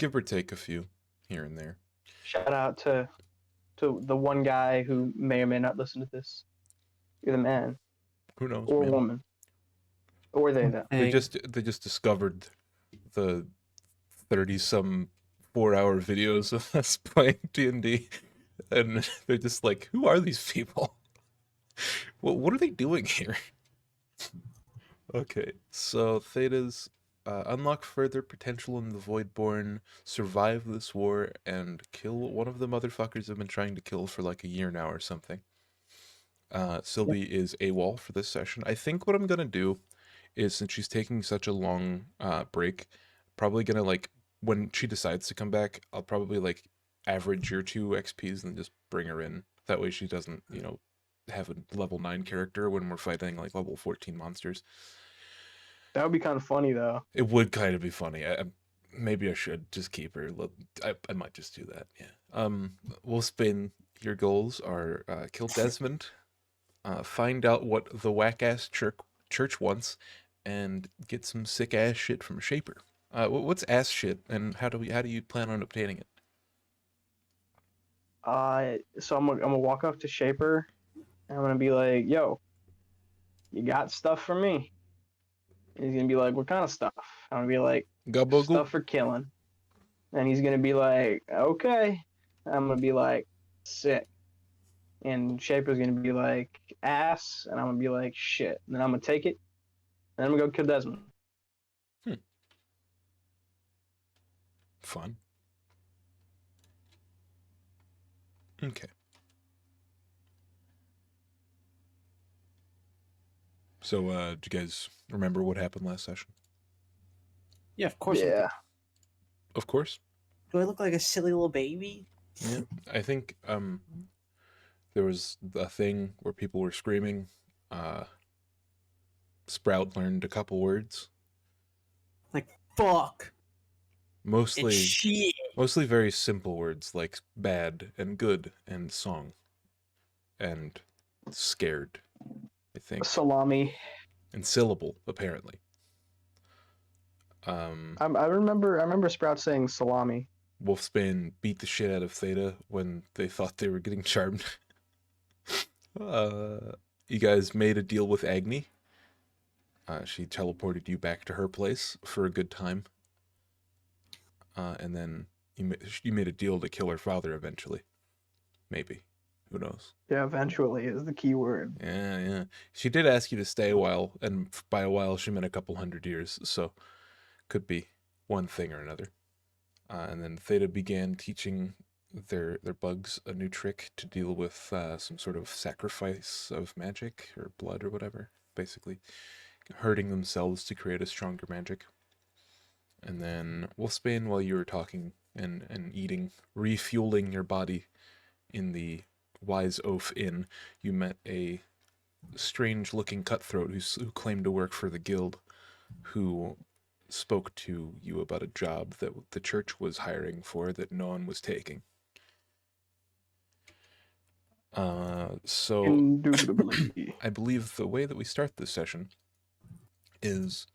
Give or take a few here and there. Shout out to the one guy who may or may not listen to this. You're the man Who knows, or man? woman or they them. They Hey, just discovered the 30-some 4-hour videos of us playing D&D, and they're just like, who are these people? What are they doing here? Okay, so Thetas unlock further potential in the Voidborn, survive this war, and kill one of the motherfuckers I've been trying to kill for like a year now or something. Sylvie is AWOL for this session. I think what I'm gonna do is, since she's taking such a long break, probably gonna, like, when she decides to come back, I'll probably like average your 2 XPs and just bring her in. That way she doesn't, have a level 9 character when we're fighting like level 14 monsters. That would be kind of funny though. It would kind of be funny. Maybe I should just keep her. I might just do that. Yeah. We'll spin. Your goals are kill Desmond, find out what the whack ass church wants, and get some sick ass shit from Shaper. What's ass shit, and how do you plan on obtaining it? So I'm gonna walk up to Shaper and I'm gonna be like, "Yo, you got stuff for me?" And he's gonna be like, "What kind of stuff?" I'm gonna be like, Gabagoop. "Stuff for killing." And he's gonna be like, "Okay." I'm gonna be like, "Sick." And Shaper's gonna be like, "Ass," and I'm gonna be like, "Shit." And then I'm gonna take it, and I'm gonna go kill Desmond. Fun. Okay. So, do you guys remember what happened last session? yeah, of course. Yeah. Of course. Do I look like a silly little baby? Yeah. I think there was a thing where people were screaming. Sprout learned a couple words. Like, fuck. Mostly It's shit. Mostly very simple words like bad and good and song and scared, I think. Salami. And syllable, apparently. I remember Sprout saying salami. Wolfsbane beat the shit out of Theta when they thought they were getting charmed. You guys made a deal with Agni. She teleported you back to her place for a good time. And then you made a deal to kill her father eventually. Maybe. Who knows? Yeah, eventually is the key word. Yeah. She did ask you to stay a while, and by a while she meant a couple 100 years, so could be one thing or another. And then Theta began teaching their bugs a new trick to deal with some sort of sacrifice of magic or blood or whatever, basically hurting themselves to create a stronger magic. And then Wolfsbane, while you were talking and eating, refueling your body in the Wise Oaf Inn, you met a strange-looking cutthroat who claimed to work for the guild, who spoke to you about a job that the church was hiring for that no one was taking. So Indubitably. I believe the way that we start this session is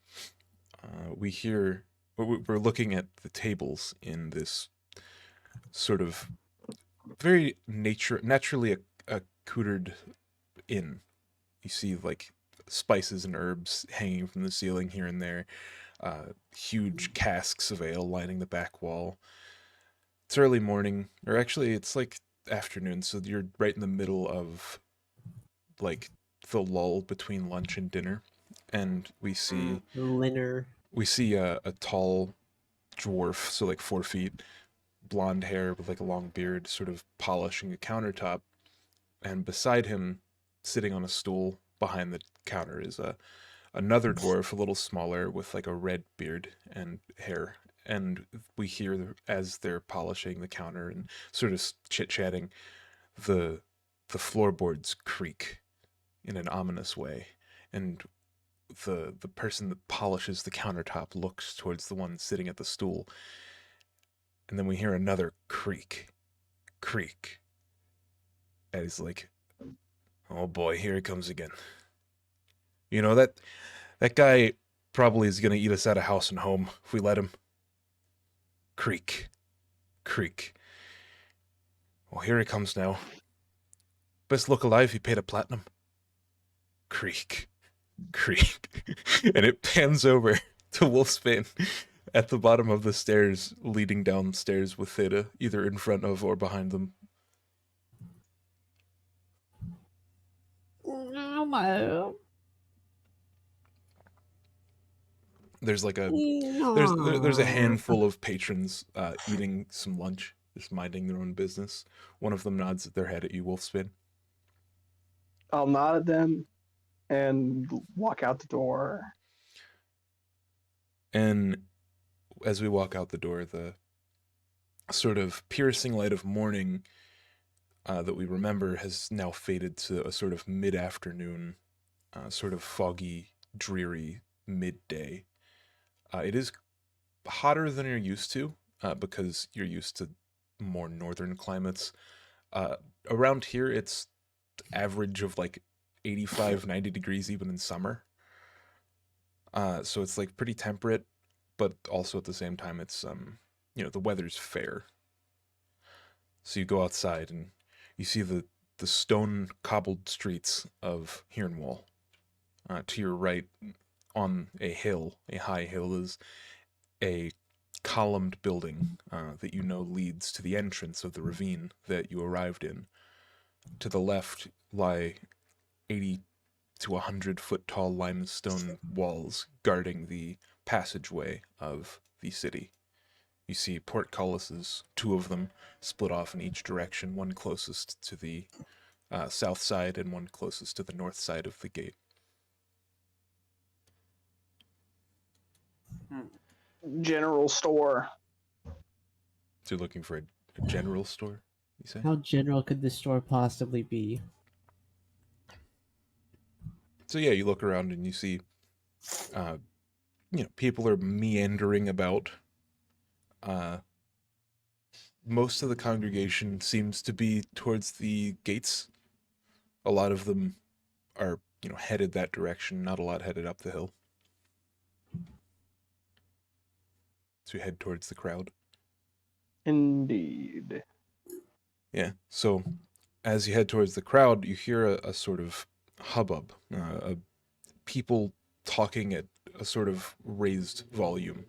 we're looking at the tables in this sort of very naturally accoutered inn. You see like spices and herbs hanging from the ceiling here and there, huge casks of ale lining the back wall. It's early morning, or actually it's like afternoon, so you're right in the middle of like the lull between lunch and dinner, and we see a tall dwarf, so like 4 feet, blonde hair with like a long beard, sort of polishing a countertop, and beside him, sitting on a stool behind the counter, is another dwarf, a little smaller, with like a red beard and hair. And we hear, as they're polishing the counter and sort of chit-chatting, the floorboards creak in an ominous way, and the person that polishes the countertop looks towards the one sitting at the stool, and then we hear another creak, and he's like, "Oh boy, here he comes again. You know, that guy probably is gonna eat us out of house and home if we let him." Creak. Creak. Well, here he comes now. Best look alive, he paid a platinum. Creak. Creak. And it pans over to Wolfsbane at the bottom of the stairs, leading downstairs with Theta, either in front of or behind them. Oh my. There's there's a handful of patrons eating some lunch, just minding their own business. One of them nods their head at you, Wolfsbane. I'll nod at them and walk out the door. And as we walk out the door, the sort of piercing light of morning that we remember has now faded to a sort of mid-afternoon, sort of foggy, dreary midday. It is hotter than you're used to, because you're used to more northern climates. Around here, it's average of like 85, 90 degrees even in summer. So it's like pretty temperate, but also at the same time it's the weather's fair. So you go outside and you see the stone cobbled streets of Hirnwall. To your right, on a high hill, is a columned building that leads to the entrance of the ravine that you arrived in. To the left lie 80 to 100-foot tall limestone walls guarding the passageway of the city. You see portcullises, 2 of them split off in each direction, one closest to the south side and one closest to the north side of the gate. General store. So you're looking for a general store, you say? How general could this store possibly be? So yeah, you look around and you see, people are meandering about. Most of the congregation seems to be towards the gates. A lot of them are, headed that direction, not a lot headed up the hill. So you head towards the crowd. Indeed. Yeah, so as you head towards the crowd, you hear a sort of hubbub, people talking at a sort of raised volume.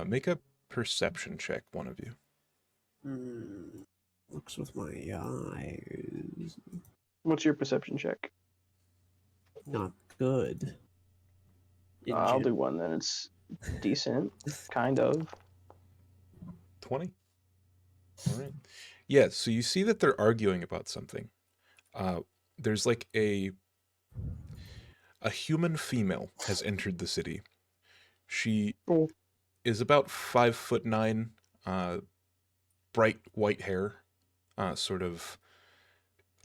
Make a perception check, one of you. Looks with my eyes. What's your perception check? Not good. I'll do one then. It's decent, kind of. 20? All right. Yeah, so you see that they're arguing about something. There's like a human female has entered the city. She is about 5'9", bright white hair, sort of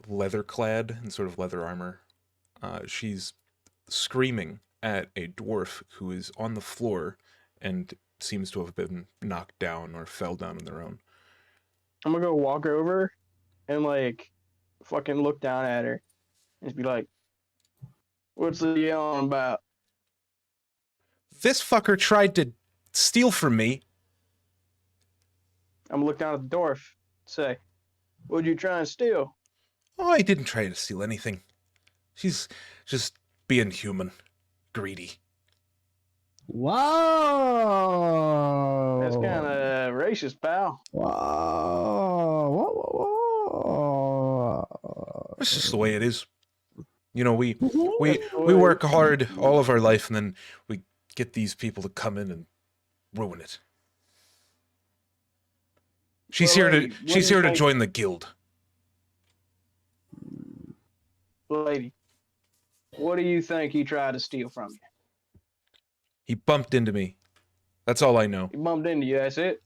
leather clad in sort of leather armor. She's screaming at a dwarf who is on the floor and seems to have been knocked down or fell down on their own. I'm gonna go walk over and fucking look down at her and just be like, "What's the yelling about?" This fucker tried to steal from me. I'm gonna look down at the dwarf, say, "What'd you try and steal?" Oh, I didn't try to steal anything. She's just being human. Greedy. Whoa! That's kind of racist, pal. Whoa! Whoa! It's just the way it is. We work hard all of our life, and then we get these people to come in and ruin it. She's here to join the guild. Lady, what do you think he tried to steal from you? He bumped into me. That's all I know. He bumped into you, that's it?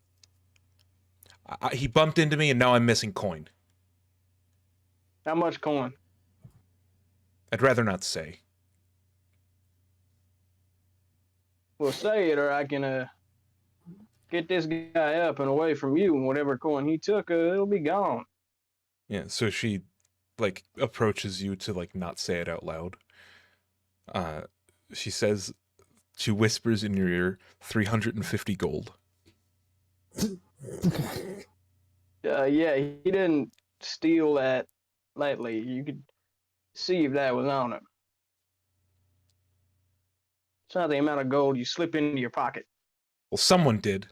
He bumped into me, and now I'm missing coin. How much coin? I'd rather not say. Well, say it, or I can get this guy up and away from you, and whatever coin he took, it'll be gone. Yeah, so she, approaches you to, not say it out loud. She whispers in your ear, 350 gold. Yeah, he didn't steal that lately. You could see if that was on him. It's not the amount of gold you slip into your pocket. Well, someone did.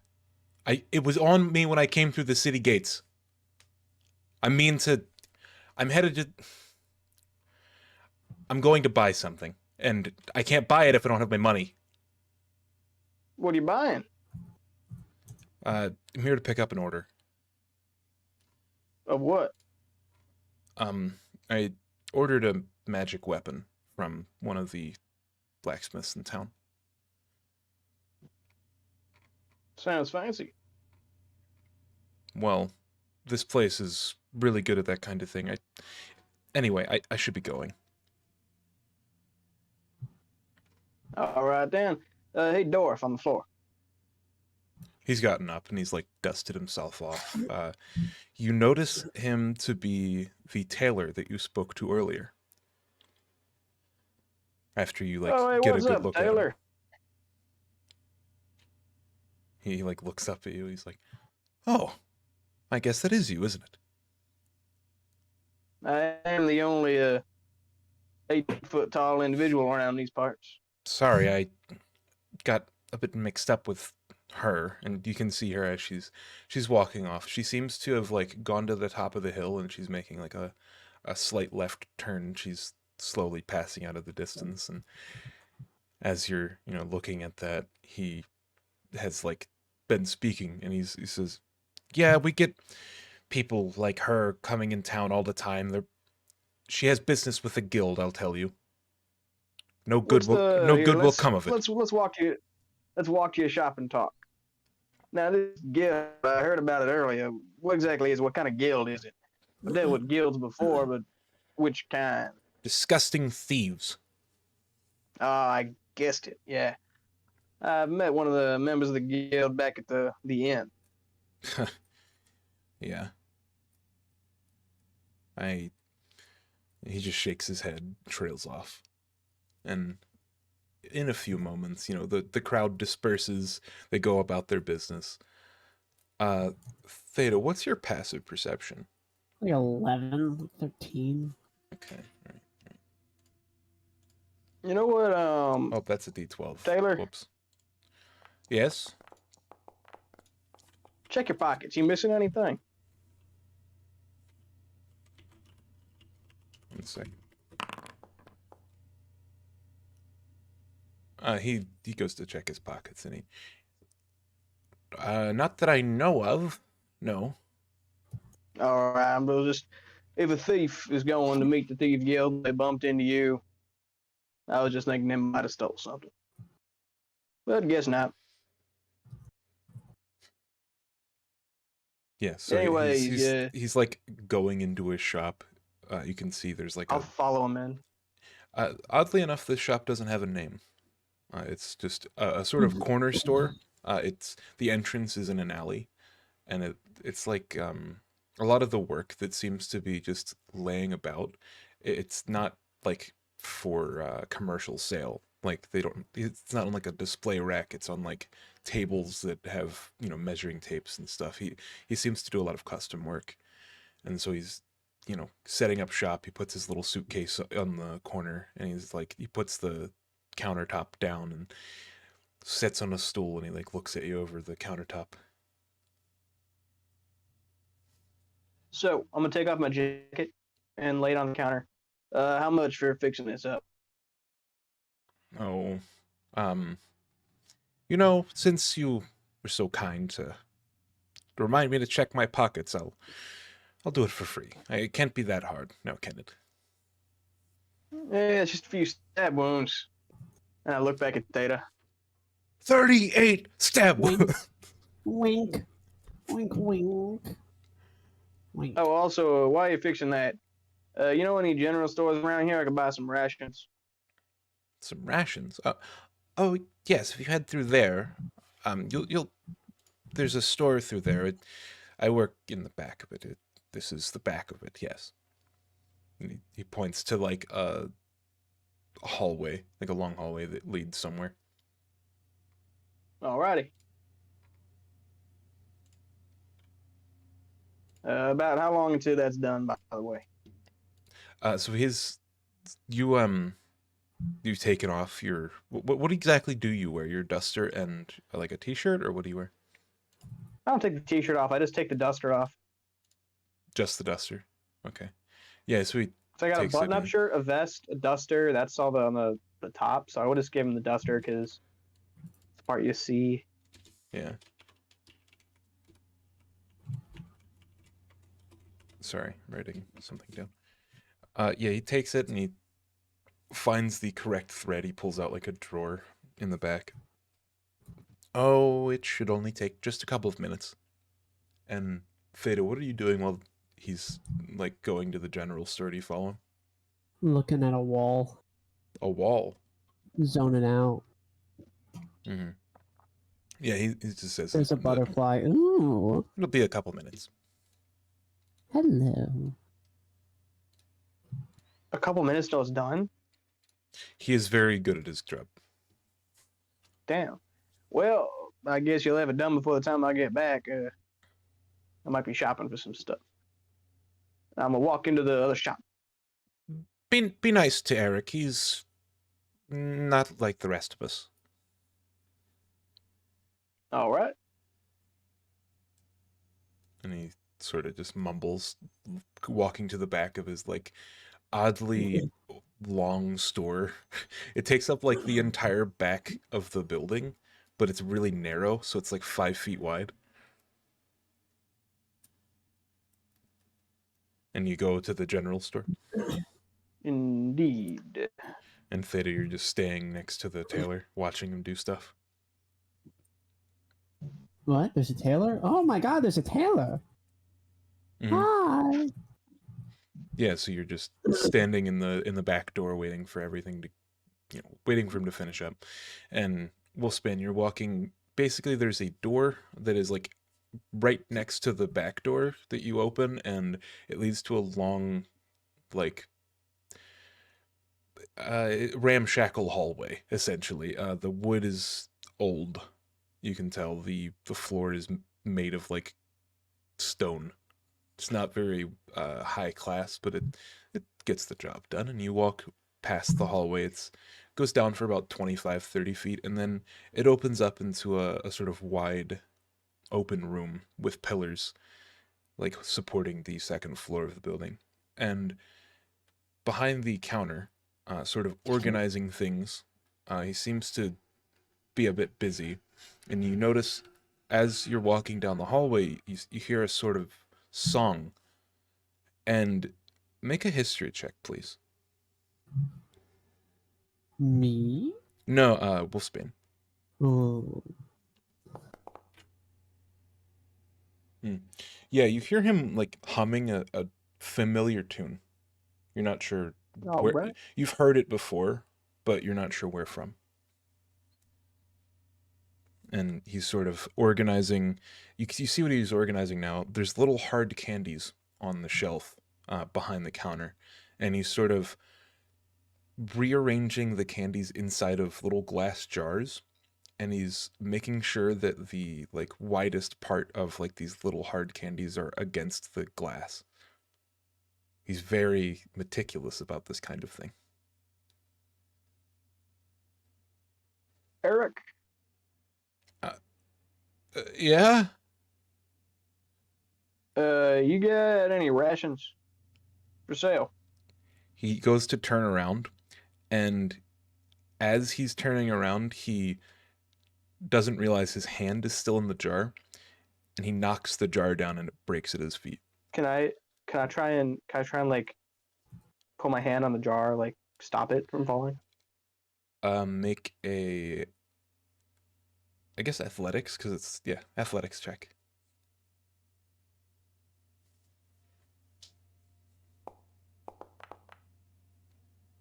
It was on me when I came through the city gates. I'm headed to... I'm going to buy something. And I can't buy it if I don't have my money. What are you buying? I'm here to pick up an order. Of what? I ordered a magic weapon from one of the blacksmiths in town. Sounds fancy. Well, this place is really good at that kind of thing. Anyway, I should be going. All right, then. Hey, Dorf on the floor. He's gotten up and he's like dusted himself off. You notice him to be the tailor that you spoke to earlier. After you like Oh, hey, get a what's good up, look at Taylor? him. He like looks up at you. He's like, "Oh, I guess that is you, isn't it?" I am the only 8 foot tall individual around these parts. Sorry, I got a bit mixed up with her, and you can see her as she's walking off. She seems to have like gone to the top of the hill and she's making like a slight left turn. She's slowly passing out of the distance, and as you're, looking at that, he has like been speaking, and he says, "Yeah, we get people like her coming in town all the time. She has business with the guild, I'll tell you. No good will come of it." Let's walk you. Let's walk to your shop and talk. Now, this guild, I heard about it earlier. What kind of guild is it? I've dealt with guilds before, but which kind? Disgusting thieves. Ah, I guessed it. Yeah, I met one of the members of the guild back at the inn. Yeah. He just shakes his head, trails off. And in a few moments, the crowd disperses, they go about their business. Theta, what's your passive perception? Like 11, 13. Okay, right. You know what? Oh, that's a D12. Taylor? Whoops. Yes? Check your pockets. You missing anything? 1 second. He goes to check his pockets, and not that I know of. No. All right, but just if a thief is going to meet the thief guild, they bumped into you. I was just thinking they might have stole something, but I guess not. Yeah. So Anyway, he's like going into his shop. You can see there's like I'll follow him in. Oddly enough, this shop doesn't have a name. It's just a sort of corner store. The entrance is in an alley, and it's like a lot of the work that seems to be just laying about. It's not like for commercial sale. Like it's not on like a display rack. It's on like tables that have measuring tapes and stuff. He seems to do a lot of custom work, and so he's setting up shop. He puts his little suitcase on the corner, and he puts the countertop down and sits on a stool, and he like looks at you over the countertop. So I'm gonna take off my jacket and lay it on the counter. How much for fixing this up? Oh, since you were so kind to remind me to check my pockets, I'll do it for free. It can't be that hard, now can it? Yeah, it's just a few stab wounds. And I look back at Theta. 38 stab wounds. Wink. Wink, wink. Wink. Oh, also, while you're fixing that, you know any general stores around here? I could buy some rations. Some rations. Oh yes, if you head through there, you'll. There's a store through there. I work in the back of it. This is the back of it. Yes. And he points to like a hallway, like a long hallway that leads somewhere. Alrighty. About how long until that's done, by the way? So you've taken off your what exactly do you wear? Your duster and like a t-shirt, or what do you wear? I don't take the t-shirt off. I just take the duster off. Just the duster. Okay. Yeah, so he So I got a takes it button-up and shirt, a vest, a duster. That's all on the top. So I would just give him the duster because it's the part you see. yeah. Sorry, writing something down. Yeah, he takes it and he finds the correct thread. He pulls out like a drawer in the back. Oh, it should only take just a couple of minutes. And Theta, what are you doing while he's like going to the general store? Do you follow him? Looking at a wall, A wall. zoning out. Mm-hmm. Yeah, he just says There's a that butterfly. Ooh, it'll be a couple minutes. hello. A couple minutes till it's done. He is very good at his job. Damn. Well, I guess you'll have it done before the time I get back. I might be shopping for some stuff. I'm gonna walk into the other shop. Be nice to Eric. He's not like the rest of us. All right. And he sort of just mumbles, walking to the back of his like oddly long store. It takes up like the entire back of the building, but it's really narrow, so it's like 5 feet wide. And you go to the general store. Indeed. And Theta, you're just staying next to the tailor, watching him do stuff. What? There's a tailor? Oh my god, there's a tailor. Mhm. Hi. Yeah, so you're just standing in the back door, waiting for everything to, waiting for him to finish up. And Wolfspan, you're walking. Basically, there's a door that is like right next to the back door that you open, and it leads to a long, like, ramshackle hallway. Essentially, the wood is old. You can tell the floor is made of like stone. It's not very high class, but it gets the job done. And you walk past the hallway. It goes down for about 25, 30 feet, and then it opens up into a sort of wide open room with pillars like supporting the second floor of the building. And behind the counter, sort of organizing things, he seems to be a bit busy. And you notice as you're walking down the hallway, you hear a sort of song. And make a history check, please. Me? No, Wolfsbane. Oh. Yeah, you hear him like humming a familiar tune. You're not sure All where. right. You've heard it before, but you're not sure where from. And he's sort of organizing. You see what he's organizing now. There's little hard candies on the shelf behind the counter, and he's sort of rearranging the candies inside of little glass jars, and he's making sure that the like widest part of like these little hard candies are against the glass. He's very meticulous about this kind of thing. Eric. Yeah? You got any rations for sale? He goes to turn around, and as he's turning around, he doesn't realize his hand is still in the jar, and he knocks the jar down and it breaks at his feet. Can I try and like put my hand on the jar, like stop it from falling? Make a, I guess athletics, because it's, yeah, athletics check.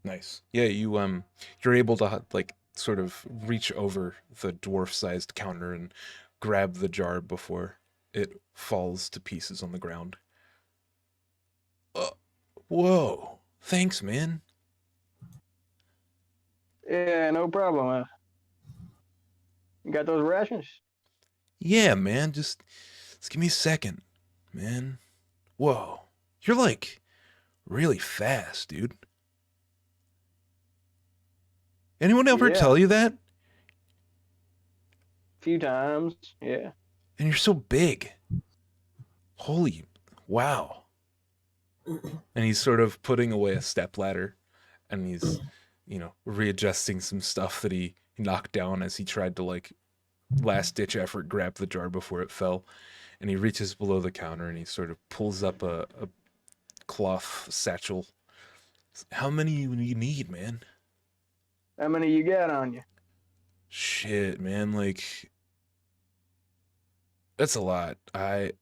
Nice. Yeah, you're able to like sort of reach over the dwarf-sized counter and grab the jar before it falls to pieces on the ground. Whoa. Thanks, man. Yeah, no problem. You got those rations? Yeah, man. Just give me a second, man. Whoa. You're like really fast, dude. Anyone ever Yeah, tell you that? a few times. Yeah. And you're so big. Holy wow. And he's sort of putting away a stepladder and he's, readjusting some stuff that he knocked down as he tried to like last ditch effort grab the jar before it fell. And he reaches below the counter and he sort of pulls up a cloth satchel. How many you need, man? How many you got on you? Shit, man, like that's a lot. I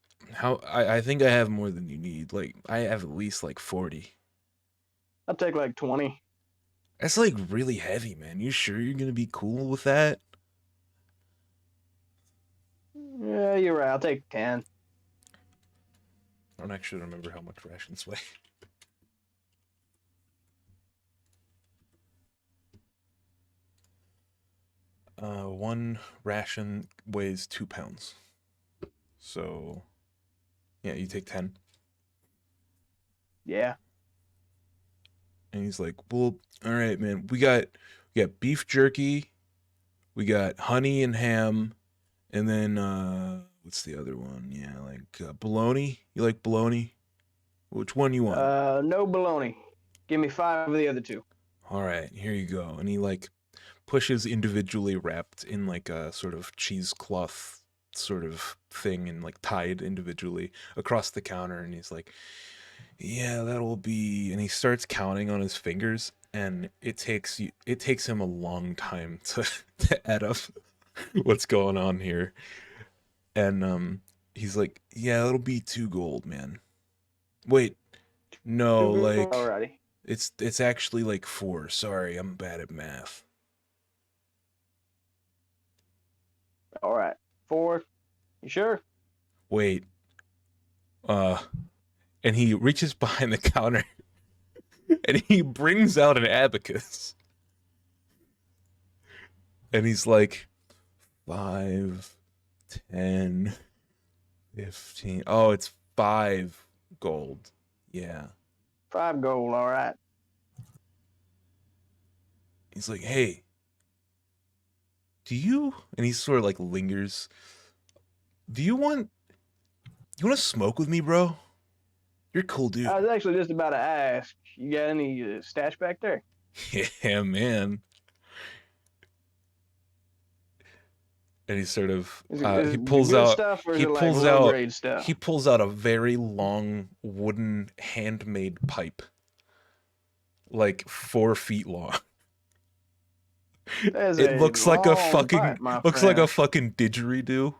think I have more than you need. Like I have at least like 40. I'll take like 20. That's like really heavy, man. You sure you're gonna be cool with that? Yeah, you're right. I'll take 10. I don't actually remember how much rations weigh. One ration weighs 2 pounds. So, yeah, you take 10. Yeah. And he's like, well, all right, man. We got beef jerky, we got honey and ham, and then what's the other one? Yeah, like bologna. You like bologna? Which one you want? No baloney. Give me 5 of the other 2. All right, here you go. And he like pushes individually wrapped in like a sort of cheesecloth sort of thing and like tied individually across the counter. And he's like, yeah, that'll be. And he starts counting on his fingers, and it takes him a long time to to add up what's going on here. And he's like, yeah, it'll be 2 gold, man. Wait, no, like Alrighty. it's actually like 4. Sorry, I'm bad at math. All right. 4. You sure? Wait. And he reaches behind the counter and he brings out an abacus. And he's like 5, 10, 15. Oh, it's 5 gold. Yeah. 5 gold. All right. He's like, "Hey, do you?" And he sort of like lingers. Do you want to smoke with me, bro? You're a cool dude. I was actually just about to ask. You got any stash back there? Yeah, man. And he sort of he pulls good out stuff, or is he it like pulls low out grade stuff? he pulls out a very long wooden handmade pipe, like 4 feet long. That is It a looks like a long fucking pipe, my looks like a friend. fucking didgeridoo.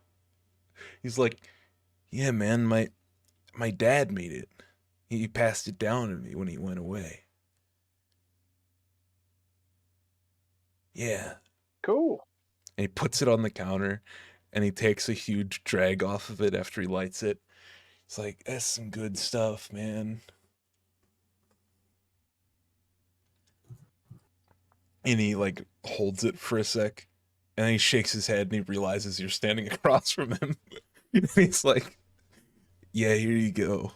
He's like, yeah, man, my dad made it. He passed it down to me when he went away. Yeah. Cool. And he puts it on the counter and he takes a huge drag off of it after he lights it. It's like, that's some good stuff, man. And he like holds it for a sec and then he shakes his head and he realizes you're standing across from him. And he's like, yeah, here you go.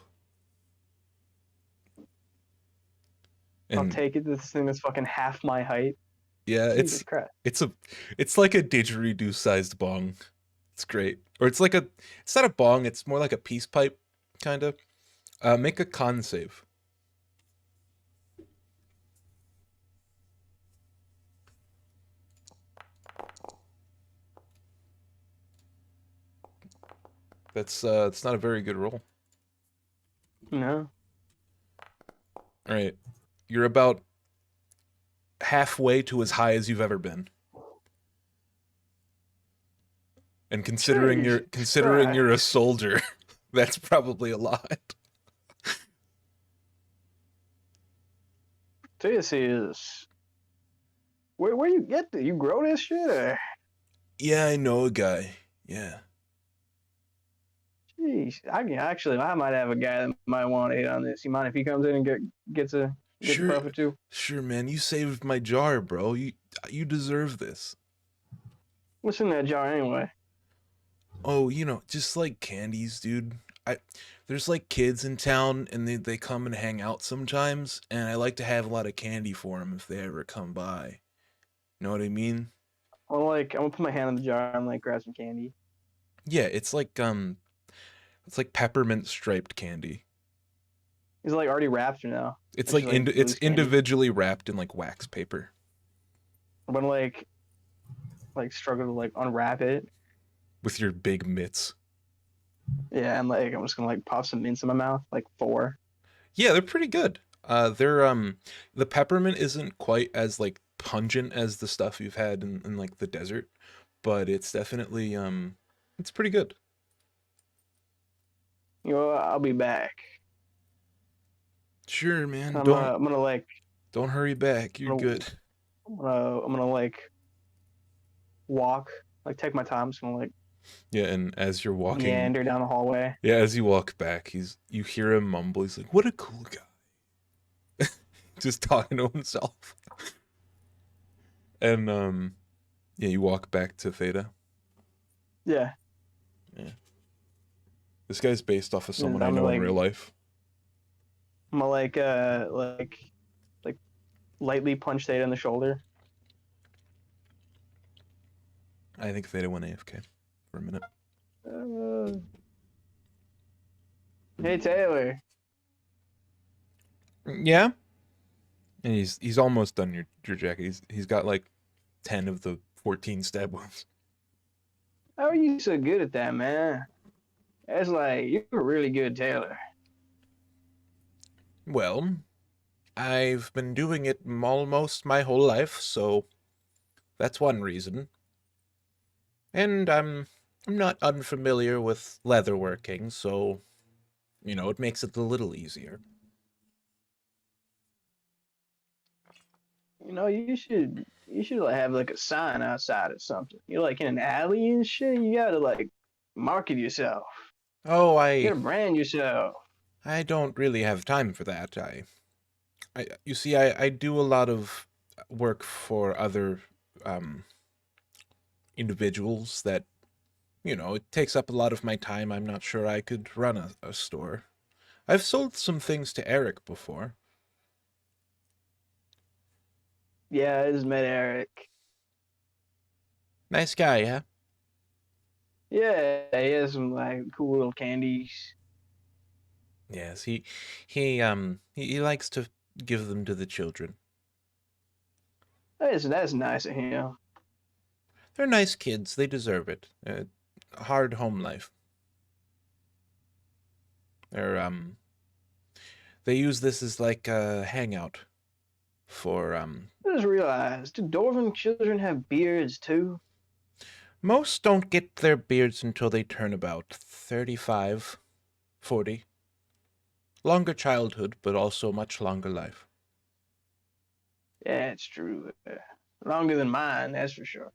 I'll And take it. This thing is fucking half my height. yeah, Jesus Christ. it's like a didgeridoo sized bong. It's great. Or it's not a bong, it's more like a peace pipe, kind of. Make a con save. That's not a very good roll. No. All right. You're about halfway to as high as you've ever been. And considering you're a soldier, that's probably a lot. This is. Where you get this? You grow this shit? Or? Yeah, I know a guy. Yeah. Jeez. I might have a guy that might want to hit on this. You mind if he comes in and gets a Sure. puff or 2? Sure, man. You saved my jar, bro. You deserve this. What's in that jar anyway? Oh, just like candies, dude. there's like kids in town and they come and hang out sometimes, and I like to have a lot of candy for them if they ever come by. You know what I mean? I'm gonna put my hand in the jar and like grab some candy. Yeah, it's like peppermint striped candy. Is it like already wrapped or no? It's It's like just, like, it's loose candy? individually wrapped in like wax paper I'm gonna like struggle to like unwrap it. with your big mitts. Yeah, and like I'm just gonna like pop some mints in my mouth, like 4. Yeah, they're pretty good. They're the peppermint isn't quite as like pungent as the stuff you've had in like the desert, but it's definitely it's pretty good. You know, I'll be back. Sure, man. I'm gonna like Don't hurry back. You're I'm gonna, good. I'm gonna like walk, like take my time. Just gonna like Yeah, and as you're walking, meander down the hallway. yeah, as you walk back, you hear him mumble. He's like, "What a cool guy," just talking to himself. And yeah, you walk back to Theta. Yeah. Yeah, this guy's based off of someone I I'm know in like real life. I'm gonna like lightly punch Theta in the shoulder. I think Theta went AFK for a minute. Uh, hey Taylor. Yeah, and he's almost done your jacket. He's got like 10 of the 14 stab wounds. How are you so good at that, man? It's like you're really good, Taylor. Well, I've been doing it almost my whole life, so that's one reason. And I'm not unfamiliar with leatherworking, so you know, it makes it a little easier. You know, you should like have like a sign outside or something. You're like in an alley and shit. You gotta like market yourself. Oh, You gotta brand yourself. I don't really have time for that. You see, I do a lot of work for other individuals that, you know, it takes up a lot of my time. I'm not sure I could run a store. I've sold some things to Eric before. Yeah, I just met Eric. Nice guy, yeah? Yeah, he has some like cool little candies. Yes, he likes to give them to the children. That's nice of him. They're nice kids. They deserve it. Hard home life. They use this as like a hangout for I just realized, do dwarven children have beards too? most don't get their beards until they turn about 35, 40. Longer childhood, but also much longer life. Yeah, it's true. Longer than mine, that's for sure.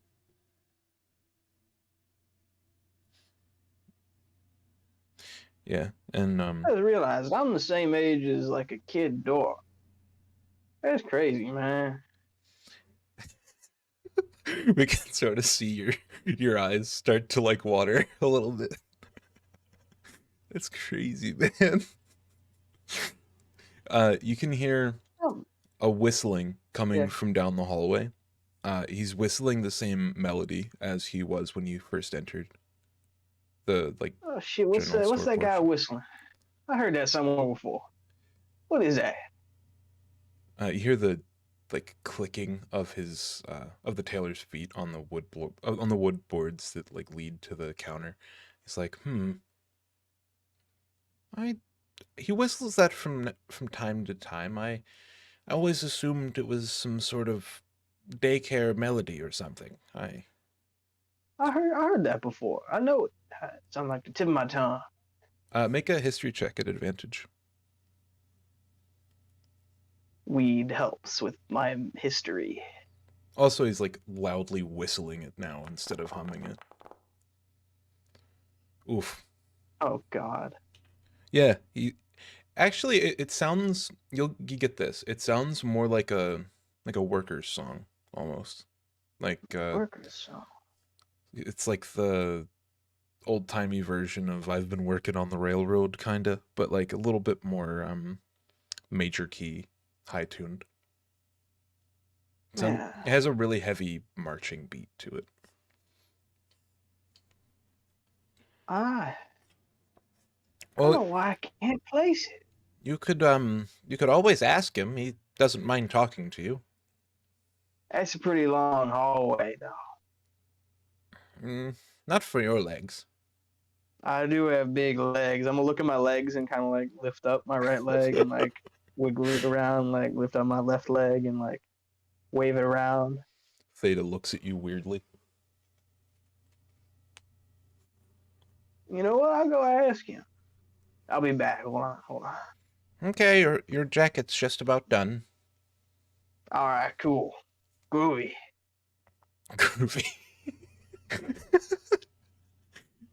Yeah, and I just realized I'm the same age as like a kid dwarf. That's crazy, man. we can sort of see your eyes start to like water a little bit. That's crazy, man. You can hear a whistling coming from down the hallway. He's whistling the same melody as he was when you first entered the like. Oh shit! What's that guy whistling? I heard that somewhere before. What is that? You hear the like clicking of his of the tailor's feet on the wood boards that like lead to the counter. He's like, he whistles that from time to time. I always assumed it was some sort of daycare melody or something. I heard that before. I know it. It's on like the tip of my tongue. Make a history check at advantage. Weed helps with my history. Also, he's like loudly whistling it now instead of humming it. Oof. Oh God. Yeah, actually it sounds you get this. It sounds more like a worker's song almost. Like worker's song. it's like the old-timey version of I've been working on the railroad, kinda, but like a little bit more major key, high tuned. So Man, it has a really heavy marching beat to it. I don't Well, know why I can't place it. you could always ask him. He doesn't mind talking to you. That's a pretty long hallway, though. Not for your legs. I do have big legs. I'm gonna look at my legs and kind of like lift up my right leg and like wiggle it around, like lift up my left leg and like wave it around. Theta looks at you weirdly. You know what? I'll go ask him. I'll be back. Hold on, hold on. Okay, your jacket's just about done. All right, cool, groovy. Groovy.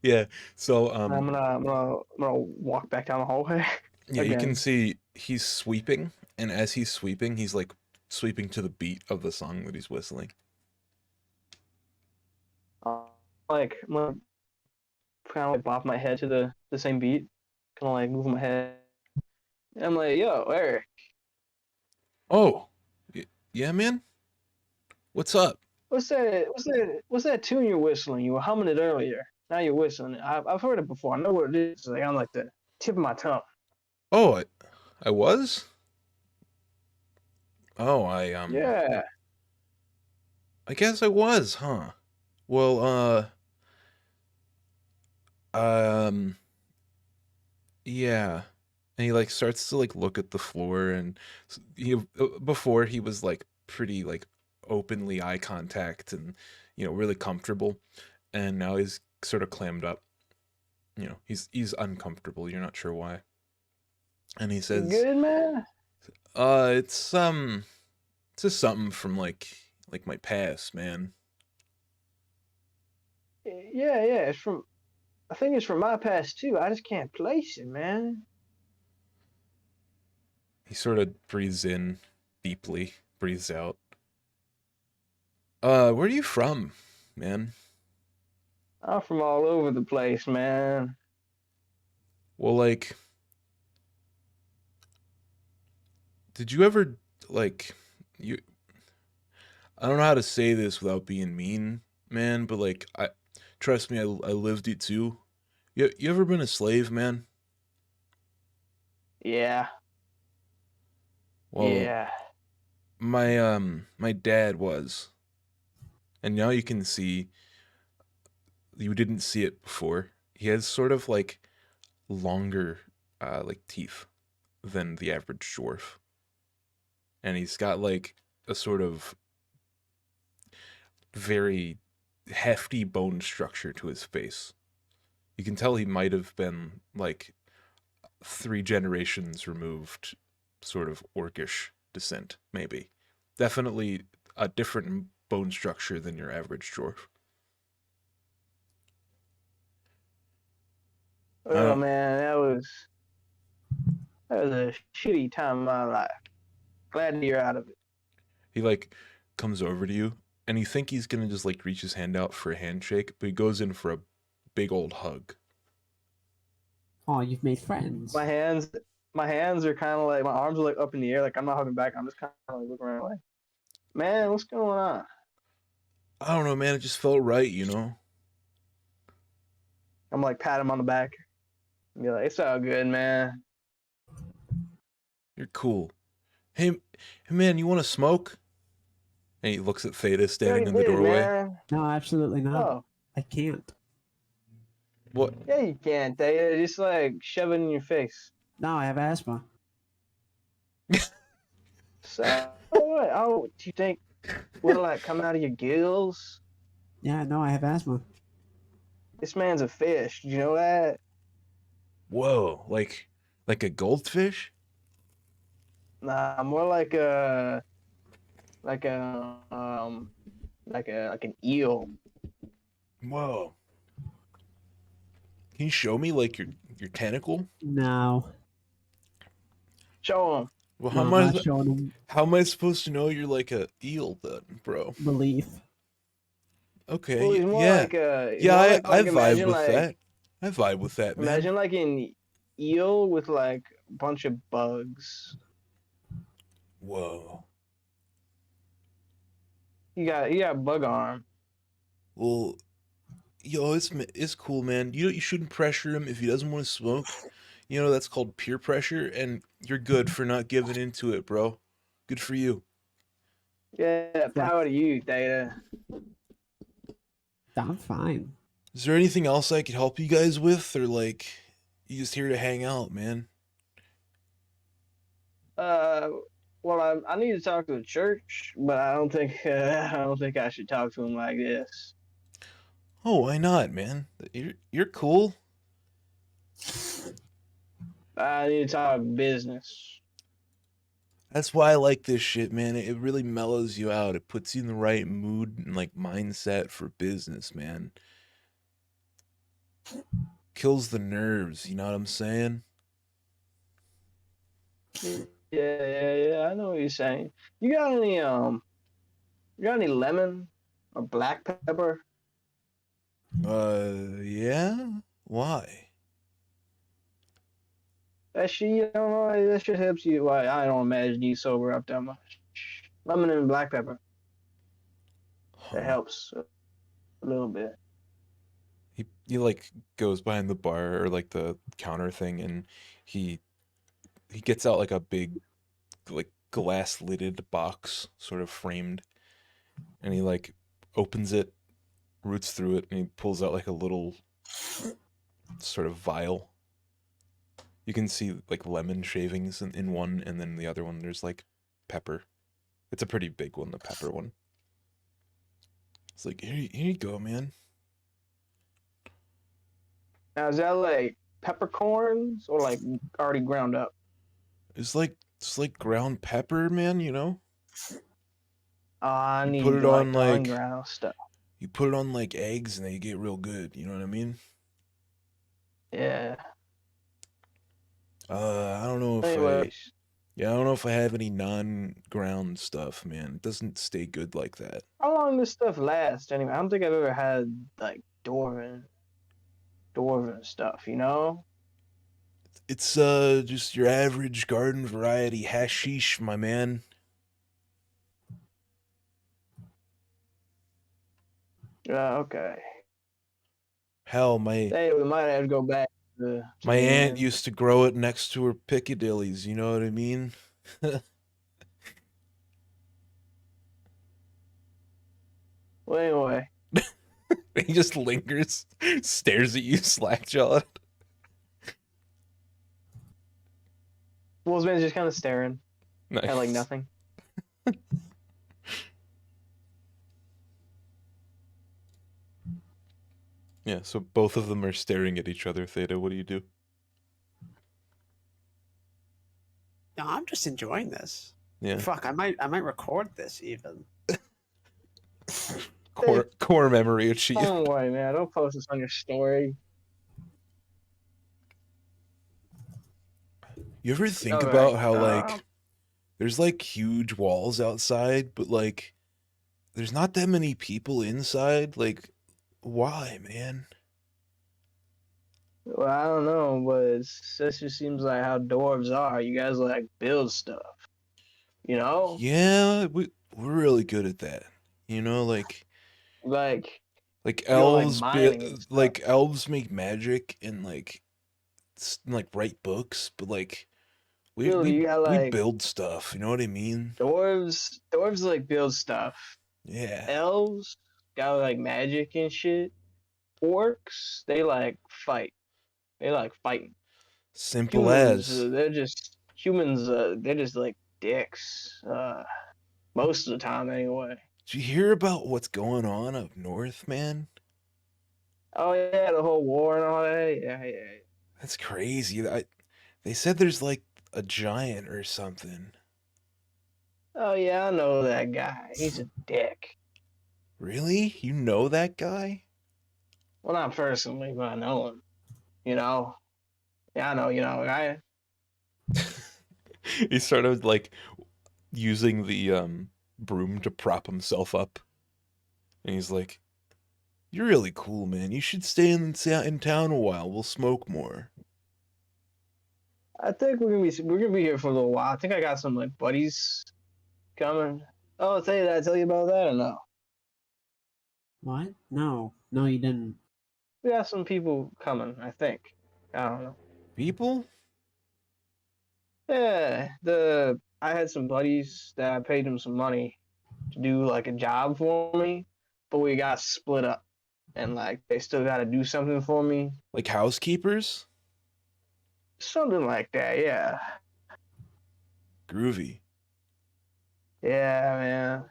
Yeah. So I'm gonna walk back down the hallway. yeah, you again. can see he's sweeping, and as he's sweeping, he's like sweeping to the beat of the song that he's whistling. Like I'm gonna kind of like bop my head to the same beat, kind of like move my head. And I'm like, yo, Eric. Oh, yeah, man. What's up? What's that? What's that tune you're whistling? You were humming it earlier. Now you're whistling it. I've heard it before. I know what it is. It's like on like the tip of my tongue. Oh, I was. Oh, Yeah. I guess I was, huh? Well, yeah. And he like starts to like look at the floor, and he before he was like pretty like openly eye contact and really comfortable, and now he's sort of clammed up. He's uncomfortable. You're not sure why. And he You says, good, man? it's just something from like my past, man. Yeah, yeah. It's from. I think it's from my past too. I just can't place it, man. He sort of breathes in deeply, breathes out. Where are you from, man? I'm from all over the place, man. Well, like, did you ever, like, you, I don't know how to say this without being mean, man, but like, trust me, I lived it too. You ever been a slave, man? Yeah, Well, yeah. my dad was. And now you can see, you didn't see it before. He has sort of like longer, like teeth than the average dwarf. And he's got like a sort of very hefty bone structure to his face. You can tell he might have been like 3 generations removed, sort of orcish descent, maybe. Definitely a different bone structure than your average dwarf. I Oh don't, man, that was a shitty time in my life. Glad you're out of it. he like comes over to you, and you think he's gonna just like reach his hand out for a handshake, but he goes in for a big old hug. Oh, you've made friends. My hands are kind of like my arms are like up in the air, like I'm not hugging back. I'm just kind of like looking around, like, man, what's going on? I don't know, man. It just felt right, you know. I'm like pat him on the back and be like, it's all good, man. You're cool. Hey, man, you want to smoke? And he looks at Theta standing in the Did, doorway. man. No, absolutely not. Oh, I can't. What? yeah, you can't. They just like shove it in your face. No, I have asthma. So what? Oh, do you think will like come out of your gills? Yeah, no, I have asthma. This man's a fish. Did you know that? Whoa, like a goldfish? Nah, more like a like a like an eel. Whoa. Can you show me like your tentacle? No. Show him. Well, No, I'm not showing him how am I supposed to know you're like a eel then, bro? belief. Okay, Well, he's more yeah, like a yeah, more I like vibe imagine with like that. I vibe with that, man. Imagine like an eel with like a bunch of bugs. Whoa. You got bug arm. Well, yo, it's cool, man. You shouldn't pressure him if he doesn't want to smoke. You know, that's called peer pressure, and you're good for not giving into it, bro. Good for you. Yeah, Yeah. power to you, Data. I'm fine. Is there anything else I could help you guys with, or like, you just here to hang out, man? Uh, well, I need to talk to the church, but I don't think I should talk to him like this. Oh, why not, man? You're cool. I need to talk business. That's why I like this shit, man. It really mellows you out. It puts you in the right mood and like mindset for business, man. Kills the nerves, you know what I'm saying? Yeah. I know what you're saying. You got any you got any lemon or black pepper? Yeah? Why? That shit, you don't know, that shit helps you. Well, I don't imagine you sober up that much. Lemon and black pepper. That Huh. helps a little bit. He like goes behind the bar or like the counter thing and he he gets out like a big like glass lidded box sort of framed and he like opens it, roots through it, and he pulls out like a little sort of vial. You can see like lemon shavings in one, and then the other one there's like pepper. It's a pretty big one, the pepper one. It's like here you go, man. Now, is that like peppercorns or like already ground up? It's like ground pepper, man. You know, I you put need it like on the like unground stuff. you put it on like eggs, and they get real good. You know what I mean? Yeah. I don't know if I Anyways, yeah I don't know if I have any non-ground stuff, man. It doesn't stay good like that. how long this stuff lasts anyway? I don't think I've ever had like dwarven stuff, you know? It's just your average garden variety hashish, my man. Yeah, okay. Hell, Hey, we might have to go back to my the aunt inn. used to grow it next to her Piccadillys, you know what I mean? Well, anyway, He just lingers, stares at you slack-jawed. Wolfman's just kind of staring at like Nice. nothing. Yeah, so both of them are staring at each other, Theta. What do you do? No, I'm just enjoying this. Yeah. Fuck, I might record this even. Core memory achieved. Don't worry, man. Don't post this on your story. You ever think All about right. how like there's like huge walls outside, but like there's not that many people inside? Like why, man? Well, I don't know, but this just seems like how dwarves are. You guys like build stuff, you know? Yeah, we're really good at that. You know, Like like you don't like elves mining and stuff. like elves make magic and like like write books, but like Dude, you got we like build stuff, you know what I mean? dwarves like build stuff. Yeah. Elves got like magic and shit. Orcs, they like fight. They like fighting. Simple Humans, as. they're just like dicks. Most of the time anyway. Did you hear about what's going on up north, man? Oh yeah, the whole war and all that. Yeah. That's crazy. They said there's like a giant or something. Oh yeah, I know that guy. He's a dick. Really? You know that guy? Well, not personally, but I know him. You know. Yeah, I know. You know, I. He started like using the broom to prop himself up. And he's like, You're really cool, man. You should stay in town a while. We'll smoke more. I think we're gonna be here for a little while. I think I got some like buddies coming. Oh, did I tell you about that or no? What? No, no, you didn't. We got some people coming. I think. I don't know. People? Yeah, I had some buddies that I paid them some money to do like a job for me, but we got split up, and like they still got to do something for me, Like housekeepers? something like that. Yeah, Groovy. yeah, man.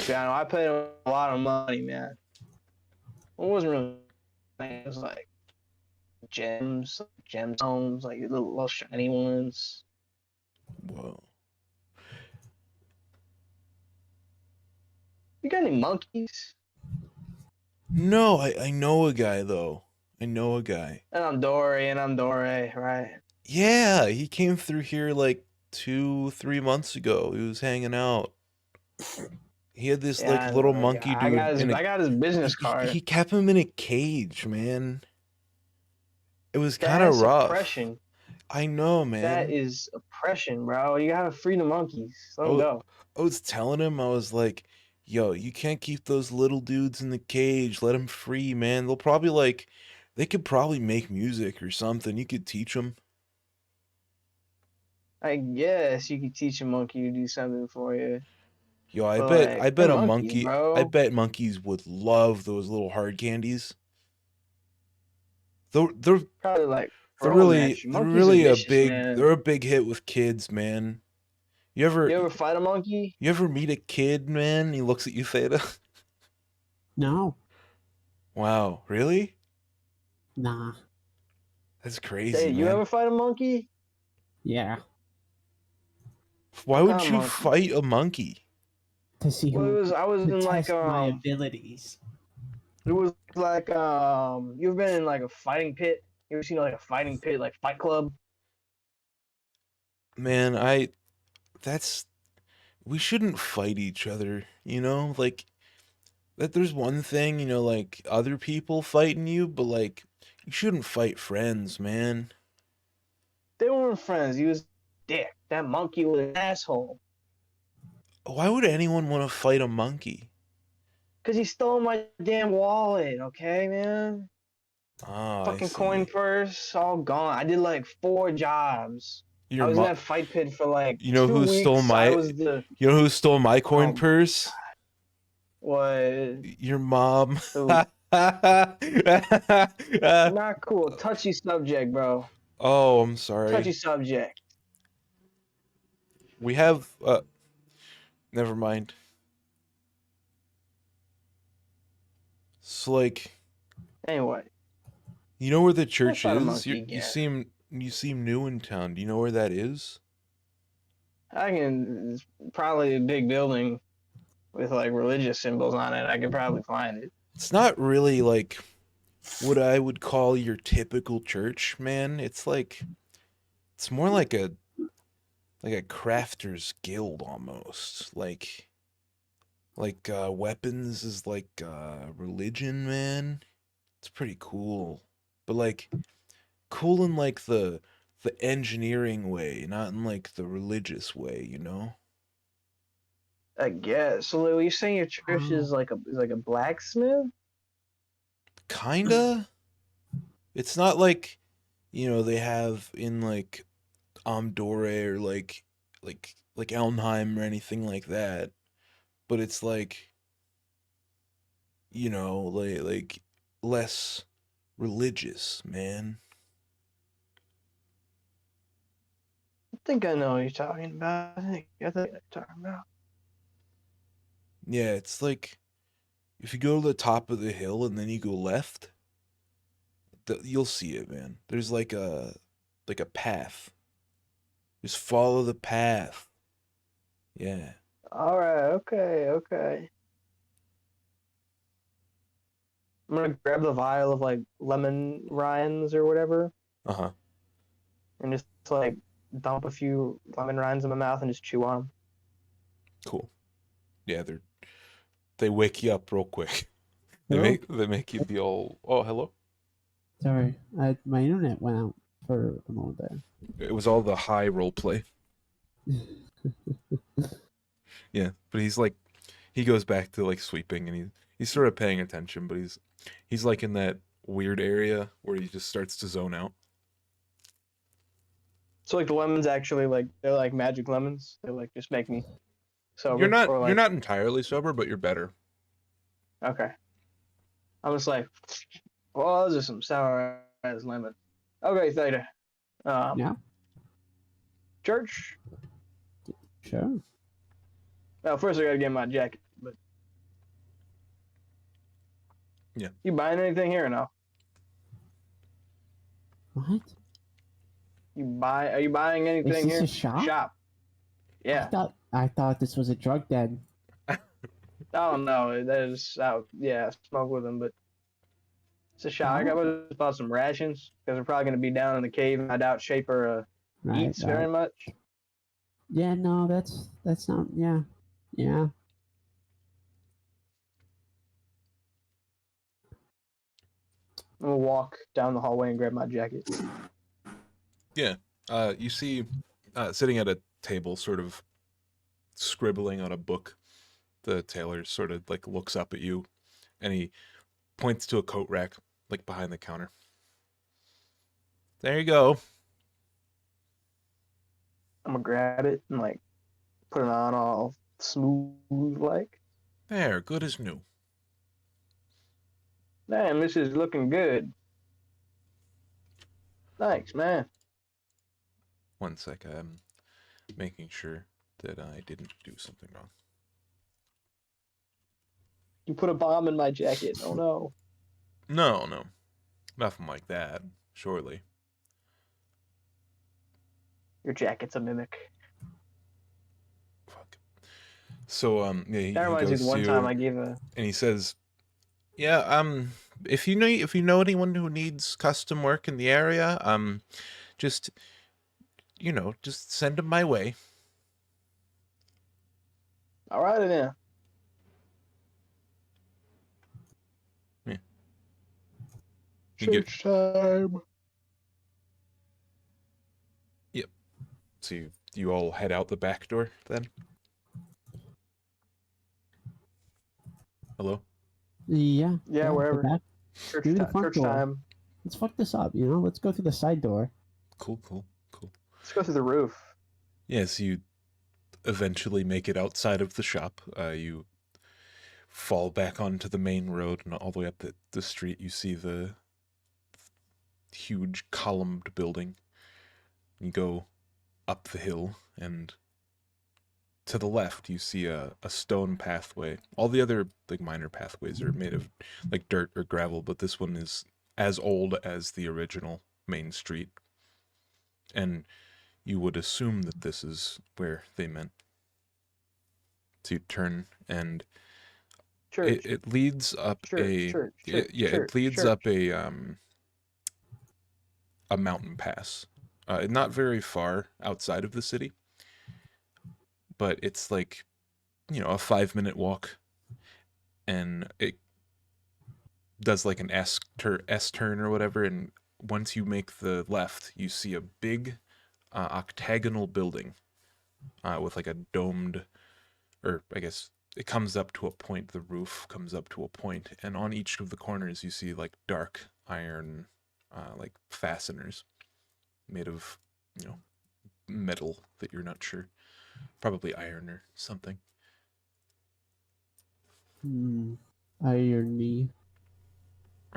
Yeah, I know. I paid them a lot of money, man. It wasn't really. It was like gemstones, like little shiny ones. Whoa. You got any monkeys? No, I know a guy though. I know a guy. And I'm Dory, right? Yeah, he came through here like 2, 3 months ago. He was hanging out. He had this Yeah, like I little know that monkey guy. I got dude his, in a. I got his business card. He kept him in a cage, man. It was kind of That's rough. oppression. I know, That man. is oppression, bro. You gotta free the monkeys. Let them I, go. I was telling him, I was like, yo, you can't keep those little dudes in the cage. Let them free, man. They'll probably like, they could probably make music or something. You could teach them. I guess you could teach a monkey to do something for you. Yo, I But bet, like, I they're bet a monkeys, monkey, I bro. bet monkeys would love those little hard candies. They're Probably like they're throwing at really, you. they're Monkeys are really vicious, they're man. a big hit with kids, man. You ever, You ever fight a monkey? you ever meet a kid, man? He looks at you, Theta. No, Wow, really? nah, That's Hey, crazy, you man. ever fight a monkey? yeah, Why What would kind of you monkey? fight a monkey? to see Well, who I was to in like test my abilities. it was like you ever been in like a fighting pit? You ever seen like a fighting pit, like Fight Club? Man, that's, we shouldn't fight each other, you know? Like, that there's one thing, like other people fighting you, but like, you shouldn't fight friends, man. They weren't friends. He was a dick. That monkey was an asshole. Why would anyone want to fight a monkey? Cause he stole my damn wallet. Okay, man. Ah, I Fucking coin see. purse, all gone. I did like 4 jobs. I Your was in mom, that fight pit for like you know two who stole weeks. I my, was the you know who stole my coin um purse? what Your mom. who Uh, not cool. Touchy subject, bro. oh, I'm Touchy sorry. subject. We have, never mind. So like, Anyway, you know where the let's church fight a is? monkey You again. seem new in town. Do you know where that is? It's probably a big building with like religious symbols on it. I could probably find it. It's not really like what I would call your typical church, man. It's like, it's more like a crafter's guild almost. Like weapons is like religion, man. It's pretty cool. But like cool in like the engineering way, not in like the religious way, you know? I guess. So you're saying your church Oh, is like a blacksmith? Kinda. It's not like, they have in like Dore or like Elmheim or anything like that. But it's like, like less religious, man. I think I know what you're talking about. I think you're talking about. Yeah, it's like if you go to the top of the hill and then you go left, you'll see it, man. There's like a path. Just follow the path. Yeah. All right, okay. I'm gonna grab the vial of like lemon rinds or whatever, Uh-huh. and just like dump a few lemon rinds in my mouth and just chew on them. Cool. Yeah, they wake you up real quick. Hello? They make you be all, oh, hello. Sorry, my internet went out for a moment there. It was all the high role play. Yeah, but he's like, he goes back to like sweeping, and he's sort of paying attention, but he's like in that weird area where he just starts to zone out. So like the lemons actually like they're like magic lemons. They like just make me sober or You're like not entirely sober, but you're better. okay. I'm just like, well, those are some sour ass lemons. Okay, Theta. Yeah, Church. sure. Well, first I gotta get my jacket. But Yeah. you buying anything here or no? What? Are you buying anything this here? a shop? Shop. Yeah. I thought this was a drug den. I don't know. There's yeah, smoke with them, but it's a shop. I got bought some rations because we're probably gonna be down in the cave. And I doubt Shaper Right, eats very much. Yeah, no, that's not. Yeah, yeah. I'm gonna walk down the hallway and grab my jacket. Yeah. You see, sitting at a table, sort of scribbling on a book, the tailor sort of like looks up at you, and he points to a coat rack like behind the counter. There you go. I'm gonna grab it and like put it on all smooth like. There, good as new. Damn, this is looking good. Thanks, man. One sec, I'm making sure that I didn't do something wrong. You put a bomb in my jacket. Oh no. No, no. Nothing like that, surely. Your jacket's a mimic. Fuck. So, yeah, he That reminds me of goes the one to time you, I gave a. and he says, yeah, if you know anyone who needs custom work in the area, just, just send them my way. All right then. Yeah. Church time. So you all head out the back door then? Hello? Yeah. Yeah, wherever. Back. Church Maybe the time. front Church door. time. Let's fuck this up. Let's go through the side door. Cool. Let's go through the roof. Yeah, so you eventually make it outside of the shop. You fall back onto the main road, and all the way up the street you see the huge columned building. You go up the hill, and to the left you see a stone pathway. All the other like minor pathways are made of like dirt or gravel, but this one is as old as the original main street. And you would assume that this is where they meant to turn, and Church. it leads up it leads church. up a mountain pass. Not very far outside of the city, but it's like, a 5-minute walk, and it does like an S turn or whatever, and once you make the left, you see a big octagonal building with like a domed, or I guess it comes up to a point, the roof comes up to a point, and on each of the corners you see like dark iron like fasteners made of, metal that you're not sure. Probably iron or something. Irony.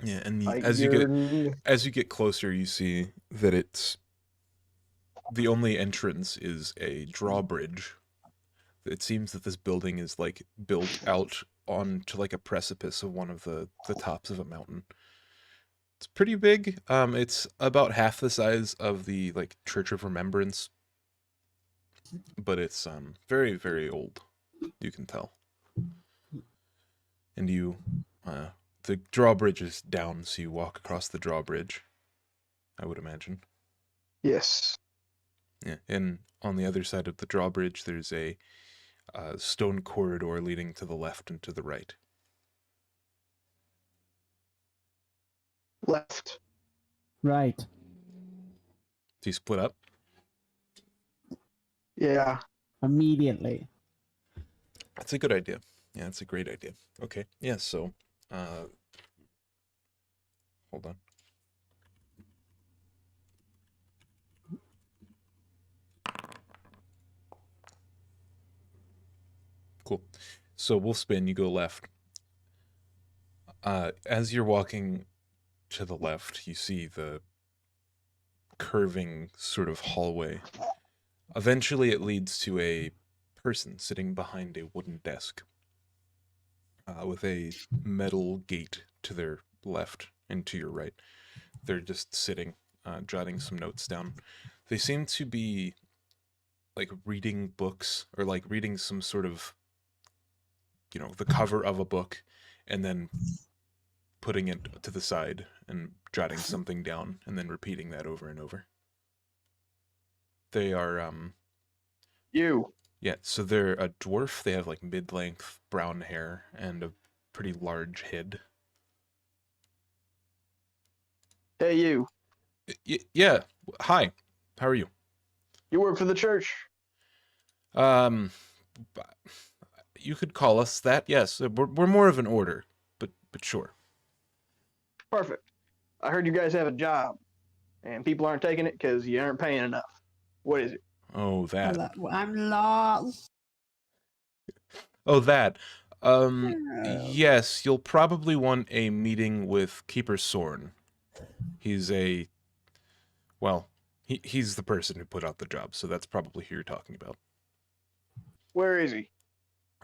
Yeah, and as you get closer, you see that it's the only entrance is a drawbridge. It seems that this building is like built out onto like a precipice of one of the tops of a mountain. It's pretty big. It's about half the size of the like Church of Remembrance, but it's very, very old. You can tell. And the drawbridge is down, so you walk across the drawbridge, I would imagine. Yes. Yeah, and on the other side of the drawbridge, there's a stone corridor leading to the left and to the right. Left. Right. Do you split up? Yeah. Immediately. That's a good idea. Yeah, that's a great idea. Okay. Yeah, so hold on. Cool. So we'll spin, you go left. As you're walking to the left, you see the curving sort of hallway. Eventually it leads to a person sitting behind a wooden desk with a metal gate to their left and to your right. They're just sitting, jotting some notes down. They seem to be like reading books or like reading some sort of, the cover of a book and then putting it to the side and jotting something down and then repeating that over and over. They are, You. yeah, so they're a dwarf. They have like mid-length brown hair and a pretty large head. Hey, you. Yeah, hi, how are you? You work for the church. Um, you could call us that, yes. We're more of an order, but sure. Perfect. I heard you guys have a job, and people aren't taking it because you aren't paying enough. What is it? Oh, that. I'm lost. Oh, that. Yes, you'll probably want a meeting with Keeper Sorn. He's he's the person who put out the job, so that's probably who you're talking about. Where is he?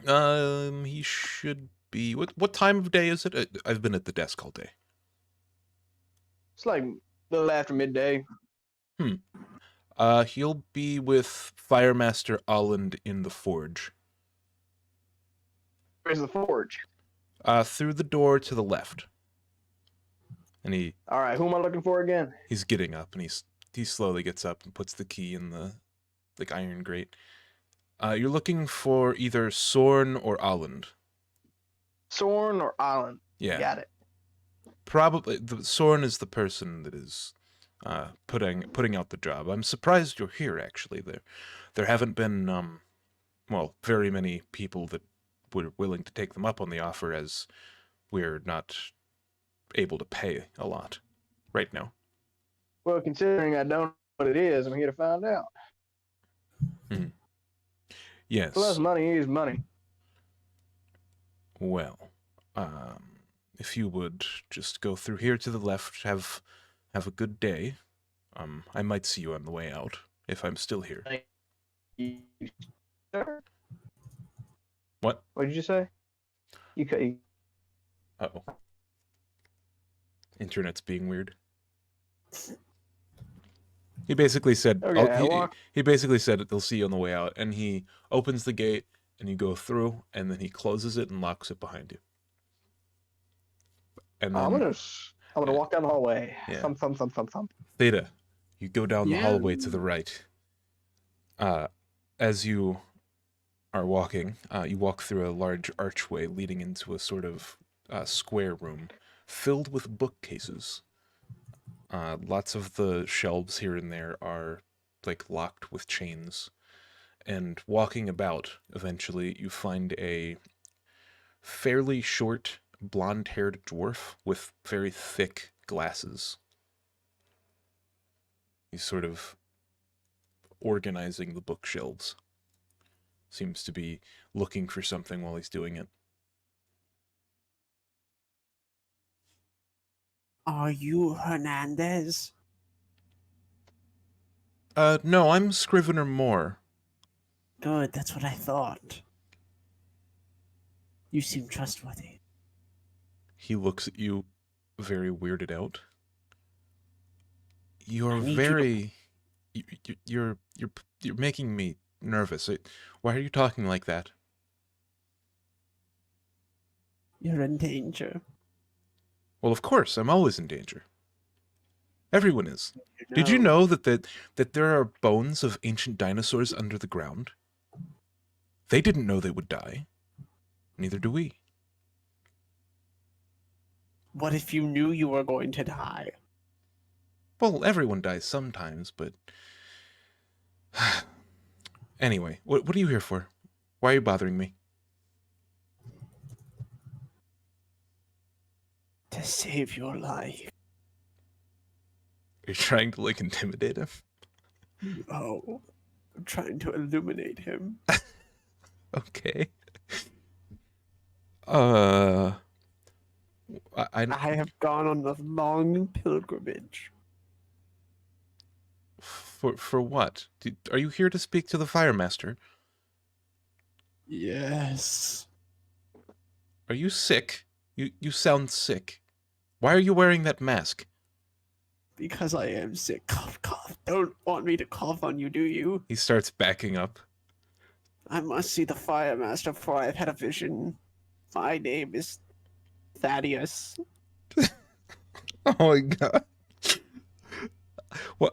He should be. What time of day is it? I've been at the desk all day. It's like a little after midday. He'll be with Firemaster Alland in the forge. Where's the forge? Through the door to the left. And All right, who am I looking for again? he's getting up, and he slowly gets up and puts the key in the iron grate. You're looking for either Sorn or Alland. Sorn or Island? Yeah. Got it. Probably Sorn is the person that is putting out the job. I'm surprised you're here. Actually, there haven't been very many people that were willing to take them up on the offer, as we're not able to pay a lot right now. Well, considering I don't know what it is, I'm here to find out. Yes. Plus, money is money. Well, if you would just go through here to the left, have a good day. I might see you on the way out if I'm still here. Sir? What? What did you say? You Uh-oh. Internet's being weird. He basically said, Okay, he basically said they'll see you on the way out, and he opens the gate, and you go through, and then he closes it and locks it behind you. And then, I'm gonna walk down the hallway. Yeah. Thump. Theta, you go down the Yeah. hallway to the right. As you are walking, you walk through a large archway leading into a sort of square room filled with bookcases. Lots of the shelves here and there are like locked with chains. And walking about, eventually, you find a fairly short, blonde-haired dwarf with very thick glasses. He's sort of organizing the bookshelves. Seems to be looking for something while he's doing it. Are you Hernandez? No, I'm Scrivener Moore. Good, that's what I thought. You seem trustworthy. He looks at you very weirded out. You're I need you very... You're making me nervous. Why are you talking like that? You're in danger. Well, of course, I'm always in danger. Everyone is. Did you know that there are bones of ancient dinosaurs under the ground? They didn't know they would die. Neither do we. What if you knew you were going to die? Well, everyone dies sometimes, but... Anyway, what are you here for? Why are you bothering me? To save your life. Are you trying to, like, intimidate him? Oh, I'm trying to illuminate him. Okay. I I have gone on a long pilgrimage. For what? Are you here to speak to the Fire Master? Yes. Are you sick? You sound sick. Why are you wearing that mask? Because I am sick. Cough, cough. Don't want me to cough on you, do you? He starts backing up. I must see the Fire Master, for I've had a vision. My name is Thaddeus. Oh my god. Well,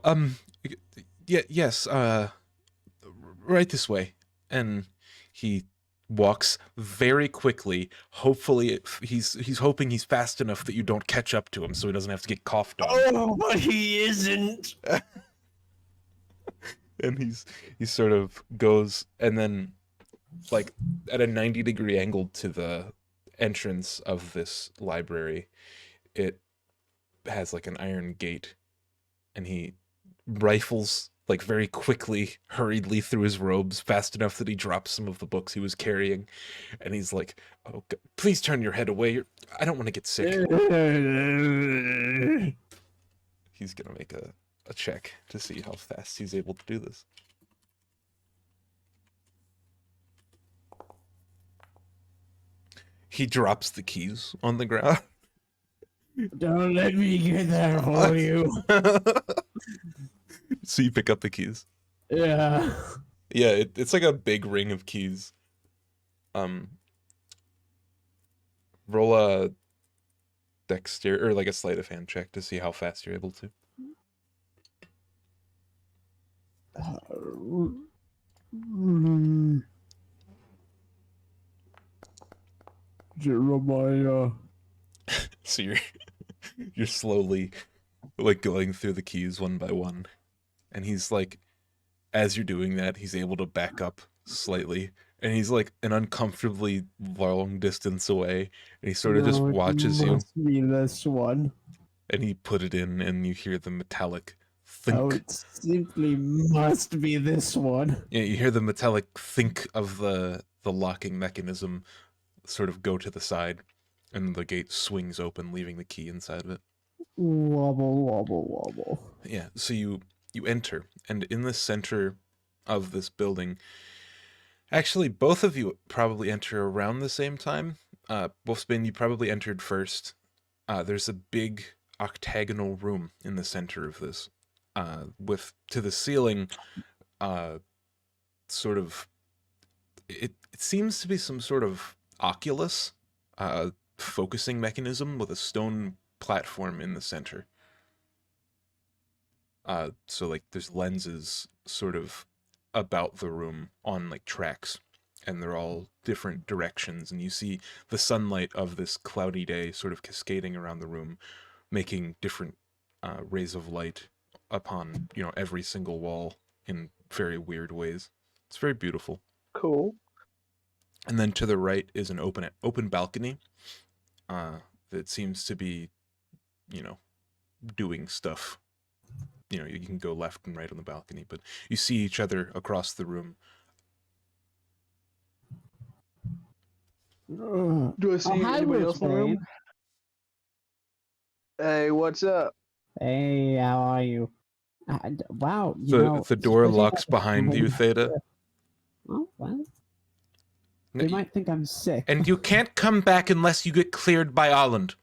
yeah, yes, right this way. And he walks very quickly. Hopefully, he's hoping he's fast enough that you don't catch up to him, so he doesn't have to get coughed on. Oh, but he isn't. And he sort of goes, and then, like, at a 90-degree angle to the entrance of this library, it has like an iron gate, and he rifles like very quickly, hurriedly through his robes, fast enough that he drops some of the books he was carrying, and he's like, "Oh, God, please turn your head away. I don't want to get sick." He's gonna make a check to see how fast he's able to do this. He drops the keys on the ground. Don't let me get there for you. So you pick up the keys. Yeah. Yeah, it's like a big ring of keys. Roll a dexterity, or like a sleight of hand check to see how fast you're able to. Jeremiah. So you're slowly like going through the keys one by one, and he's like, as you're doing that, he's able to back up slightly, and he's like an uncomfortably long distance away, and he sort of just watches you. Must be this one. And he put it in, and you hear the metallic Oh, think. it simply must be this one. Yeah, you hear the metallic think of the locking mechanism sort of go to the side, and the gate swings open, leaving the key inside of it. Wobble, wobble, wobble. Yeah, so you enter, and in the center of this building, actually, both of you probably enter around the same time. Wolfsbane, you probably entered first. There's a big octagonal room in the center of this, with to the ceiling, sort of. It seems to be some sort of oculus, focusing mechanism with a stone platform in the center. So like there's lenses sort of about the room on like tracks, and they're all different directions, and you see the sunlight of this cloudy day sort of cascading around the room, making different rays of light upon, you know, every single wall in very weird ways. It's very beautiful. Cool. And then to the right is an open balcony that seems to be, you know, doing stuff. You know, you can go left and right on the balcony, but you see each other across the room. Do I see hi, anybody else in the room? Wolfsbane. Hey, what's up? Hey, how are you? Wow, you know, The door especially locks that- behind you, Theta. Oh, what? They might think I'm sick. And you can't come back unless you get cleared by Holland.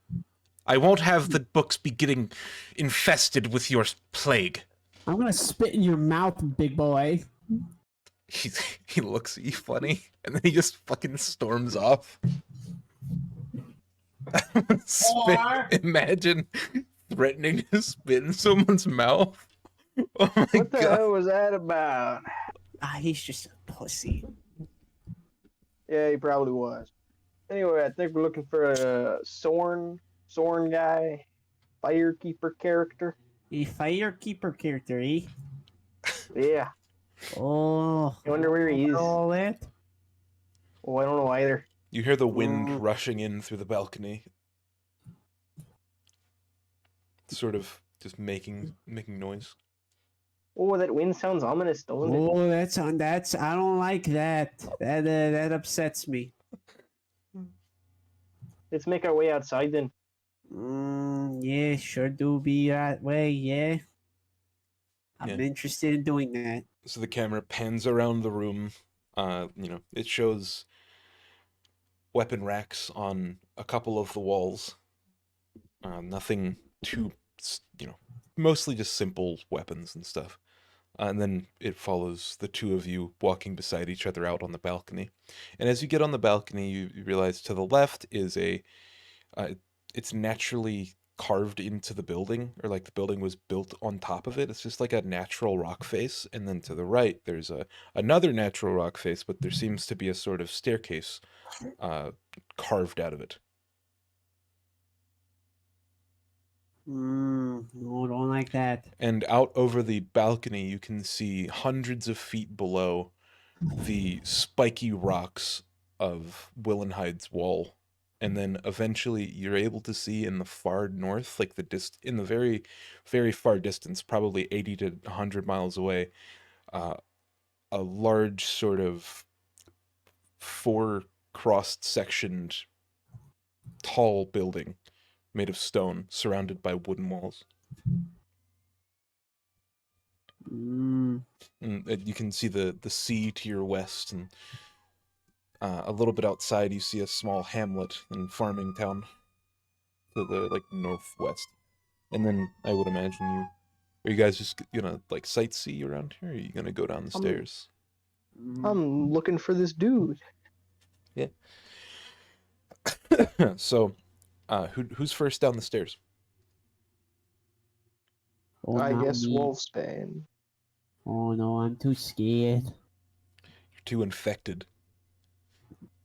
I won't have the books be getting infested with your plague. I'm gonna spit in your mouth, big boy. He looks at you funny, and then he just fucking storms off. Imagine threatening to spit in someone's mouth. Oh my What the god. hell was that about? He's just a pussy. Yeah, he probably was. Anyway, I think we're looking for a Sorn guy, firekeeper character. A firekeeper character, eh? Yeah, Oh, I wonder where he is. all that. Oh, I don't know either. You hear the wind Mm. rushing in through the balcony, sort of just making noise. Oh, that wind sounds ominous, doesn't it? Oh, that's I don't like that. That upsets me. Let's make our way outside then. Yeah, sure do be that way. Yeah, I'm Yeah. interested in doing that. So the camera pans around the room. It shows weapon racks on a couple of the walls. Nothing too, mostly just simple weapons and stuff. And then it follows the two of you walking beside each other out on the balcony. And as you get on the balcony, you realize to the left is it's naturally carved into the building, or like the building was built on top of it. It's just like a natural rock face. And then to the right, there's another natural rock face, but there seems to be a sort of staircase carved out of it. No, don't like that. And out over the balcony, you can see hundreds of feet below the spiky rocks of Willenhide's wall. And then eventually you're able to see in the far north, like in the very, very far distance, probably 80 to 100 miles away, a large sort of four cross-sectioned tall building made of stone, surrounded by wooden walls. Mm, And you can see the sea to your west, and a little bit outside you see a small hamlet and farming town to the like northwest. And then I would imagine are you guys just gonna like sightsee around here, or are you gonna go down the stairs? I'm looking for this dude. Yeah. So, who's first down the stairs? oh, I not guess me. Wolfsbane. Oh no, I'm too scared. You're too infected.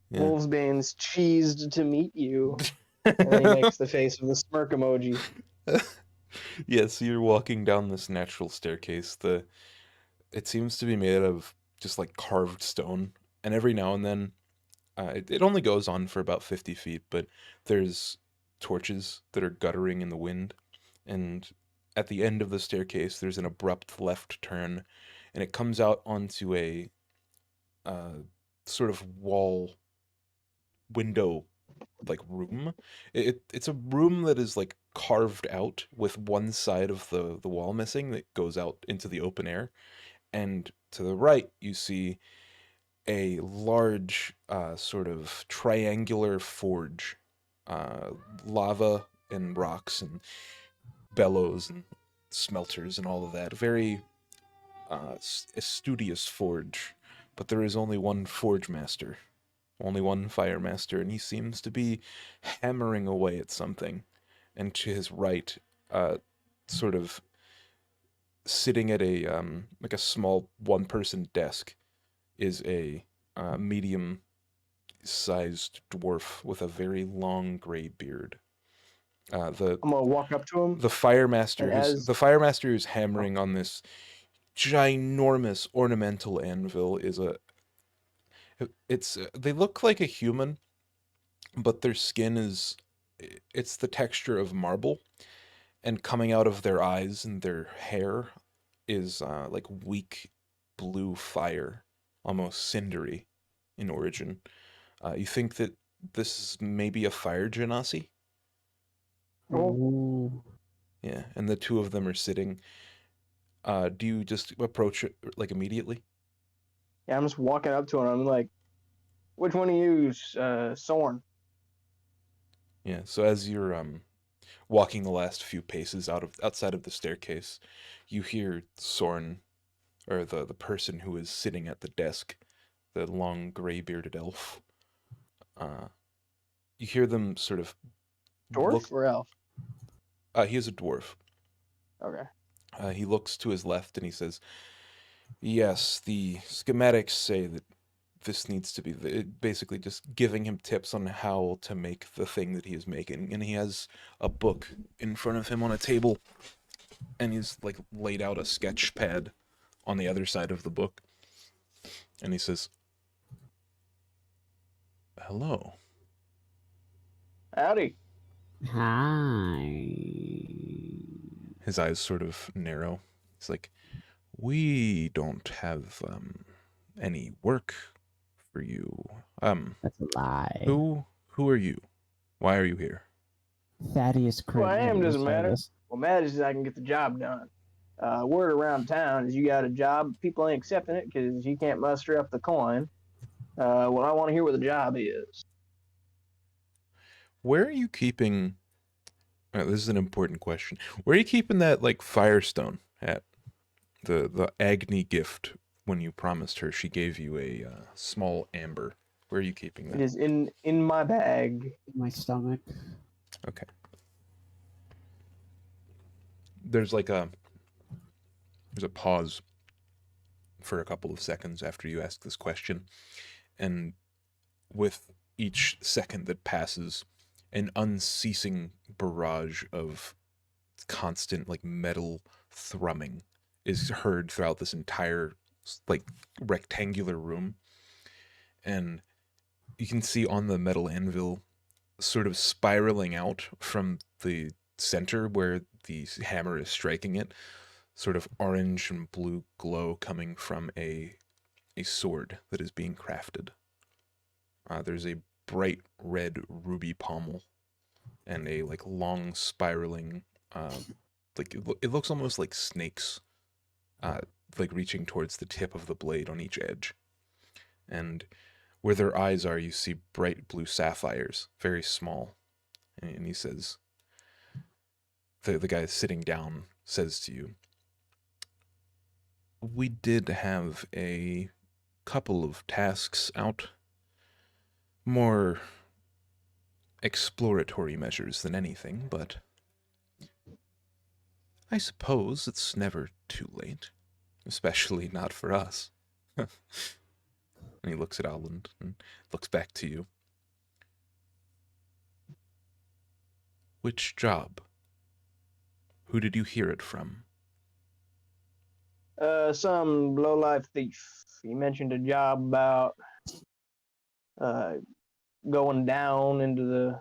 Yeah. Wolfsbane's cheesed to meet you. And then he makes the face of the smirk emoji. Yeah, so you're walking down this natural staircase. It seems to be made of just like carved stone, and every now and then, it only goes on for about 50 feet, but there's torches that are guttering in the wind, and at the end of the staircase, there's an abrupt left turn, and it comes out onto a sort of wall window like room. It's a room that is like carved out with one side of the wall missing that goes out into the open air. And to the right, you see a large sort of triangular forge, lava and rocks and bellows and smelters and all of that. Very studious forge, but there is only one forge master, only one fire master, and he seems to be hammering away at something. And to his right, sort of sitting at a like a small one-person desk, is a medium-sized dwarf with a very long gray beard. The I'm gonna walk up to him. the fire master And as- the fire master who's hammering on this ginormous ornamental anvil is they look like a human, but their skin it's the texture of marble, and coming out of their eyes and their hair is like weak blue fire, almost cindery in origin. You think that this is maybe a fire genasi? Oh. Ooh. Yeah, and the two of them are sitting. Do you just approach it like immediately? Yeah, I'm just walking up to him. I'm like, which one of you, Sorn? Yeah, so as you're walking the last few paces outside of the staircase, you hear Soren, or the person who is sitting at the desk, the long gray-bearded elf. You hear them sort of Dwarf or elf? He is a dwarf. Okay. He looks to his left and he says, "Yes, the schematics say that this needs to be basically just giving him tips on how to make the thing that he is making. And he has a book in front of him on a table, and he's like laid out a sketch pad on the other side of the book. And he says, "Hello." Howdy. Hi. His eyes sort of narrow. He's like, "We don't have any work for you. That's a lie. Who are you? Why are you here?" Thaddeus Who I am Craig doesn't matter. Osiris. What matters is I can get the job done. Word around town is you got a job. People ain't accepting it because you can't muster up the coin. Well, I want to hear what the job is. Where are you keeping... this is an important question. Where are you keeping that, like, Firestone at? The Agni gift, when you promised her, she gave you a small amber. Where are you keeping It that? is in my bag. My stomach. Okay. There's like a pause for a couple of seconds after you ask this question, and with each second that passes, an unceasing barrage of constant, like, metal thrumming is heard throughout this entire, like, rectangular room. And you can see on the metal anvil, sort of spiraling out from the center where the hammer is striking it, sort of orange and blue glow coming from a sword that is being crafted. There's a bright red ruby pommel and a, like, long spiraling, like, it looks almost like snakes, like, reaching towards the tip of the blade on each edge. And where their eyes are, you see bright blue sapphires, very small. And he says, the guy sitting down says to you, "We did have a couple of tasks out. More exploratory measures than anything, but I suppose it's never too late. Especially not for us." And he looks at Alland and looks back to you. "Which job? Who did you hear it from?" Some low-life thief. He mentioned a job about going down into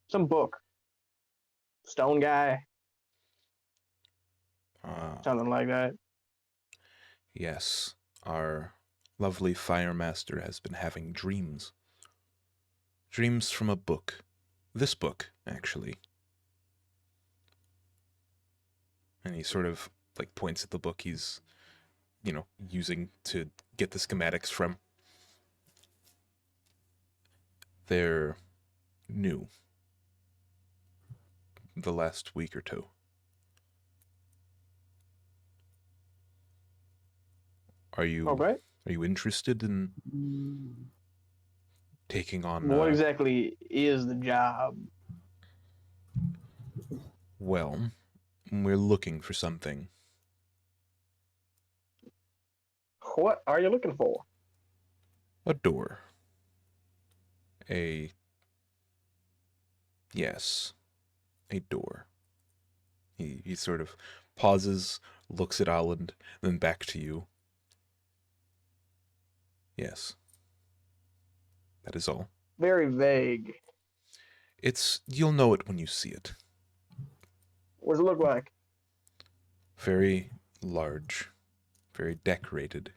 some book. Stone guy, something like that. Yes, our lovely fire master has been having dreams. Dreams from a book. This book, actually. And he sort of, like, points at the book he's, using to get the schematics from. They're new. The last week or two. Are you Okay. Are you interested in taking on... What exactly is the job? Well, we're looking for something. What are you looking for? A door. Yes, a door. He sort of pauses, looks at Alland, then back to you. Yes. That is all. Very vague. You'll know it when you see it. What does it look like? Very large. Very decorated.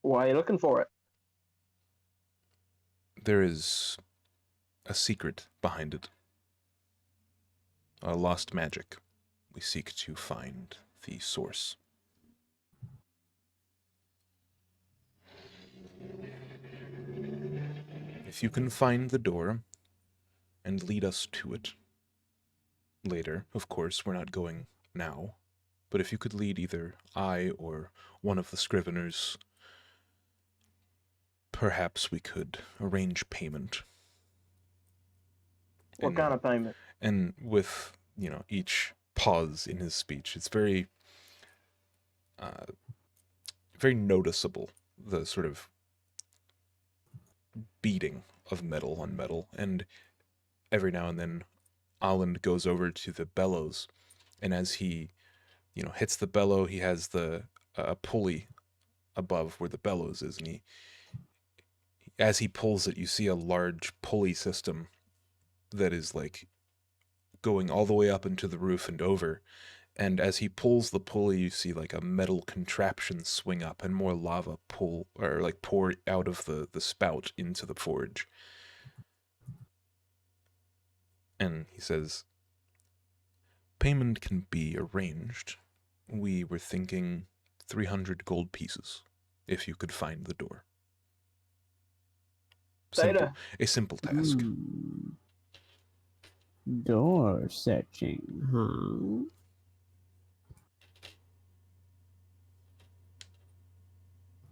Why are you looking for it? There is a secret behind it. A lost magic. We seek to find the source. If you can find the door and lead us to it. Later, of course, we're not going now. But if you could lead either I or one of the scriveners, perhaps we could arrange payment. What kind of payment? And with, each pause in his speech, it's very very noticeable, the sort of beating of metal on metal, and every now and then Alan goes over to the bellows, and as he, hits the bellow, he has the pulley above where the bellows is, and as he pulls it, you see a large pulley system that is like going all the way up into the roof and over. And as he pulls the pulley, you see like a metal contraption swing up and more lava pour out of the spout into the forge. And he says, payment can be arranged. We were thinking 300 gold pieces, if you could find the door. A simple task. Door searching, huh?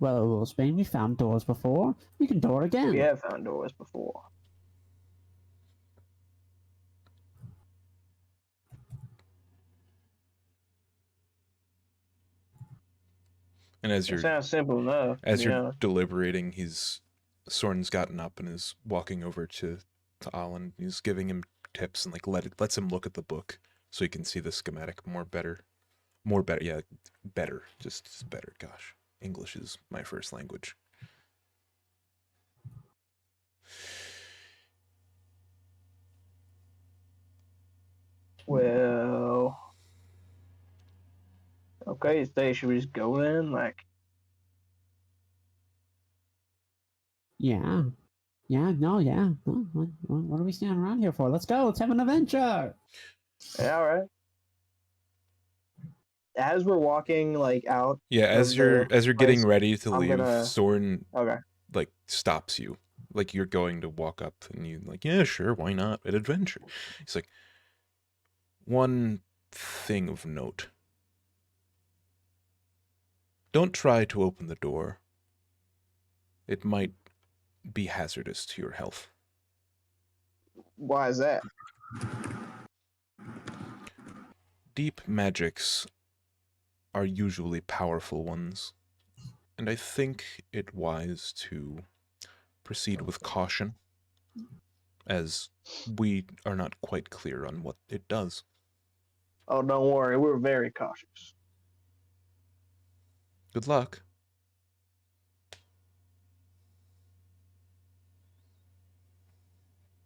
Well, Spain, we found doors before. We can door again. We have found doors before. And as It sounds simple enough. you're deliberating, Soren's gotten up and is walking over to Alan. He's giving him tips and lets him look at the book so he can see the schematic better. Yeah, better. Just better. Gosh, English is my first language. Well, okay, should we just go then? Yeah. Yeah, no, yeah. What are we standing around here for? Let's go. Let's have an adventure. Yeah, all right. As we're walking out. Yeah, as you're getting ready to leave, Soren stops you. Like you're going to walk up and you yeah, sure, why not? An adventure. He's like, one thing of note. Don't try to open the door. It might be hazardous to your health. Why is that? Deep magics are usually powerful ones, and I think it wise to proceed with caution, as we are not quite clear on what it does. Oh, don't worry, we're very cautious. Good luck.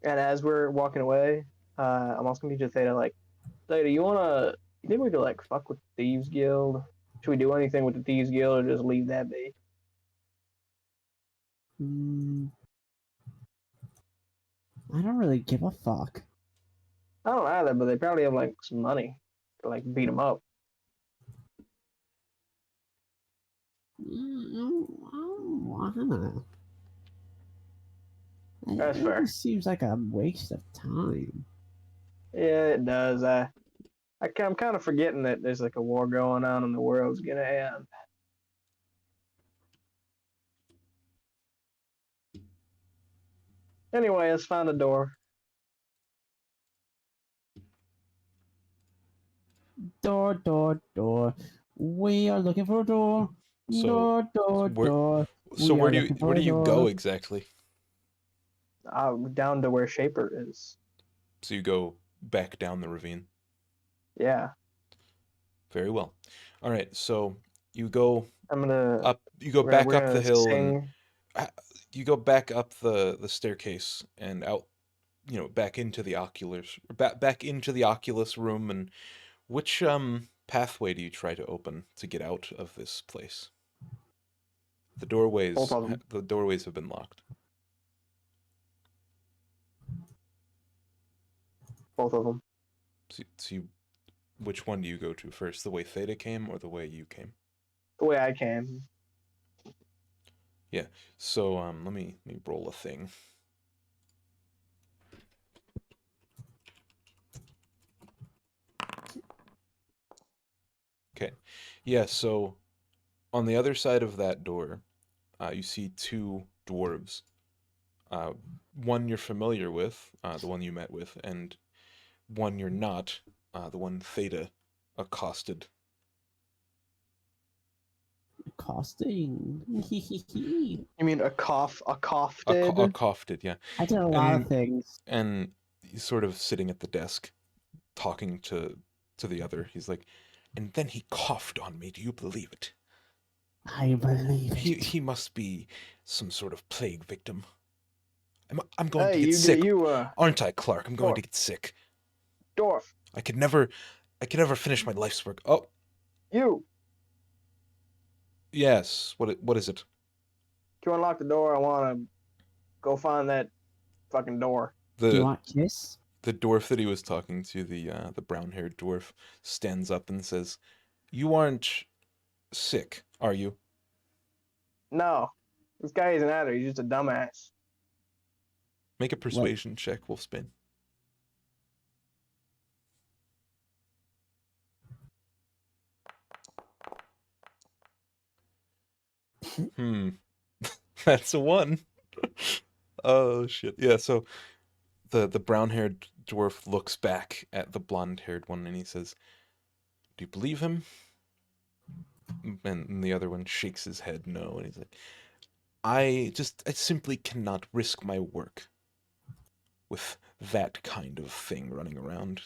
And as we're walking away, I'm also gonna get you Theta. Theta, you think we could fuck with the Thieves Guild? Should we do anything with the Thieves Guild or just leave that be? I don't really give a fuck. I don't either, but they probably have some money to beat them up. I don't wanna. That's fair. It seems like a waste of time. Yeah, it does. I'm kind of forgetting that there's a war going on and the world's gonna end. Anyway, let's find a door. Door. We are looking for a door. Door. So where do you go exactly? Down to where Shaper is. So you go back down the ravine? Yeah. Very well. All right, so you go up. You go back up the hill and you go back up the staircase and out, back into the back into the Oculus room. And which pathway do you try to open to get out of this place? The doorways have been locked. Both of them. So which one do you go to first? The way Theta came or the way you came? The way I came. Yeah. So let me roll a thing. Okay. Yeah, so on the other side of that door, you see two dwarves. One you're familiar with, the one you met with, and one you're not, the one Theta accosted. costing. You mean a cough A did? cough did, yeah. I did a lot of And- things. And he's sort of sitting at the desk, talking to the other. He's like, and then he coughed on me. Do you believe it? I believe it. He must be some sort of plague victim. I'm going to Hey, get sick, you aren't I, Clark? I'm going to Dwarf. get sick. Dwarf, I could never finish my life's work. Oh, you. yes. What is it? Can you unlock the door? I want to go find that fucking door. Do you The want kiss? dwarf that he was talking to, the brown-haired dwarf, stands up and says, "You aren't sick, are you?" No, this guy isn't either. He's just a dumbass. Make a persuasion check, Wolfsbane. That's a 1. Oh shit. Yeah, so the brown-haired dwarf looks back at the blonde-haired one and he says, "Do you believe him?" And the other one shakes his head no, and he's like, I simply cannot risk my work with that kind of thing running around.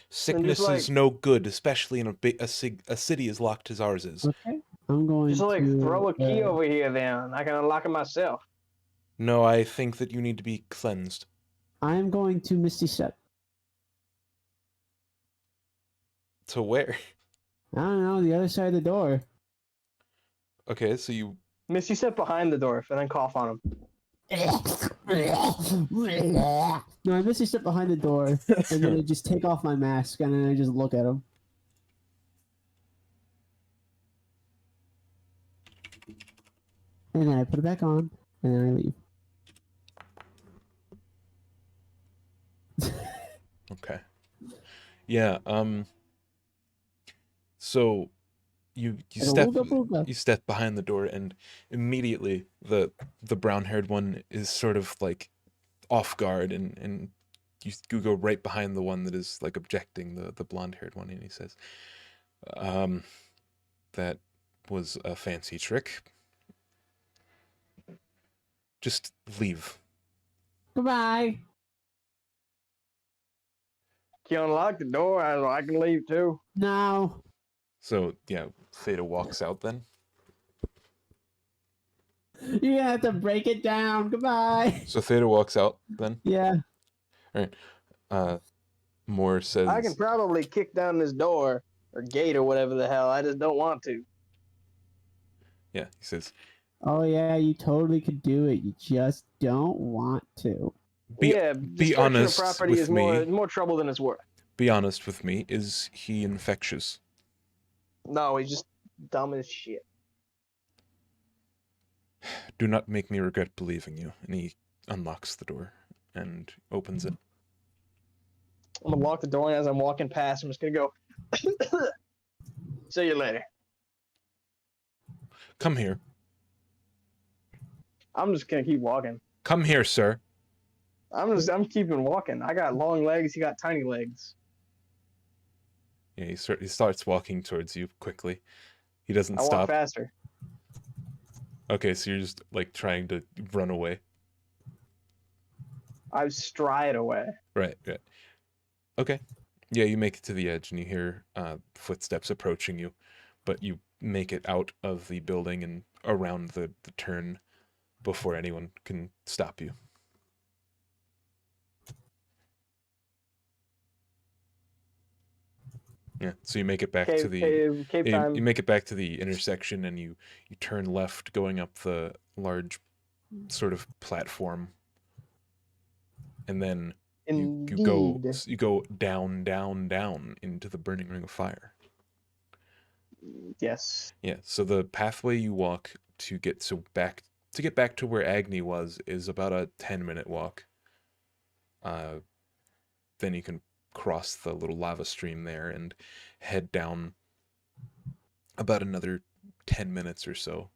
Sickness like- is no good, especially in a city as locked as ours is. Okay. I'm going Just like to throw a key over here, then I can unlock it myself. No, I think that you need to be cleansed. I'm going to Misty Step. To where? I don't know, the other side of the door. Okay, so you... Misty step behind the dwarf and then cough on him. No, I Misty Step behind the door, and then I just take off my mask, and then I just look at him. And then I put it back on, and then I leave. Okay. Yeah, so you step behind the door, and immediately the brown-haired one is sort of like off guard, and you go right behind the one that is like objecting, the blonde-haired one, and he says, that was a fancy trick. Just leave. Goodbye. Can you unlock the door? I can leave too. No. So yeah, Theta walks out then. You're gonna have to break it down. Goodbye. So Theta walks out then. Yeah. Moore says, I can probably kick down this door or gate or whatever the hell. I just don't want to. yeah, he says, Oh yeah, you totally could do it. You just don't want to. be destruction honest of property with is me. more trouble than it's worth. Be honest with me. Is he infectious? No, he's just dumb as shit. Do not make me regret believing you. And he unlocks the door and opens it. I'm gonna lock the door, and as I'm walking past, I'm just gonna go. See you later. Come here. I'm just gonna keep walking. Come here, sir. I'm keeping walking. I got long legs. He got tiny legs. Yeah, he starts walking towards you quickly. He doesn't I walk stop. faster. Okay, so you're just like trying to run away. I stride away. Right. Okay. Yeah, you make it to the edge and you hear footsteps approaching you, but you make it out of the building and around the turn before anyone can stop you. Yeah, so you make it back to the cave time. you make it back to the intersection and you turn left going up the large sort of platform. And then you go down into the burning ring of fire. Yes. Yeah, so the pathway you walk to get back to where Agni was is about a 10-minute walk. Then you can cross the little lava stream there and head down about another 10 minutes or so.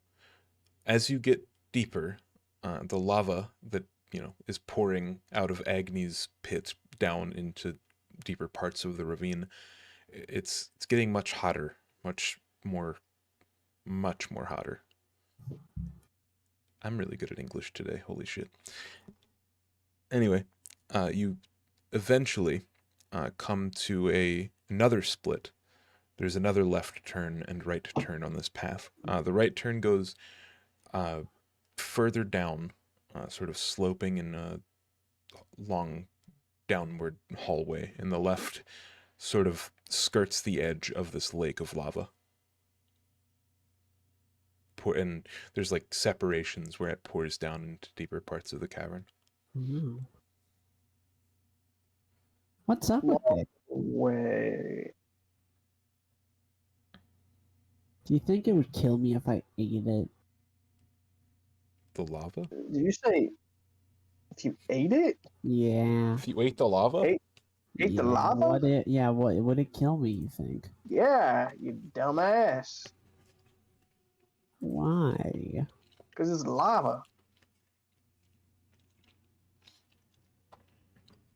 As you get deeper, the lava that is pouring out of Agni's pit down into deeper parts of the ravine, it's getting much hotter, much much more hotter. I'm really good at English today. Holy shit. Anyway, you eventually come to another split. There's another left turn and right turn on this path. The right turn goes further down, sort of sloping in a long downward hallway, and the left sort of skirts the edge of this lake of lava. And there's like separations where it pours down into deeper parts of the cavern. Oh. What's up with it? Way. Do you think it would kill me if I ate it? The lava? Did you say if you ate it? Yeah. If you ate the lava? Ate the lava? What would it kill me, you think? Yeah, you dumbass. Why? Because it's lava.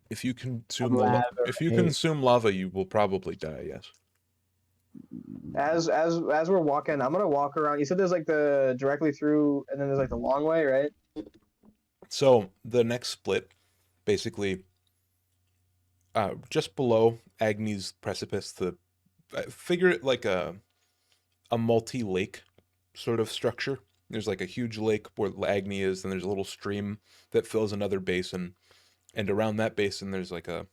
If you consume Elaborate. consume lava, you will probably die. Yes. As we're walking, I'm gonna walk around. You said there's like the directly through, and then there's like the long way, right? So the next split, basically, just below Agni's precipice, figure it like a multi-lake sort of structure. There's like a huge lake where Agni is, and there's a little stream that fills another basin, and around that basin there's like a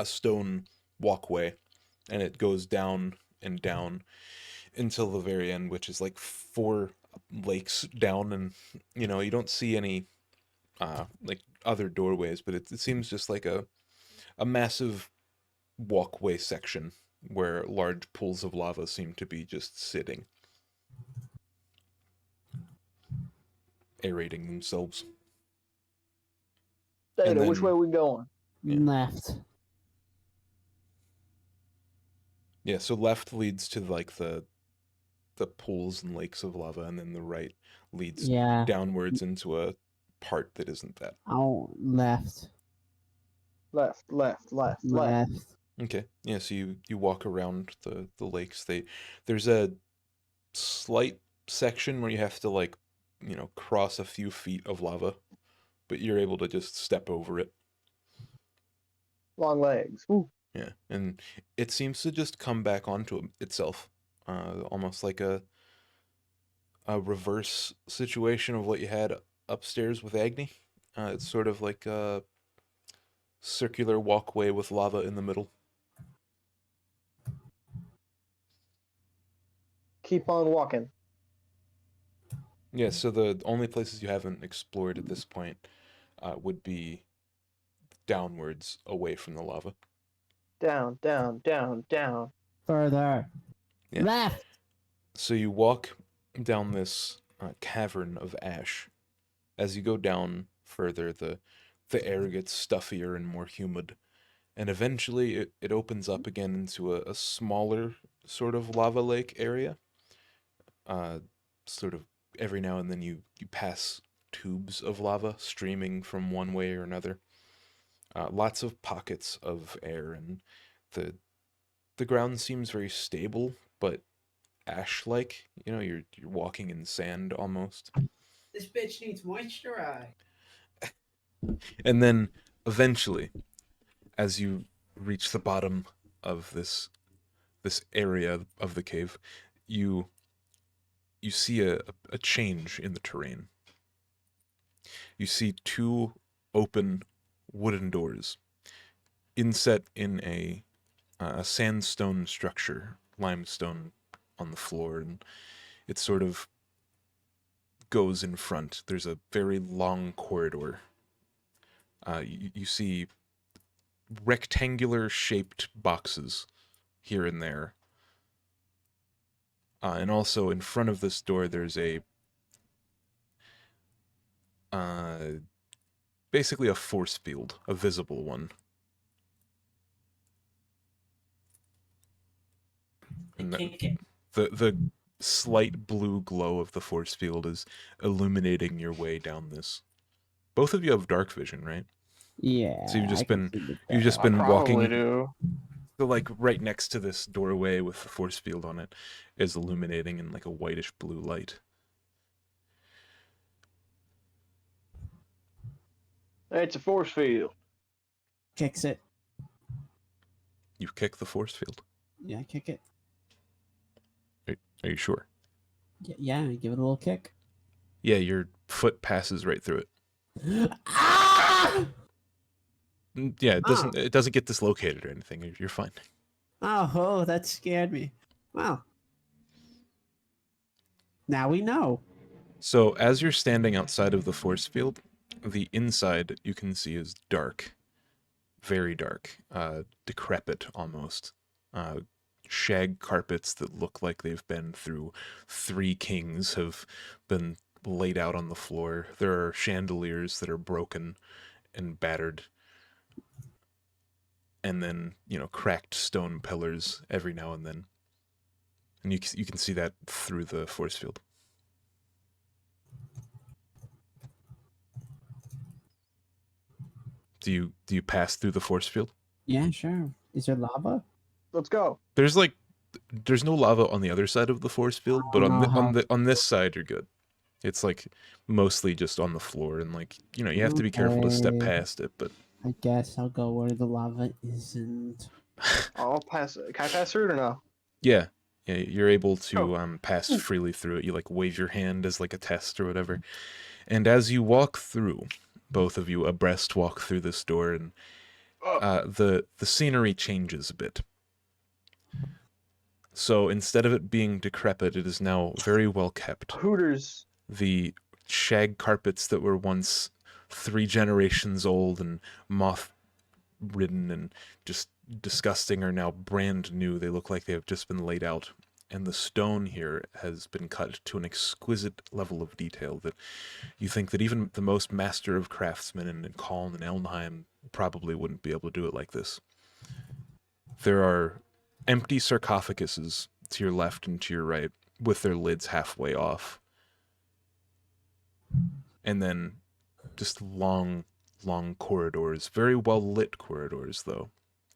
stone walkway, and it goes down and down until the very end, which is like 4 lakes down, and you don't see any like other doorways, but it seems just like a massive walkway section where large pools of lava seem to be just sitting, aerating themselves. Data, which then- way are we going? Yeah. Left. Yeah, so left leads to like the pools and lakes of lava, and then the right leads Yeah. downwards into a part that isn't that. Oh, left. Left. Left. Okay. Yeah, so you walk around the lakes. There's a slight section where you have to like, cross a few feet of lava, but you're able to just step over it. Long legs. Ooh. Yeah, and it seems to just come back onto itself, almost like a reverse situation of what you had upstairs with Agni. It's sort of like a circular walkway with lava in the middle. Keep on walking. Yeah, so the only places you haven't explored at this point would be downwards, away from the lava. Down. Further. Yeah. Left. So you walk down this cavern of ash. As you go down further, the air gets stuffier and more humid, and eventually it opens up again into a smaller sort of lava lake area. Sort of every now and then you pass tubes of lava streaming from one way or another. Lots of pockets of air, and the ground seems very stable, but ash-like. You're walking in sand almost. This bitch needs moisturize. And then eventually, as you reach the bottom of this area of the cave, you see a change in the terrain. You see 2 open wooden doors inset in a sandstone structure, limestone on the floor, and it sort of goes in front. There's a very long corridor. You see rectangular shaped boxes here and there. And also in front of this door there's basically a force field, a visible one. And the slight blue glow of the force field is illuminating your way down this. Both of you have dark vision, right? Yeah. So you've just I can been see the you've just dark. been I probably walking do. So, like, right next to this doorway with the force field on it is illuminating in, like, a whitish blue light. It's a force field. Kicks it. You kick the force field. Yeah, kick it. Are you sure? Yeah, give it a little kick. Yeah, your foot passes right through it. Ah! Yeah, it doesn't get dislocated or anything. You're fine. Oh, that scared me. Wow. Now we know. So as you're standing outside of the force field, the inside you can see is dark, very dark, decrepit almost. Shag carpets that look like they've been through 3 kings have been laid out on the floor. There are chandeliers that are broken and battered. And then, cracked stone pillars every now and then. And you can see that through the force field. Do you pass through the force field? Yeah, sure. Is there lava? Let's go. There's no lava on the other side of the force field, but on this side you're good. It's like mostly just on the floor, and like you have to be careful to step Okay. past it. But I guess I'll go where the lava isn't. I'll pass. Can I pass through it or no? yeah, you're able to pass freely through it. You like wave your hand as like a test or whatever. And as you walk through, both of you abreast walk through this door, and the scenery changes a bit. So instead of it being decrepit, it is now very well kept. Hooters. The shag carpets that were once 3 generations old and moth-ridden and just disgusting are now brand new. They look like they have just been laid out. And the stone here has been cut to an exquisite level of detail that you think that even the most master of craftsmen in Kaln and Elnheim probably wouldn't be able to do it like this. There are empty sarcophaguses to your left and to your right with their lids halfway off. And then just long corridors, very well lit corridors though.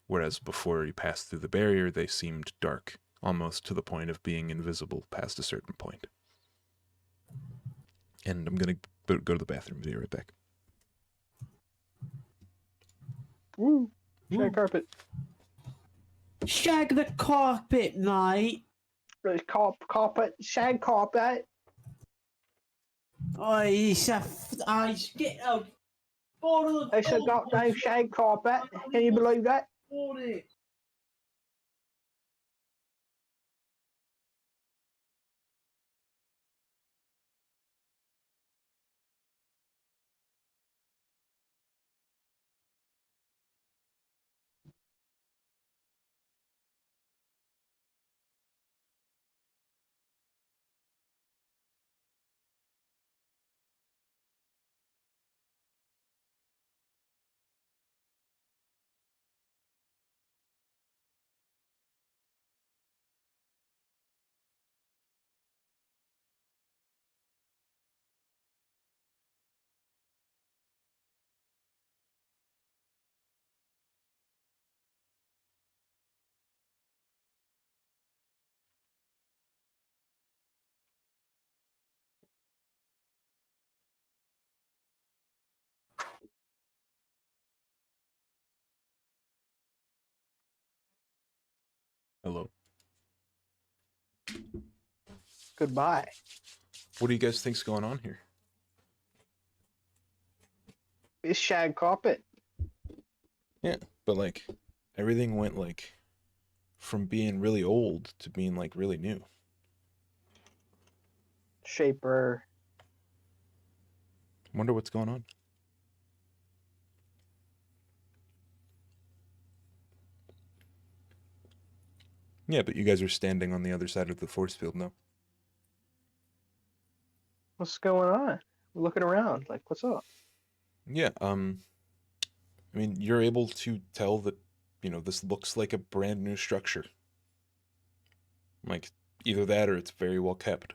Whereas before you passed through the barrier, they seemed dark, almost to the point of being invisible past a certain point. And I'm going to go to the bathroom. Be right back. Woo. Shag carpet. Shag the carpet, mate. Carpet. Shag carpet. Oh, it's get a bottle of. It's a goddamn shag carpet. Can you believe that? It. Hello. Goodbye. What do you guys think's going on here? It's shag carpet. Yeah, but like everything went like from being really old to being like really new. Shaper. Wonder what's going on. Yeah, but you guys are standing on the other side of the force field now. What's going on? We're looking around. Like, what's up? Yeah, I mean, you're able to tell that, this looks like a brand new structure. Like, either that or it's very well kept.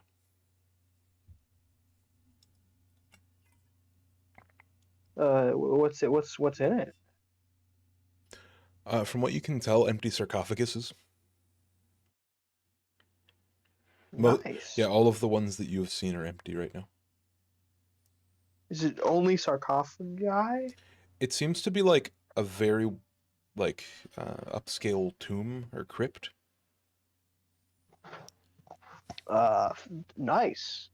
What's in it? From what you can tell, empty sarcophaguses. Nice. Yeah, all of the ones that you have seen are empty right now. Is it only sarcophagi? It seems to be like a very, like, upscale tomb or crypt. Nice.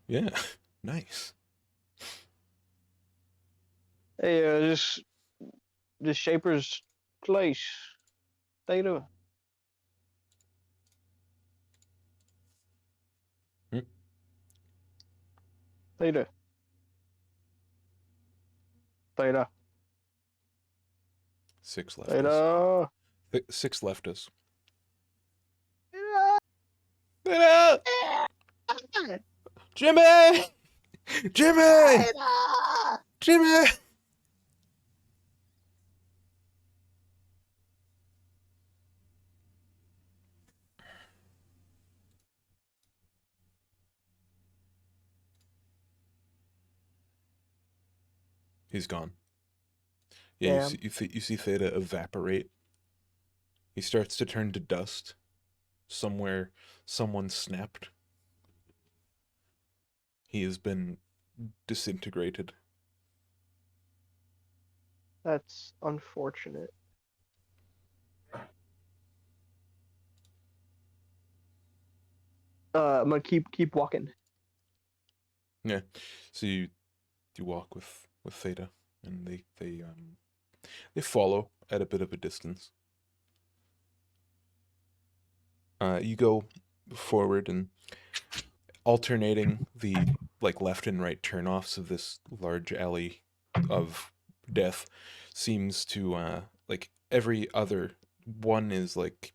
Yeah, nice. Hey, this Shaper's place. Theta. Hmm? Theta. Theta. 6 left us. Theta. 6 left us. Theta. Jimmy! Jimmy! Theta. Jimmy! He's gone. Yeah, Damn. you see Theta evaporate. He starts to turn to dust. Somewhere, someone snapped. He has been disintegrated. That's unfortunate. I'm gonna keep walking. Yeah. So you walk with Theta, and they follow at a bit of a distance. You go forward and alternating the like left and right turnoffs of this large alley of death seems to like every other one is like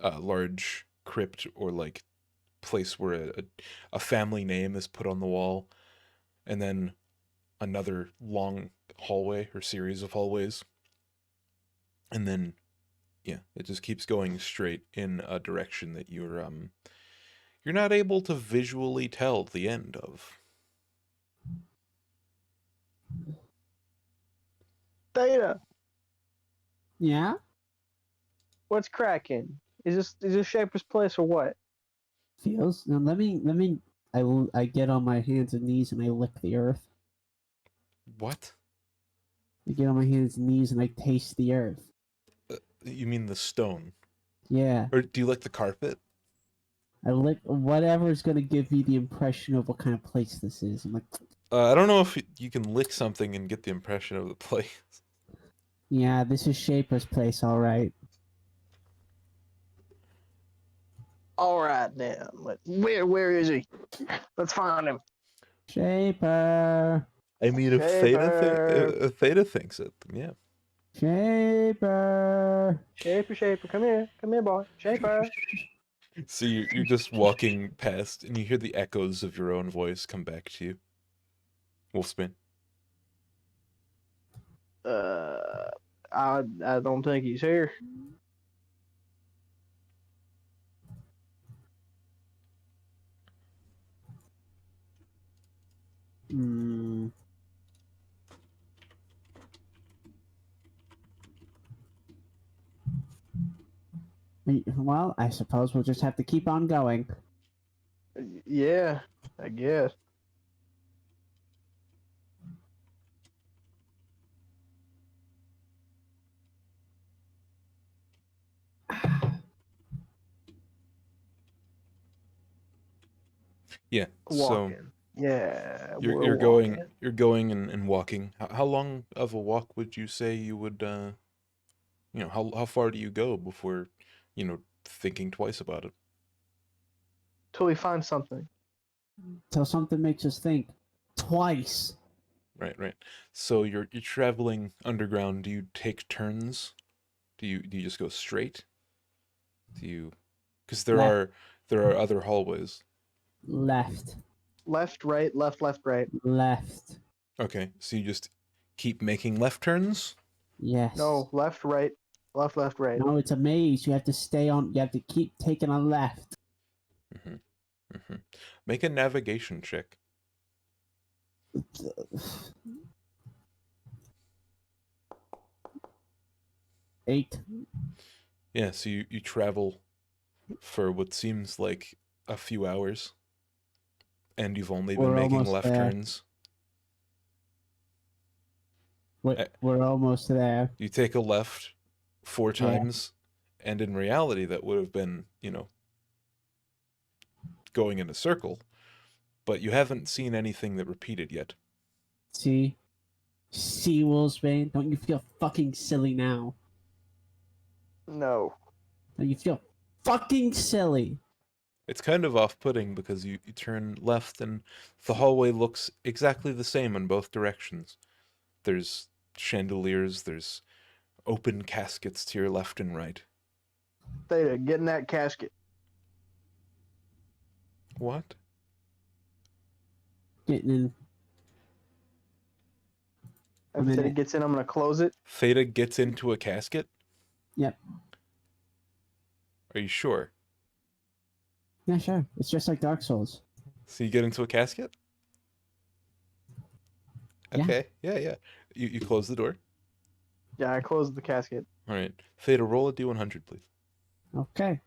a large crypt or like place where a family name is put on the wall, and then another long hallway or series of hallways, and then yeah, it just keeps going straight in a direction that you're not able to visually tell the end of. Theta. Yeah? What's cracking? Is this Shaper's place or what? Feels. Now I get on my hands and knees and I lick the earth. What? I get on my hands and knees and I taste the earth. You mean the stone? Yeah. Or do you like the carpet? I lick whatever's gonna give me the impression of what kind of place this is. I'm like, I don't know if you can lick something and get the impression of the place. yeah, this is Shaper's place, all right. All right then. Where is he? Let's find him. Shaper. I mean, if Shaper. Theta thinks it, yeah. Shaper. Shaper, come here, boy. Shaper. So you're just walking past, and you hear the echoes of your own voice come back to you. Wolfsbane. I don't think he's here. Hmm. Well, I suppose we'll just have to keep on going. Yeah, I guess. Yeah. So Walking. Yeah, you're we're going walking. you're going and walking. How long of a walk would you say you would how far do you go before thinking twice about it? Till we find something. Till something makes us think twice. Right. So you're traveling underground. Do you take turns? Do you just go straight? Because Left. there are other hallways. Left. Left, right, left, right. Left. Okay, so you just keep making left turns? Yes. No, left, right, left, right. No, it's a maze. You have to stay on. You have to keep taking a left. Make a navigation check. 8. Yeah, so you travel for what seems like a few hours, and you've only been We're making almost left there. turns. We're almost there. You take a left 4 Yeah. times, and in reality, that would have been, going in a circle, but you haven't seen anything that repeated yet. See, Wolfsbane, don't you feel fucking silly now? No. Don't you feel fucking silly? It's kind of off-putting because you turn left and the hallway looks exactly the same in both directions. There's chandeliers, there's open caskets to your left and right. Theta, get in that casket. What? Getting in. If Theta gets in, I'm gonna close it. Theta gets into a casket? Yep. Are you sure? Yeah, sure. It's just like Dark Souls. So you get into a casket? Yeah. Okay, yeah. You close the door? Yeah, I closed the casket. All right. Theta, roll a D100, please. Okay.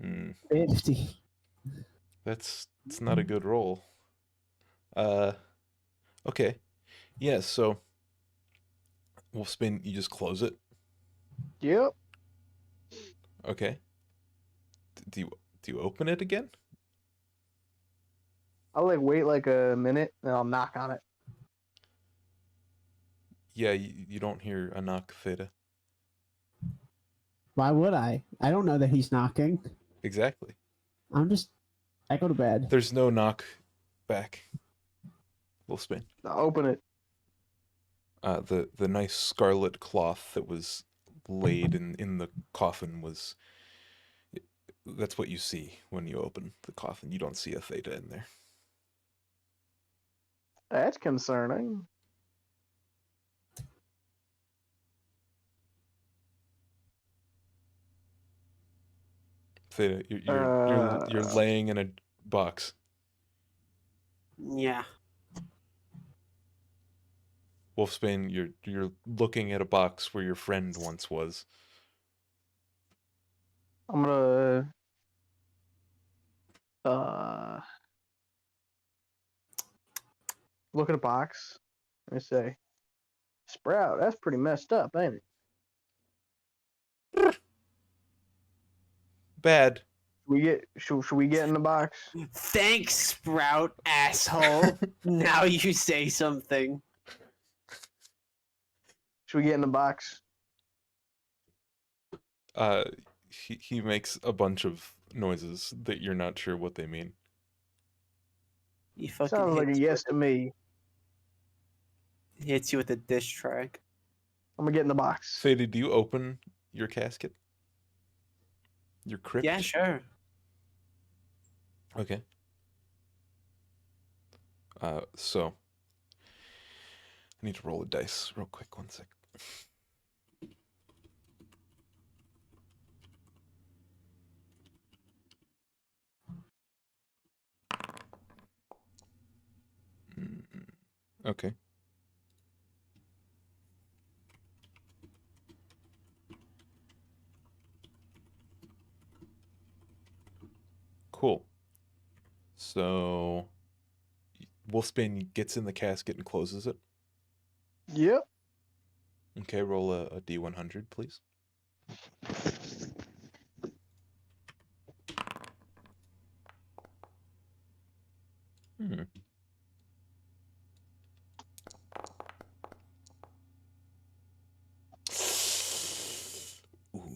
Hmm. 50. It's not a good roll. Okay. Yeah, so Wolfsbane, you just close it. Yep. Okay. Do you open it again? I'll wait a minute and I'll knock on it. Yeah, you don't hear a knock, Theta. Why would I? I don't know that he's knocking. Exactly. I go to bed. There's no knock back. Wolfsbane. I'll open it. The nice scarlet cloth that was laid in the coffin was... That's what you see when you open the coffin. You don't see a Theta in there. That's concerning. Theta, you're laying in a box. Yeah. Wolfsbane, you're looking at a box where your friend once was. I'm gonna look at a box and say, Sprout, that's pretty messed up, ain't it? Bad. Should we get in the box? Thanks, Sprout, asshole. Now you say something. Should we get in the box? He makes a bunch of noises that you're not sure what they mean. He fucking Sounds like a hits, yes to me. hits you with a diss track. I'm gonna get in the box. Theta, do you open your casket? Your crypt? Yeah, sure. Okay. So I need to roll a dice real quick. 1 sec. Okay. Cool. So Wolfsbane gets in the casket and closes it. Yep. Okay, roll a D100, please. Hmm. Ooh.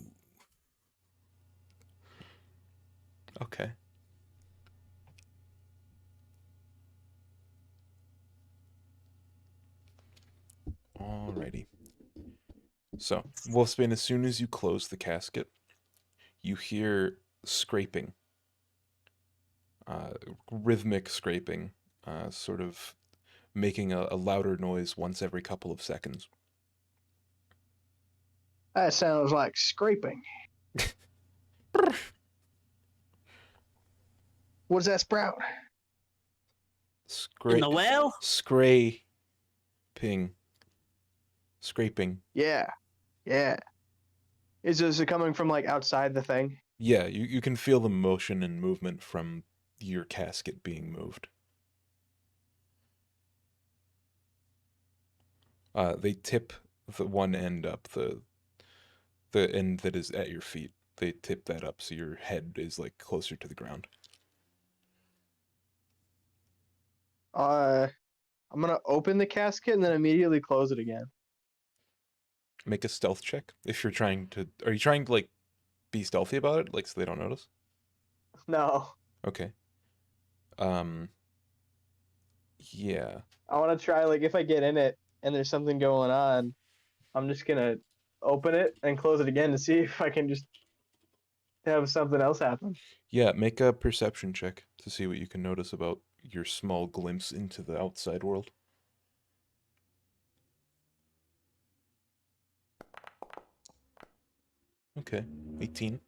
Okay. Alrighty. So, Wolfsbane, as soon as you close the casket, you hear scraping. Rhythmic scraping, sort of making a louder noise once every couple of seconds. That sounds like scraping. What does that sprout? In the well? Scraping. Yeah. Yeah. Is it coming from like outside the thing? Yeah, you can feel the motion and movement from your casket being moved. They tip the one end up, the end that is at your feet. They tip that up so your head is like closer to the ground. I'm gonna open the casket and then immediately close it again. Make a stealth check if you're trying to. Are you trying to like be stealthy about it, like so they don't notice? No. Okay. Yeah. I want to try, like, if I get in it and there's something going on, I'm just gonna open it and close it again to see if I can just have something else happen. Yeah, make a perception check to see what you can notice about your small glimpse into the outside world. Okay, 18.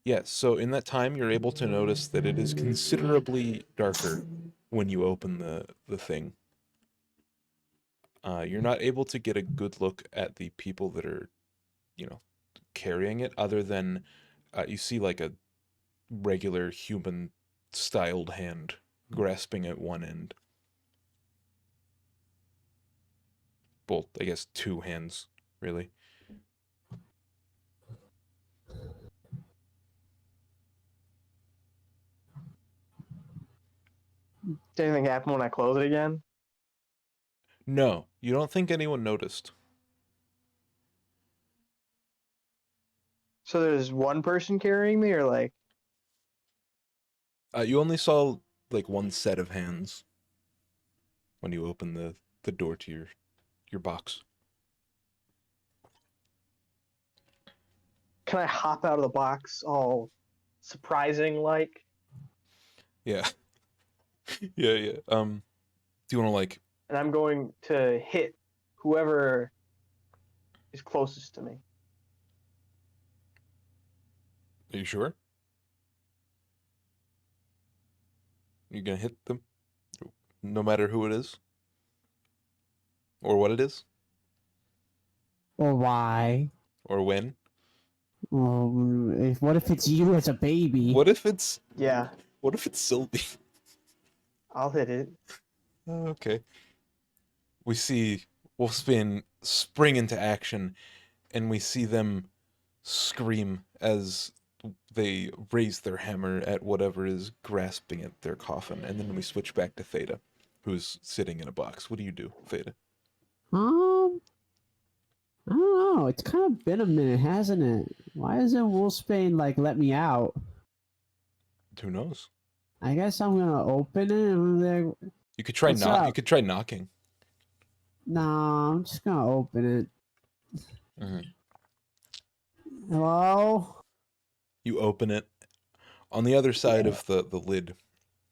Yeah, so in that time, you're able to notice that it is considerably darker when you open the thing. You're not able to get a good look at the people that are, carrying it, other than you see like a regular human-styled hand grasping at one end. Both, I guess, two hands, really. Did anything happen when I close it again? No, you don't think anyone noticed. So there's one person carrying me, or like? You only saw like one set of hands when you opened the door to your box. Can I hop out of the box all surprising like? Yeah. Yeah. Do you want to like? And I'm going to hit whoever is closest to me. Are you sure? You're gonna hit them, no matter who it is, or what it is, Or why? or when. What if it's you as a baby? What if it's Yeah, Sylvie? I'll hit it. Okay. We see Wolfsbane spring into action, and we see them scream as they raise their hammer at whatever is grasping at their coffin, and then we switch back to Theta, who's sitting in a box. What do you do, Theta? I don't know. It's kind of been a minute, hasn't it? Why isn't Wolfsbane like let me out? Who knows? I guess I'm gonna open it and they're... You could try What's up? You could try knocking. No, I'm just gonna open it. Mm-hmm. Hello? You open it. On the other side of the lid,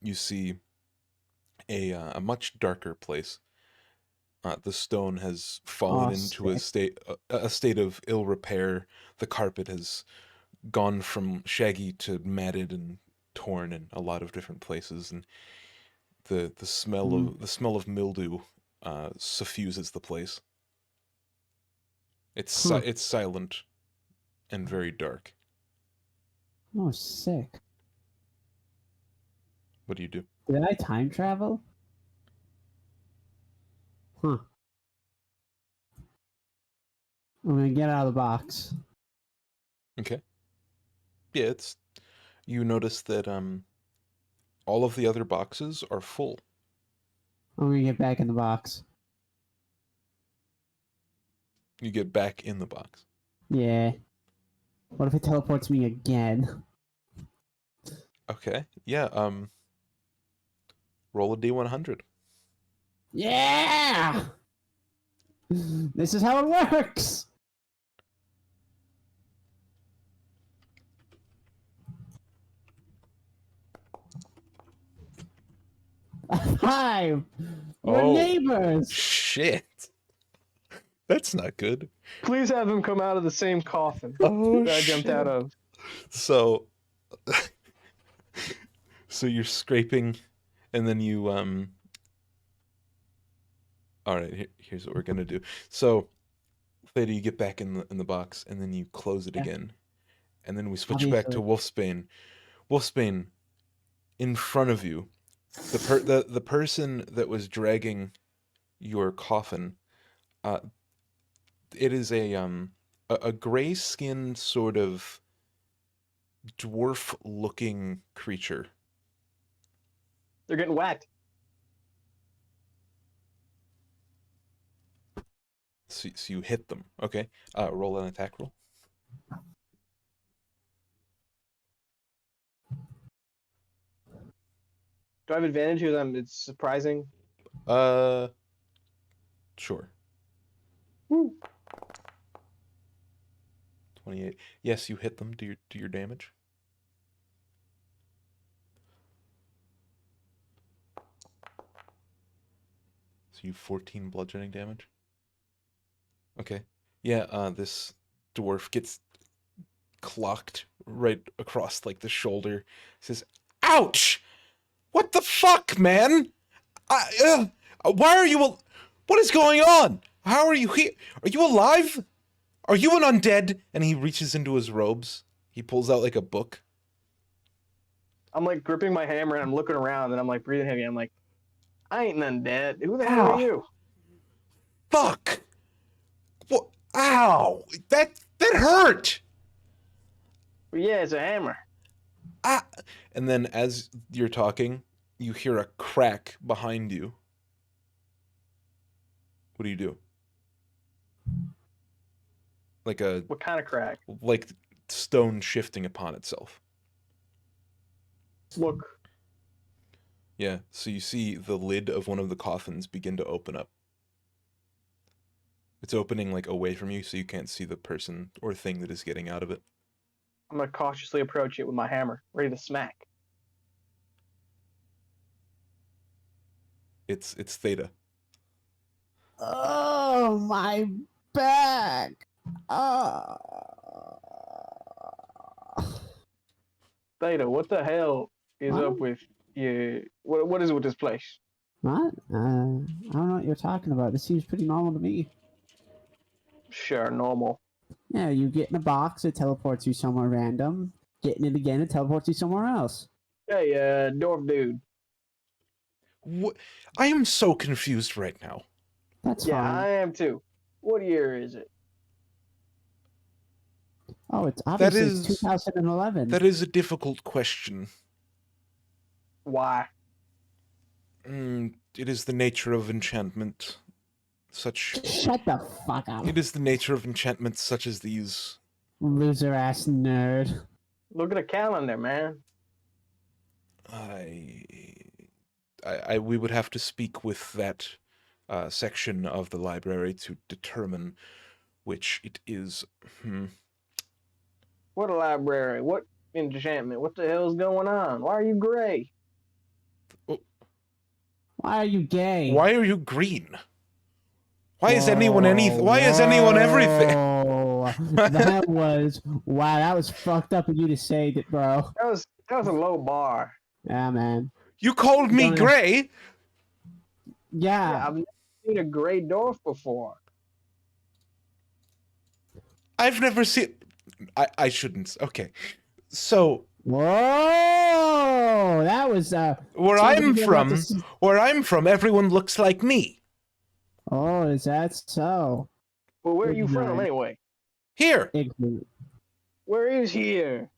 you see a much darker place. The stone has fallen into a state of ill repair. The carpet has gone from shaggy to matted and torn in a lot of different places, and the smell of mildew suffuses the place. It's silent and very dark. Oh, sick. What do you do? Did I time travel? Huh. I'm gonna get out of the box. Okay. Yeah, you notice that all of the other boxes are full. I'm gonna get back in the box. You get back in the box. Yeah. What if it teleports me again? Okay. Yeah, roll a D100. Yeah! This is how it works! Five! We're neighbors! Shit. That's not good. Please have him come out of the same coffin Oh, that I jumped out of. So So you're scraping, and then you All right, here's what we're gonna do. So, Theta, you get back in the box, and then you close it Yeah. again, and then we switch back to Obviously. Wolfsbane. Wolfsbane, in front of you, the person that was dragging your coffin, it is a gray-skinned sort of dwarf-looking creature. They're getting whacked. So you hit them. Okay. Roll an attack roll. Do I have advantage because it's surprising? Sure. Woo. 28. Yes, you hit them. Do your damage. So you 14 bludgeoning damage. Okay. Yeah, this dwarf gets clocked right across like the shoulder. Says, "Ouch! What the fuck, man? Why are you? What is going on? How are you here? Are you alive? Are you an undead?" And he reaches into his robes. He pulls out like a book. I'm like gripping my hammer and I'm looking around and I'm like breathing heavy. I'm like, I ain't none dead. Who the hell are you? Fuck! What? Ow! That hurt! Yeah, it's a hammer. Ah! And then as you're talking, you hear a crack behind you. What do? What kind of crack? Like stone shifting upon itself. Look. Yeah, so you see the lid of one of the coffins begin to open up. It's opening like away from you so you can't see the person or thing that is getting out of it. I'm gonna cautiously approach it with my hammer, ready to smack. It's Theta. Oh, my back. Oh. Theta, what the hell is What? up with you? What is it with this place? What? I don't know what you're talking about. This seems pretty normal to me. Sure, normal. Yeah, you get in a box, it teleports you somewhere random. Getting it again, it teleports you somewhere else. Hey, dwarf dude. What? I am so confused right now. That's Yeah, fine. I am too. What year is it? Oh, it's obviously is- it's 2011. That is a difficult question. Why? It is the nature of enchantment. Shut the fuck up. It is the nature of enchantments such as these. Loser ass nerd. Look at the calendar, man. We would have to speak with that section of the library to determine which it is. What a library? What enchantment? What the hell's going on? Why are you gray? Why are you gay? Why are you green? Why is anyone anything? Why is anyone everything? That was fucked up of you to say that, bro. That was a low bar. Yeah, man. You called me Don't- gray? Yeah, Yeah. I've never seen a gray dwarf before. I've never seen. I shouldn't. Okay, so Whoa, that was where something I'm you're about to from, see. everyone looks like me. Oh, is that so? Well, where are you from Ignorant. anyway? Here, Ignorant. Where is here?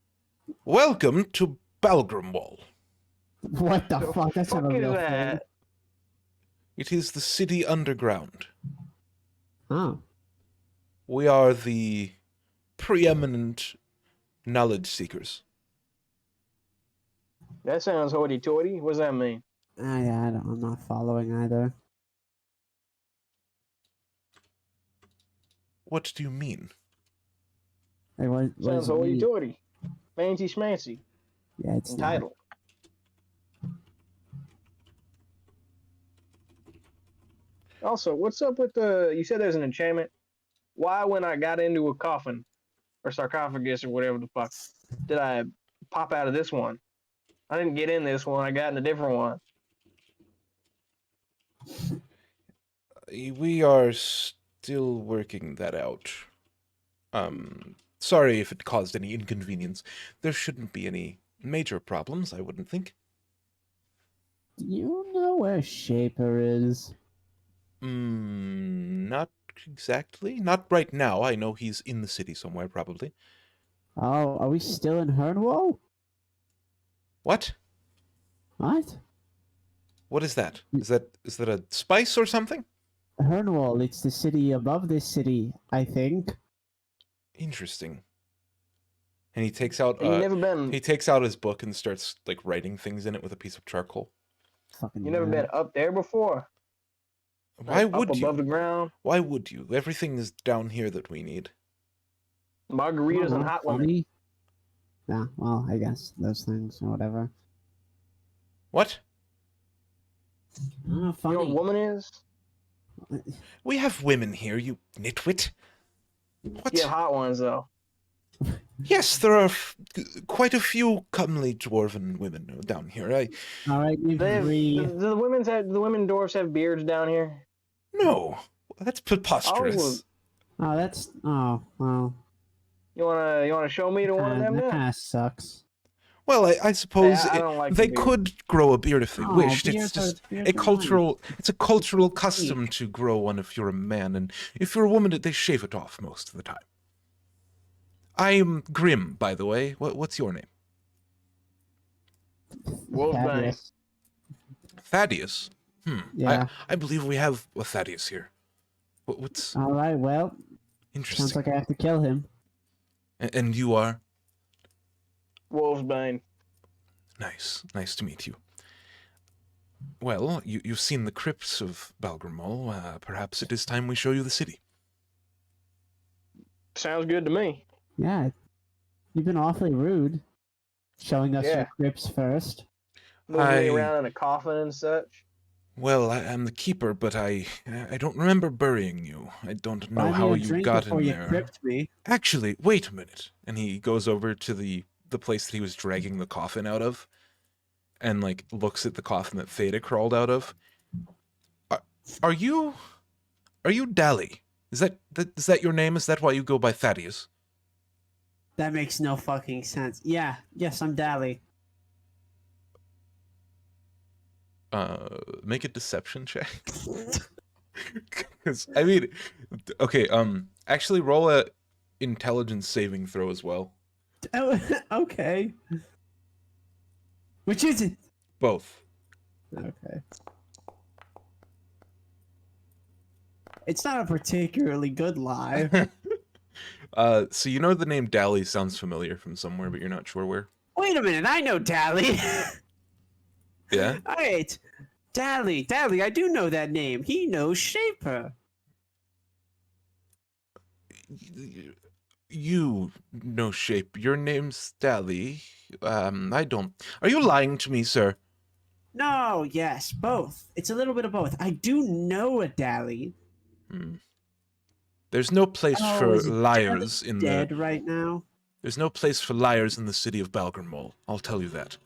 welcome to Balgrimwall. What the fuck? That's not a Fuck is real thing. that? It is the city underground. Oh. We are the preeminent knowledge seekers. That sounds hoity-toity. What does that mean? Yeah, I'm not following either. What do you mean? Like, what Sounds does it mean? hoity-toity. Fancy schmancy. Yeah, it's not. Entitled. Also, what's up with you said there's an enchantment. Why when I got into a coffin or sarcophagus or whatever the fuck did I pop out of this one? I didn't get in this one. I got in a different one. We are still working that out. Sorry if it caused any inconvenience. There shouldn't be any major problems, I wouldn't think. Do you know where Shaper is? Not exactly. Not right now. I know he's in the city somewhere, probably. Oh, are we still in Hernwall? What? What? What is that? Is that a spice or something? Hernwall, it's the city above this city, I think. Interesting. And he takes out You never been. he takes out his book and starts like writing things in it with a piece of charcoal. Fucking You never been up there before. Why Like, would up you? above the ground. Why would you? Everything is down here that we need. Margaritas and hot women. funny. Yeah, well, I guess those things or whatever. What? Oh, You know funny. what woman is? We have women here, you nitwit. What? You have hot ones though. Yes, there are quite a few comely dwarven women down here. All right, we've They have, agree. do the women dwarfs have beards down here? No, that's preposterous. Oh, that's oh well. You wanna show me to one of them That now? kind of sucks. Well, I suppose I don't like they the beard. could grow a beard if they Oh, wished. It's beards just beards a are nice. cultural. It's a cultural custom to grow one if you're a man, and if you're a woman, they shave it off most of the time. I'm Grim, by the way. What's your name? Wolfbane. Fabulous. Thaddeus. Yeah. I believe we have a Thaddeus here. What's All right. Well, interesting? sounds like I have to kill him. And you are? Wolfbane. Nice to meet you. Well, you've seen the crypts of Balgramol. Perhaps it is time we show you the city. Sounds good to me. Yeah. You've been awfully rude, showing us Yeah. your crypts first. Moving me I- around in a coffin and such. Well, I am the keeper, but I don't remember burying you. I don't know Buy me how a you drink got before in you there. crypt me. Actually, wait a minute. And he goes over to the place that he was dragging the coffin out of, and like looks at the coffin that Theta crawled out of. Are you Dally? Is that your name? Is that why you go by Thaddeus? That makes no fucking sense. Yeah. Yes, I'm Dally. Make a deception check. Because I mean, okay. Actually, roll a intelligence saving throw as well. Oh, okay. Which is it? Both. Okay. It's not a particularly good lie. So you know the name Dally sounds familiar from somewhere, but you're not sure where. Wait a minute, I know Dally. Yeah. Wait, Dally, I do know that name. He knows Shaper. You know shape. Your name's Dally. I don't. Are you lying to me, sir? No, yes, both. It's a little bit of both. I do know a Dally. There's no place Oh, for is liars in Dead the. right now. There's no place for liars in the city of Balgramol. I'll tell you that.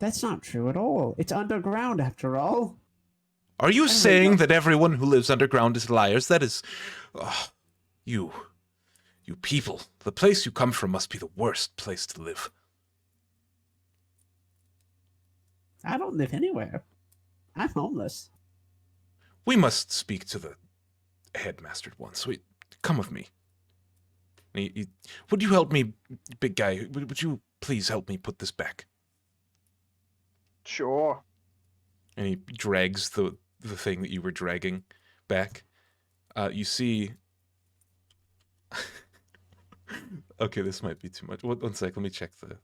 That's not true at all. It's underground after all. Are you don't saying know. that everyone who lives underground is liars? That is, you people. The place you come from must be the worst place to live. I don't live anywhere. I'm homeless. We must speak to the headmaster at once. Wait, come with me. Would you help me, big guy? Would you please help me put this back? Sure. And he drags the thing that you were dragging back. You see. Okay, this might be too much. One sec. Let me check the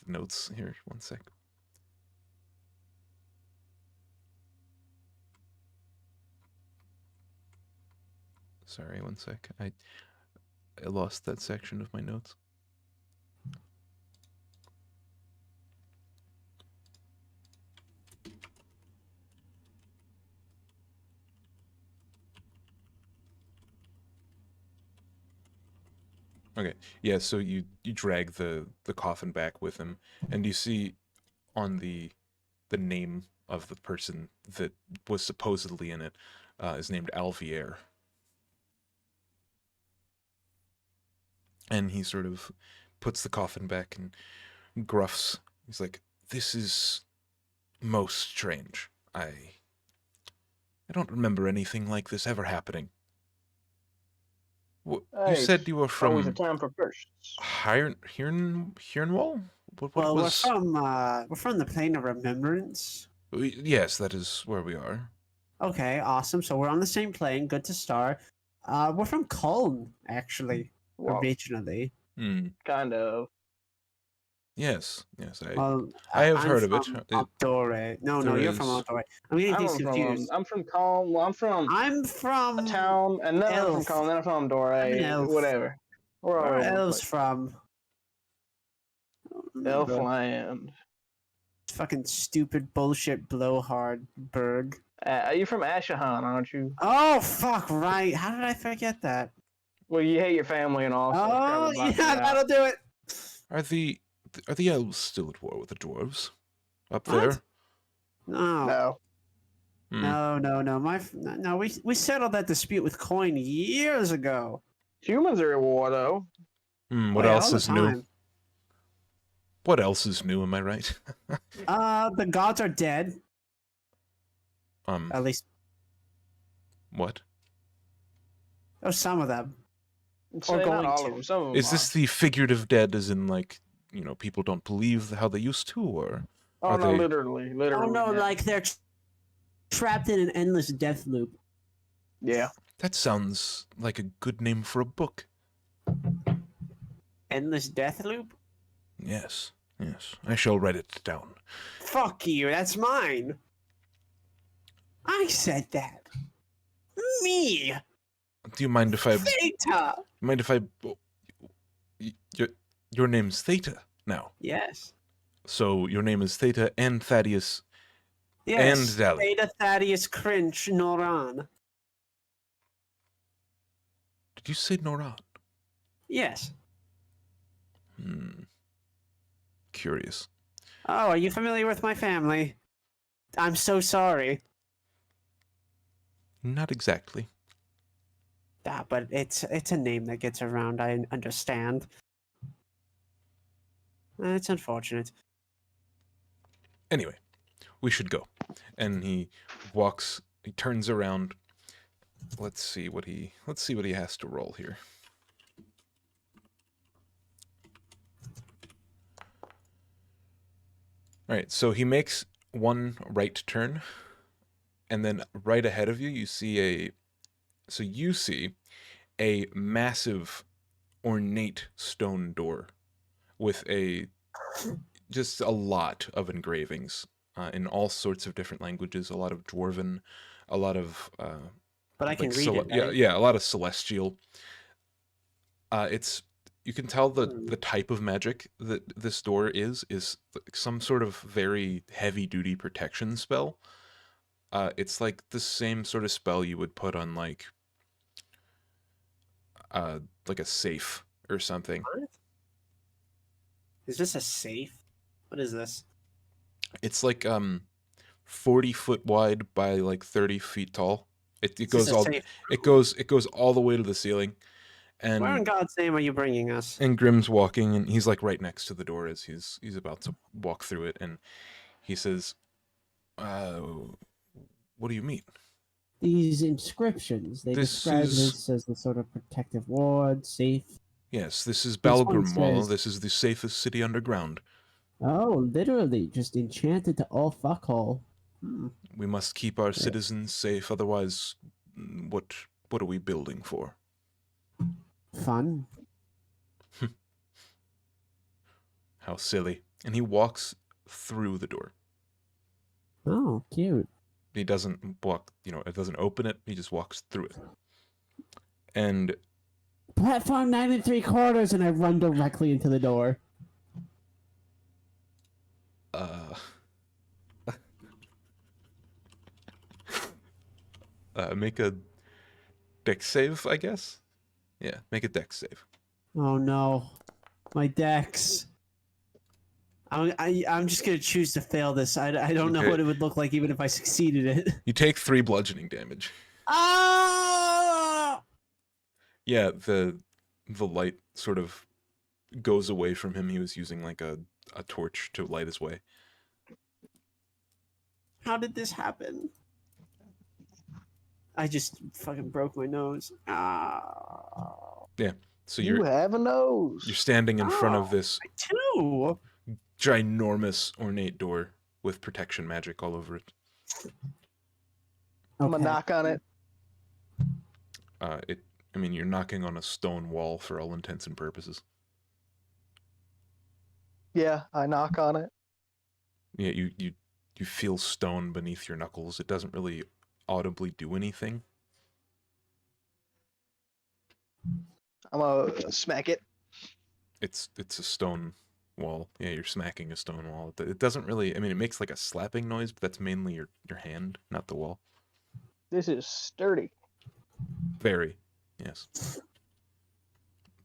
notes here. One sec. Sorry, one sec. I lost that section of my notes. Okay, yeah, so you drag the coffin back with him, and you see on the name of the person that was supposedly in it is named Alvier. And he sort of puts the coffin back and gruffs. He's like, "This is most strange. I don't remember anything like this ever happening." You Hey, said you were always a from time for firsts. Hirnwall? What Well, was... we're from the plane of remembrance. Yes, that is where we are. Okay, awesome. So we're on the same plane. Good to start. We're from Cologne, actually, Well, originally. Hmm. kind of. Yes. Well, I have I'm heard of it. from Outdoor. No, there you're from is- Outdoor. I'm getting things confused. I'm from Calm. Well, I'm from I'm a from town, and then I'm from Elf. Calm, then I'm from Dore. I'm an elf. Whatever. We're all Where are over the elves place. from? I don't remember. Elfland. Fucking stupid bullshit blowhardberg. You're from Ashahan, aren't you? Oh fuck! Right. How did I forget that? Well, you hate your family and all. So it's Oh probably blocking yeah, it out. that'll do it. Are the elves still at war with the dwarves? Up What? there? No. No. Hmm. No. We settled that dispute with Coin years ago. Humans are at war, though. What Oh, yeah, else all the is new? time. What else is new, am I right? The gods are dead. At least, What? oh, some of them. Say not going all to. of them. Some of them Is this the figurative dead as in, like, people don't believe how they used to, or... Oh, are no, they- literally. Oh no, yeah. like they're trapped in an endless death loop. Yeah. That sounds like a good name for a book. Endless death loop? Yes. I shall write it down. Fuck you, that's mine. I said that. Me. Do you mind if I... Theta. Your name's Theta now. Yes. So your name is Theta and Thaddeus. Yes. And Dally. Theta Thaddeus Cringe Noran. Did you say Noran? Yes. Curious. Oh, are you familiar with my family? I'm so sorry. Not exactly. But it's a name that gets around, I understand. It's unfortunate. Anyway, we should go. And he turns around. Let's see what he has to roll here. All right, so he makes one right turn, and then right ahead of you, you see a massive, ornate stone door with just a lot of engravings in all sorts of different languages. A lot of Dwarven, a lot of But I can like read it. Right? yeah, a lot of Celestial. You can tell the type of magic that this door is some sort of very heavy duty protection spell. It's like the same sort of spell you would put on like a safe or something. What? Is this a safe? What is this? It's like 40 foot wide by like 30 feet tall. It Is goes this a all safe? it goes all the way to the ceiling. And Where in God's name are you bringing us? and Grimm's walking, and he's like right next to the door as he's about to walk through it, and he says, "What do you mean?" These inscriptions, they This describe is- this as the sort of protective ward, safe. Yes, this is This one Balgrim Wall. says- This is the safest city underground. Oh, literally, just enchanted to all fuckhole. We must keep our citizens safe, otherwise, what are we building for? Fun. How silly. And he walks through the door. Oh, cute. He doesn't walk, it doesn't open it, he just walks through it. And Platform 9 3/4, and I run directly into the door. Make a dex save, I guess? Yeah, make a dex save. Oh no. My dex. I'm just gonna choose to fail this. I don't know Okay. what it would look like even if I succeeded it. You take 3 bludgeoning damage. Ah! Yeah, the light sort of goes away from him. He was using like a torch to light his way. How did this happen? I just fucking broke my nose. Ah. So You have a nose. you're standing in front of Oh, this Two. ginormous ornate door with protection magic all over it. I'm gonna Okay. knock on it. I mean, you're knocking on a stone wall for all intents and purposes. Yeah, I knock on it. Yeah, you feel stone beneath your knuckles. It doesn't really audibly do anything. I'm gonna smack it. It's a stone wall. Yeah, you're smacking a stone wall. It doesn't really. I mean, it makes like a slapping noise, but that's mainly your hand, not the wall. This is sturdy. Very, yes.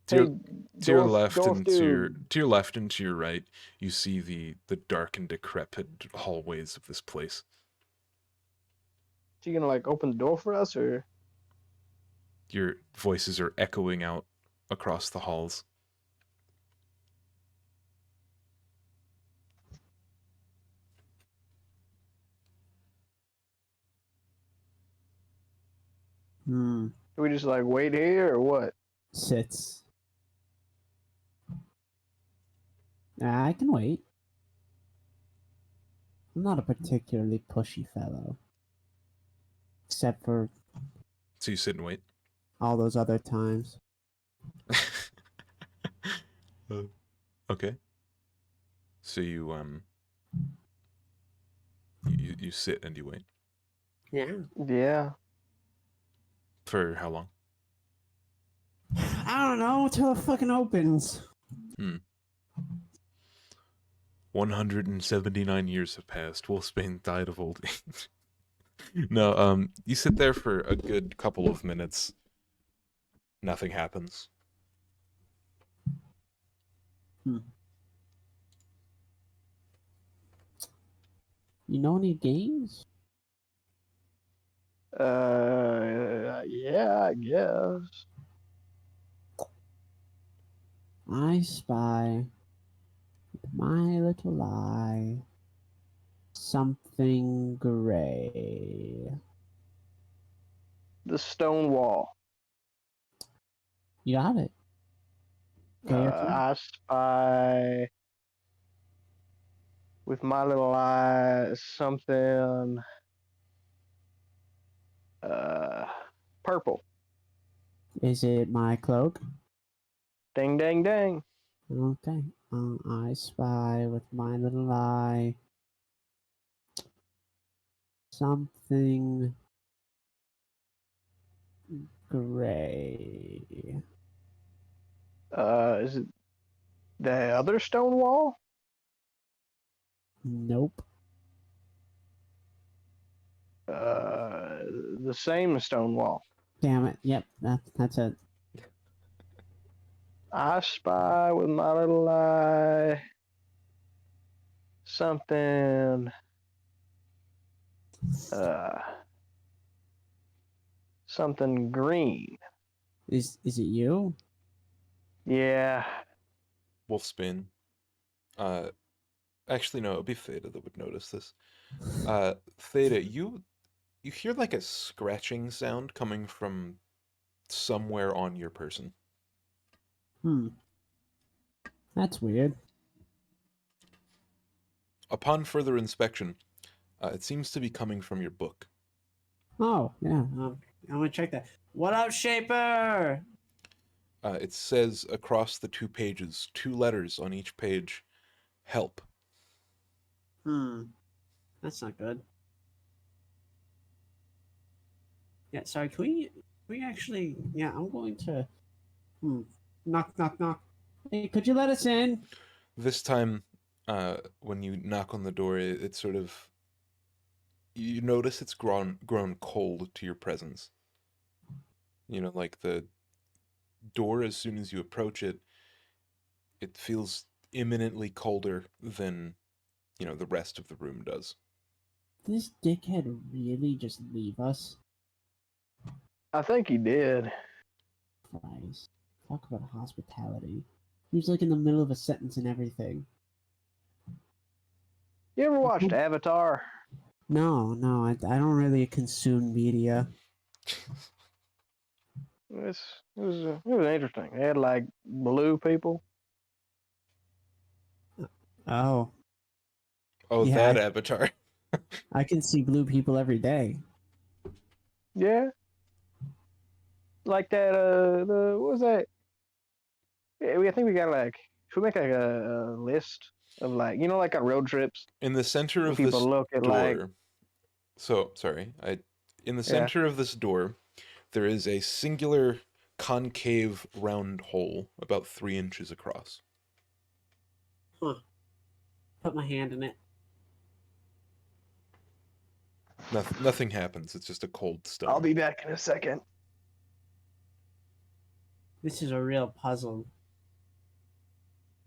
Hey, To your left Dwarf and dude. to your left and to your right, you see the dark and decrepit hallways of this place. You gonna like open the door for us, or Your voices are echoing out across the halls. do we just like wait here, or what? Sits. I can wait. I'm not a particularly pushy fellow. Except for So you sit and wait. all those other times. Okay. So you you sit and you wait. Yeah. Yeah. For how long? I don't know until it fucking opens. 179 years have passed. Wolfsbane died of old age. No, you sit there for a good couple of minutes. Nothing happens. You know any games? Yeah, I guess. I spy with my little eye something gray. The stone wall. You got it. Okay, your turn. I spy with my little eye something purple. Is it my cloak? Ding ding ding. Okay. I spy with my little eye something gray. Is it the other stone wall? Nope. The same stone wall. Damn it. Yep, that's it. I spy with my little eye something something green. Is it you? Yeah. Wolfsbane. Actually, no, it would be Theta that would notice this. Theta, you hear like a scratching sound coming from somewhere on your person. That's weird. Upon further inspection, it seems to be coming from your book. Oh, yeah. I'm gonna check that. What up, Shaper? It says across the 2 pages, 2 letters on each page, help. That's not good. Yeah, sorry, can we actually, yeah, I'm going to, knock, knock, knock. Hey, could you let us in? This time, when you knock on the door, it sort of, you notice it's grown cold to your presence. You know, like the door, as soon as you approach it, it feels imminently colder than, the rest of the room does. This dickhead really just leave us? I think he did. Christ. Talk about hospitality. He was like in the middle of a sentence and everything. You ever watched Avatar? No, I don't really consume media. It was interesting. They had like blue people. Oh, Oh, Yeah, that Avatar. I can see blue people every day. Yeah. Like that. What was that? Yeah, I think we got like. Should we make like a list of like like on road trips In the center when of people this look at like door. So, sorry. In the yeah. center of this door, there is a singular concave round hole about 3 inches across. Huh. Put my hand in it. Nothing happens. It's just a cold stone. I'll be back in a second. This is a real puzzle.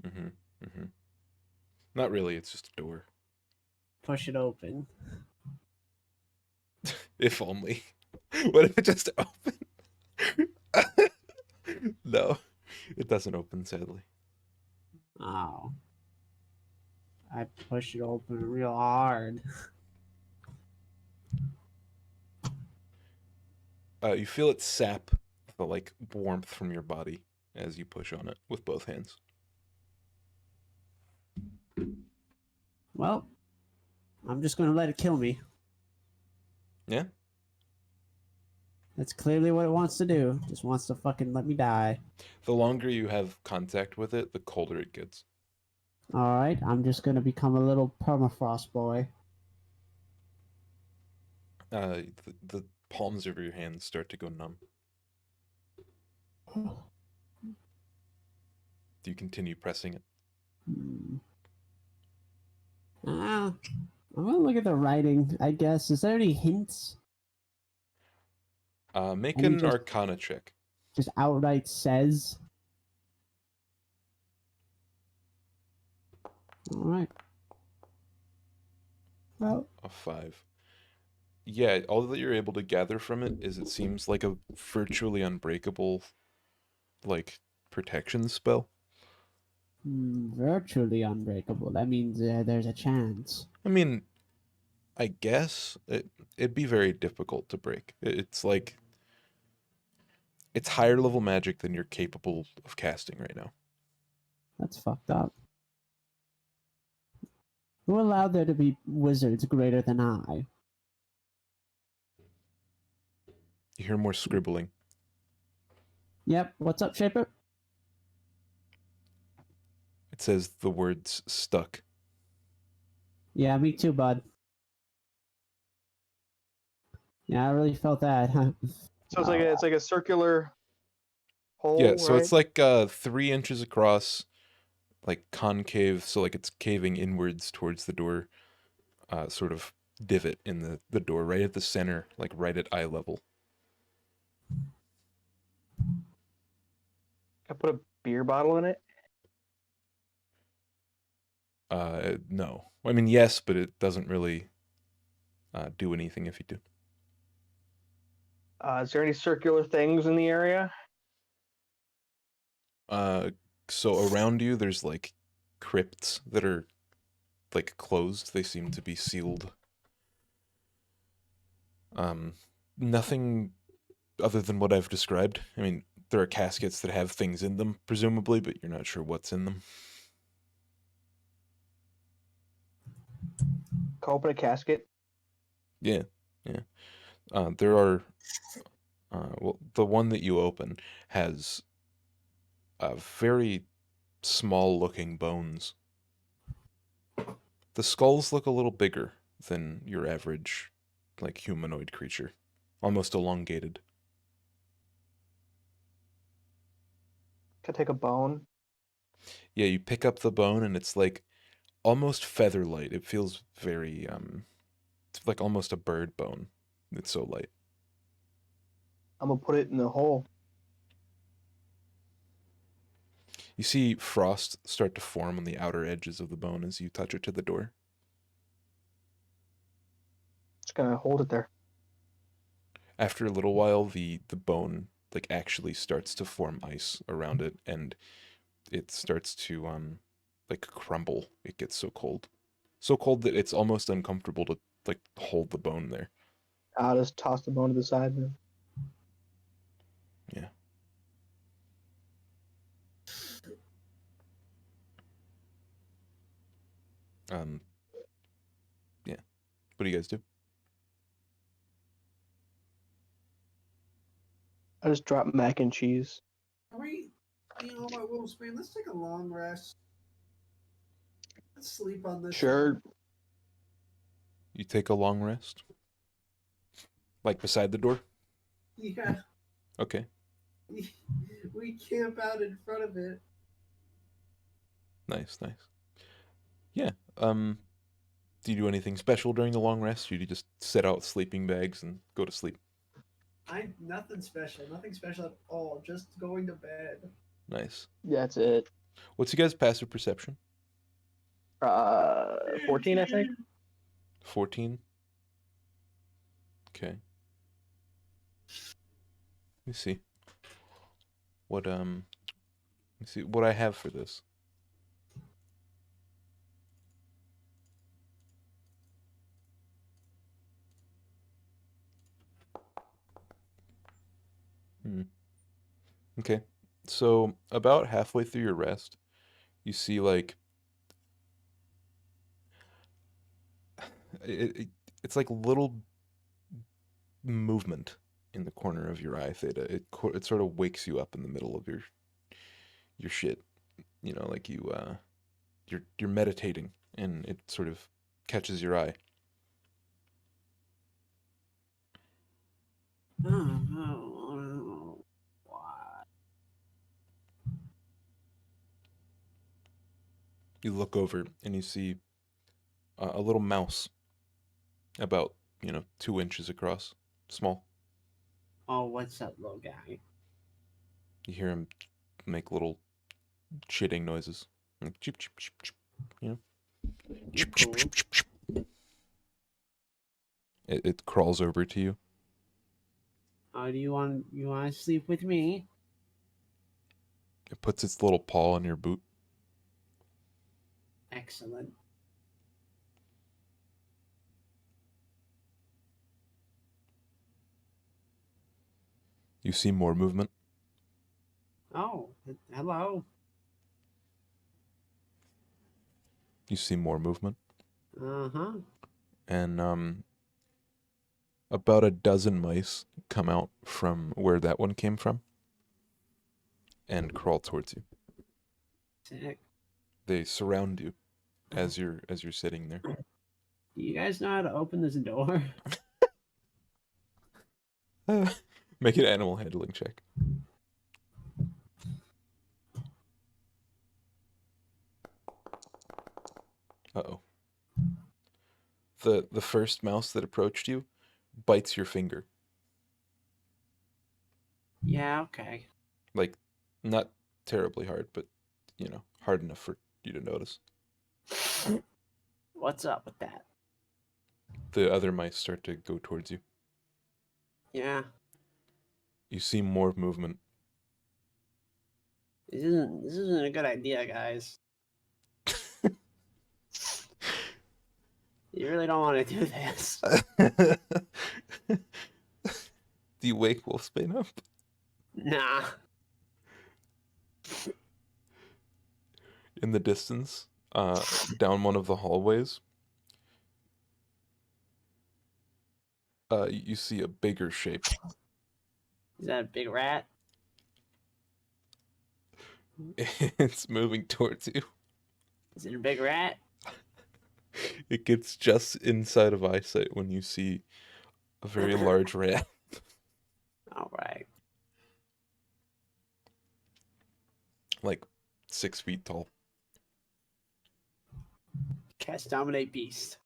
Mm-hmm. Mm-hmm. Not really. It's just a door. Push it open. If only. What if it just opened? No, it doesn't open, sadly. Oh. I pushed it open real hard. You feel it sap the warmth from your body as you push on it with both hands. Well, I'm just gonna let it kill me. Yeah? That's clearly what it wants to do. Just wants to fucking let me die. The longer you have contact with it, the colder it gets. Alright, I'm just gonna become a little permafrost boy. The palms of your hands start to go numb. Do you continue pressing it? I'm gonna look at the writing, I guess. Is there any hints? Make Any an Arcana check. Just outright says? Alright. Well, A 5. Yeah, all that you're able to gather from it is it seems like a virtually unbreakable, protection spell. virtually unbreakable. That means there's a chance. I mean, I guess it'd be very difficult to break. It's higher level magic than you're capable of casting right now. That's fucked up. Who allowed there to be wizards greater than I? You hear more scribbling. Yep, what's up, Shaper? It says the words stuck. Yeah, me too, bud. Yeah, I really felt that. So it's like a circular hole. Yeah, so right? it's 3 inches across, concave, so it's caving inwards towards the door, sort of divot in the door, right at the center, right at eye level. I put a beer bottle in it. No. I mean, yes, but it doesn't really do anything if you do. Is there any circular things in the area? So around you, there's crypts that are closed. They seem to be sealed. Nothing other than what I've described. I mean, there are caskets that have things in them, presumably, but you're not sure what's in them. Can I open a casket? Yeah. There are. Well, the one that you open has very small-looking bones. The skulls look a little bigger than your average, humanoid creature, almost elongated. Can I take a bone? Yeah, you pick up the bone and it's almost feather-light. It feels very it's almost a bird bone. It's so light. I'm gonna put it in the hole. You You see frost start to form on the outer edges of the bone as you touch it to the door. Just gonna hold it there. After a little while, the bone like actually starts to form ice around it, and it starts to like crumble. It gets so cold that it's almost uncomfortable to like hold the bone there. I'll just toss the bone to the side then. Yeah. Yeah. What do you guys do? I just drop mac and cheese. You know what, Wolfsbane, let's take a long rest. Let's sleep on this. Sure. You take a long rest? Like beside the door? Yeah. Okay. We camp out in front of it. Nice. Yeah. Do you do anything special during the long rest? Or do you just set out sleeping bags and go to sleep? Nothing special at all. Just going to bed. Nice. That's it. What's you guys' passive perception? 14, I think. 14? Okay. Let me see. Let me see what I have for this. Okay. So about halfway through your rest, you see like it's like little movement in the corner of your eye, Theta. It sort of wakes you up in the middle of your shit. You know, like you're meditating and it sort of catches your eye. What? You look over and you see a little mouse about, 2 inches across, small. Oh, what's up, little guy? You hear him make little shitting noises. Like cheep, cheep, cheep, cheep, you know? You're cool. It crawls over to you. Do you want to sleep with me? It puts its little paw on your boot. Excellent. You see more movement. Oh, hello. You see more movement. Uh-huh. And about a dozen mice come out from where that one came from and crawl towards you. Sick. They surround you as you're sitting there. Do you guys know how to open this door? Make an animal handling check. Uh-oh. The first mouse that approached you bites your finger. Yeah, okay. Like, not terribly hard, but, hard enough for you to notice. What's up with that? The other mice start to go towards you. Yeah. You see more movement. This isn't a good idea, guys. You really don't want to do this. Do you wake Wolfsbane up? Nah. In the distance, down one of the hallways, you see a bigger shape. Is that a big rat? It's moving towards you. Is it a big rat? It gets just inside of eyesight when you see a very large rat. All right. Like 6 feet tall. Cast dominate beast.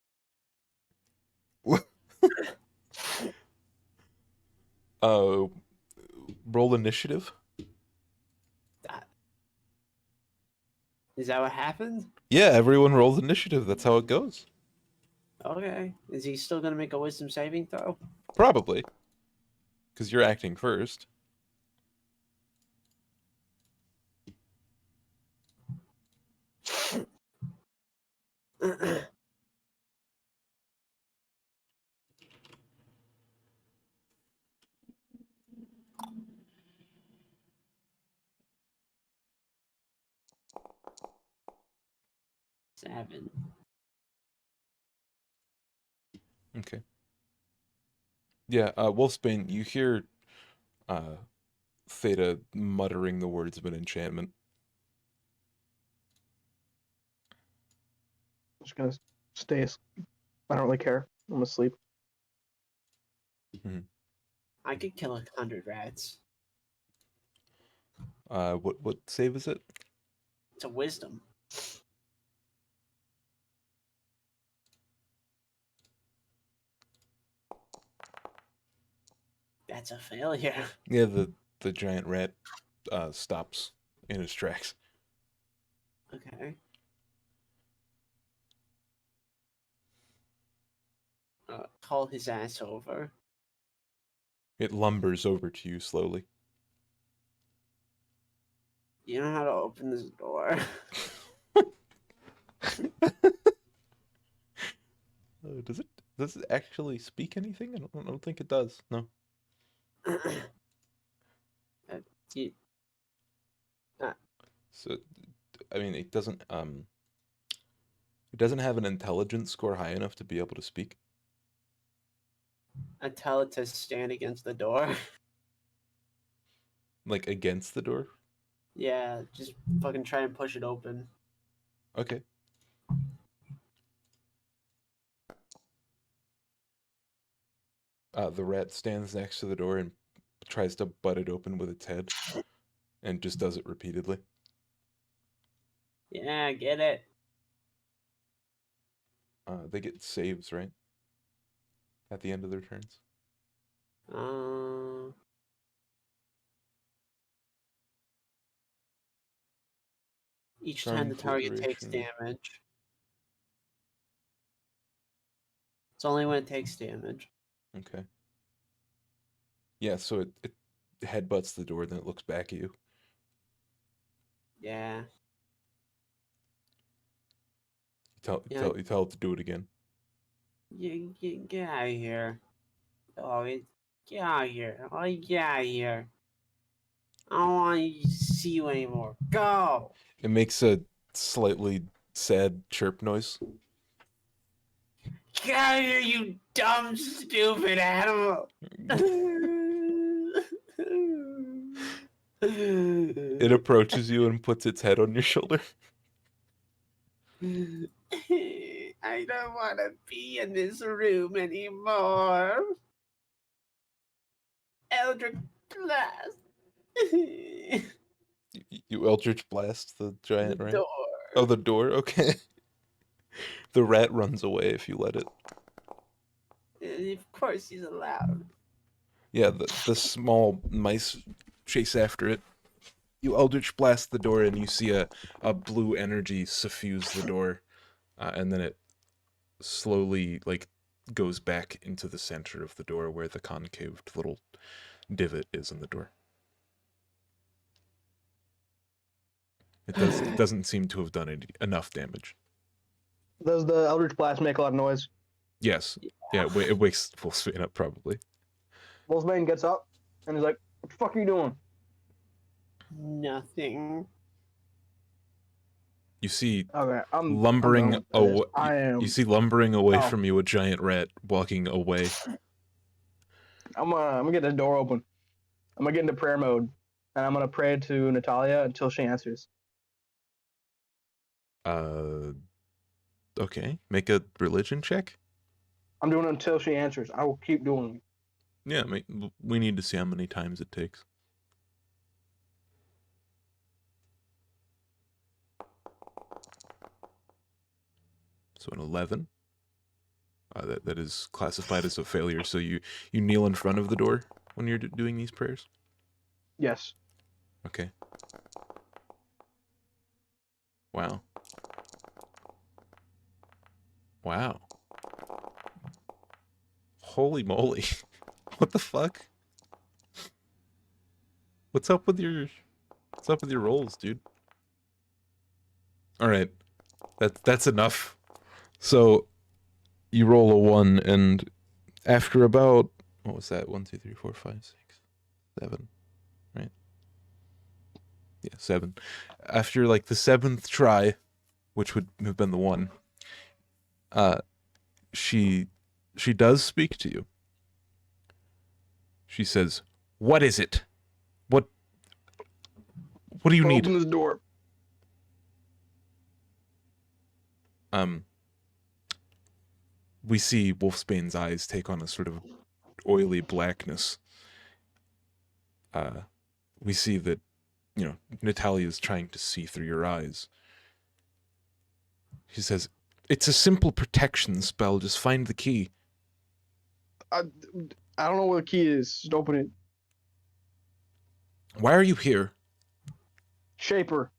Roll initiative. That. Is that what happened? Yeah, everyone rolls initiative. That's how it goes. Okay. Is he still gonna make a wisdom saving throw? Probably. Because you're acting first. Seven. Okay. Yeah, Wolfsbane, you hear Theta muttering the words of an enchantment. I'm just gonna stay. I don't really care. I'm gonna sleep. I could kill 100 rats. What save is it? It's a wisdom. That's a failure. Yeah, the giant rat stops in his tracks. Okay. Call his ass over. It lumbers over to you slowly. You know how to open this door? Does it actually speak anything? I don't think it does. No. You- So, I mean, it doesn't have an intelligence score high enough to be able to speak. I tell it to stand against the door. Like against the door. Yeah, just fucking try and push it open. Okay. The rat stands next to the door and tries to butt it open with its head, and just does it repeatedly. Yeah, get it. They get saves, right? At the end of their turns. Each Charm time the target takes Configuration. damage. It's only when it takes damage. Okay. Yeah, so it headbutts the door, then it looks back at you. Yeah. You tell it to do it again. Get out of here. Get out of here. Oh, get out of here. I don't want to see you anymore. Go! It makes a slightly sad chirp noise. Get out of here, you dumb, stupid animal! It approaches you and puts its head on your shoulder. I don't want to be in this room anymore. Eldritch Blast. You Eldritch Blast the giant rat. Door. Oh, the door? Okay. The rat runs away if you let it. Of course he's allowed. Yeah, the small mice chase after it. You Eldritch Blast the door and you see a blue energy suffuse the door. And then it slowly, like, goes back into the center of the door where the concaved little divot is in the door. It doesn't seem to have done enough damage. Does the Eldritch Blast make a lot of noise? Yes. Yeah, it wakes Wolfsbane up, probably. Wolfsbane gets up and he's like, "What the fuck are you doing?" Nothing. You see Okay, I'm lumbering done with this. away. You see lumbering away Oh. from you a giant rat walking away. I'm gonna get the door open. I'm gonna get into prayer mode, and I'm gonna pray to Natalia until she answers. Okay. Make a religion check. I'm doing it until she answers. I will keep doing it. Yeah, we need to see how many times it takes. So an 11. That is classified as a failure. So you kneel in front of the door when you're doing these prayers? Yes. Okay. Wow. Wow. Holy moly. What the fuck? What's up with your rolls, dude? Alright. That's enough. So you roll a 1, and after about, what was that? 1, 2, 3, 4, 5, 6, 7, right? Yeah, 7. After like the 7th try, which would have been the 1, she does speak to you. She says, "What is it? What do you need?" Open this door. We see Wolfsbane's eyes take on a sort of oily blackness. We see that, Natalia is trying to see through your eyes. She says, "It's a simple protection spell. Just find the key." I don't know where the key is. Just open it. "Why are you here?" Shaper.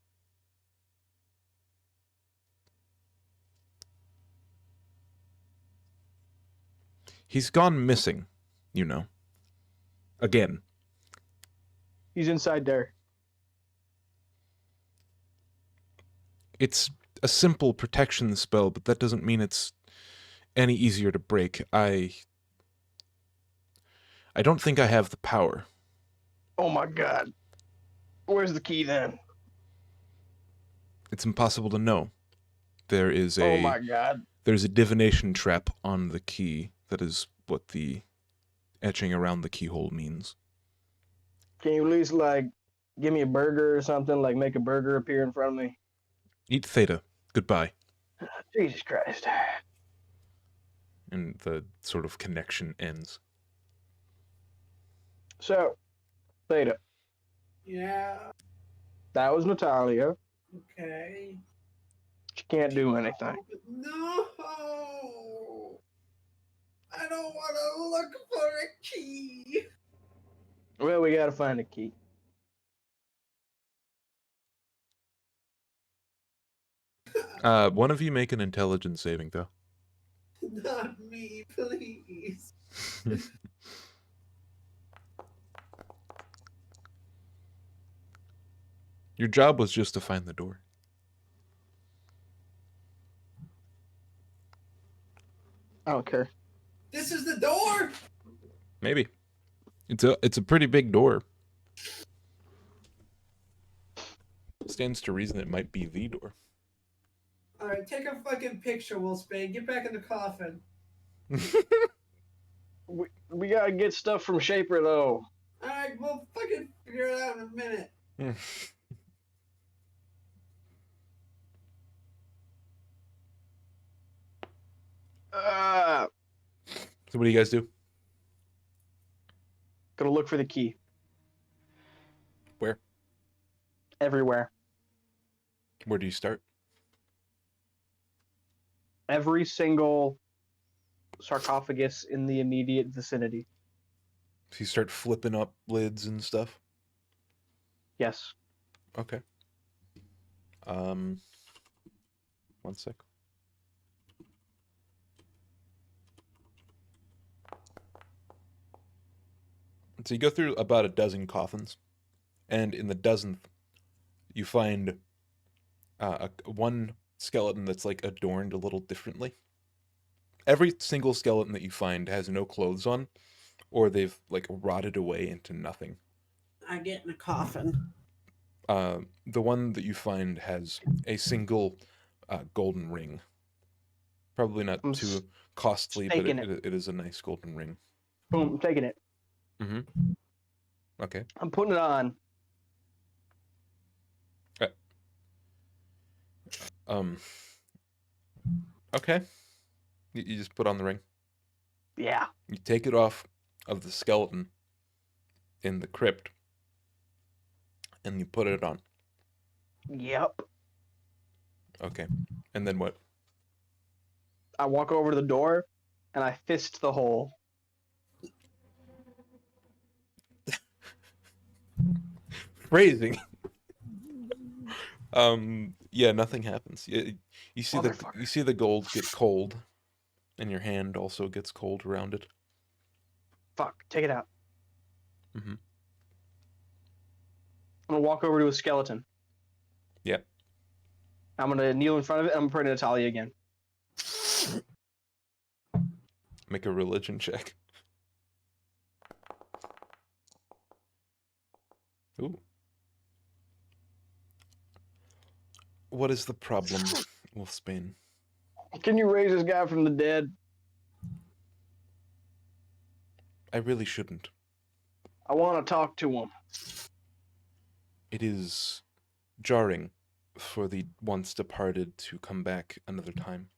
"He's gone missing, Again." He's inside there. "It's a simple protection spell, but that doesn't mean it's any easier to break. I don't think I have the power." Oh my god. Where's the key then? "It's impossible to know. There is Oh my god. There's a divination trap on the key. That is what the etching around the keyhole means." Can you at least give me a burger or something? Like make a burger appear in front of me? "Eat Theta. Goodbye." Jesus Christ. And the sort of connection ends. So, Theta, Yeah. that was Natalia. Okay. She can't do anything. No. I don't want to look for a key. Well, we gotta find a key. One of you make an intelligence saving, though. Not me, please. Your job was just to find the door. I don't care. This is the door. Maybe. It's a pretty big door. Stands to reason it might be the door. All right, take a fucking picture, Wolfsbane. Get back in the coffin. We gotta get stuff from Shaper though. All right, we'll fucking figure it out in a minute. So what do you guys do? Gotta look for the key. Where? Everywhere. Where do you start? Every single sarcophagus in the immediate vicinity. So you start flipping up lids and stuff? Yes. Okay. 1 sec. So you go through about a dozen coffins, and in the dozenth, you find one skeleton that's like adorned a little differently. Every single skeleton that you find has no clothes on, or they've like rotted away into nothing. I get in a coffin. The one that you find has a single golden ring. Probably not too costly, but it is a nice golden ring. Boom, I'm taking it. Mm-hmm. Okay. I'm putting it on. Okay. You just put on the ring. Yeah. You take it off of the skeleton in the crypt, and you put it on. Yep. Okay. And then what? I walk over to the door and I fist the hole. Phrasing. Yeah, nothing happens. You see Motherfucker. the gold get cold, and your hand also gets cold around it. Fuck. Take it out. Mm-hmm. I'm gonna walk over to a skeleton. Yep. I'm gonna kneel in front of it. I'm gonna pray to Natalia again. Make a religion check. Ooh. What is the problem, Wolfsbane? Can you raise this guy from the dead? I really shouldn't. I want to talk to him. It is jarring for the once departed to come back another time.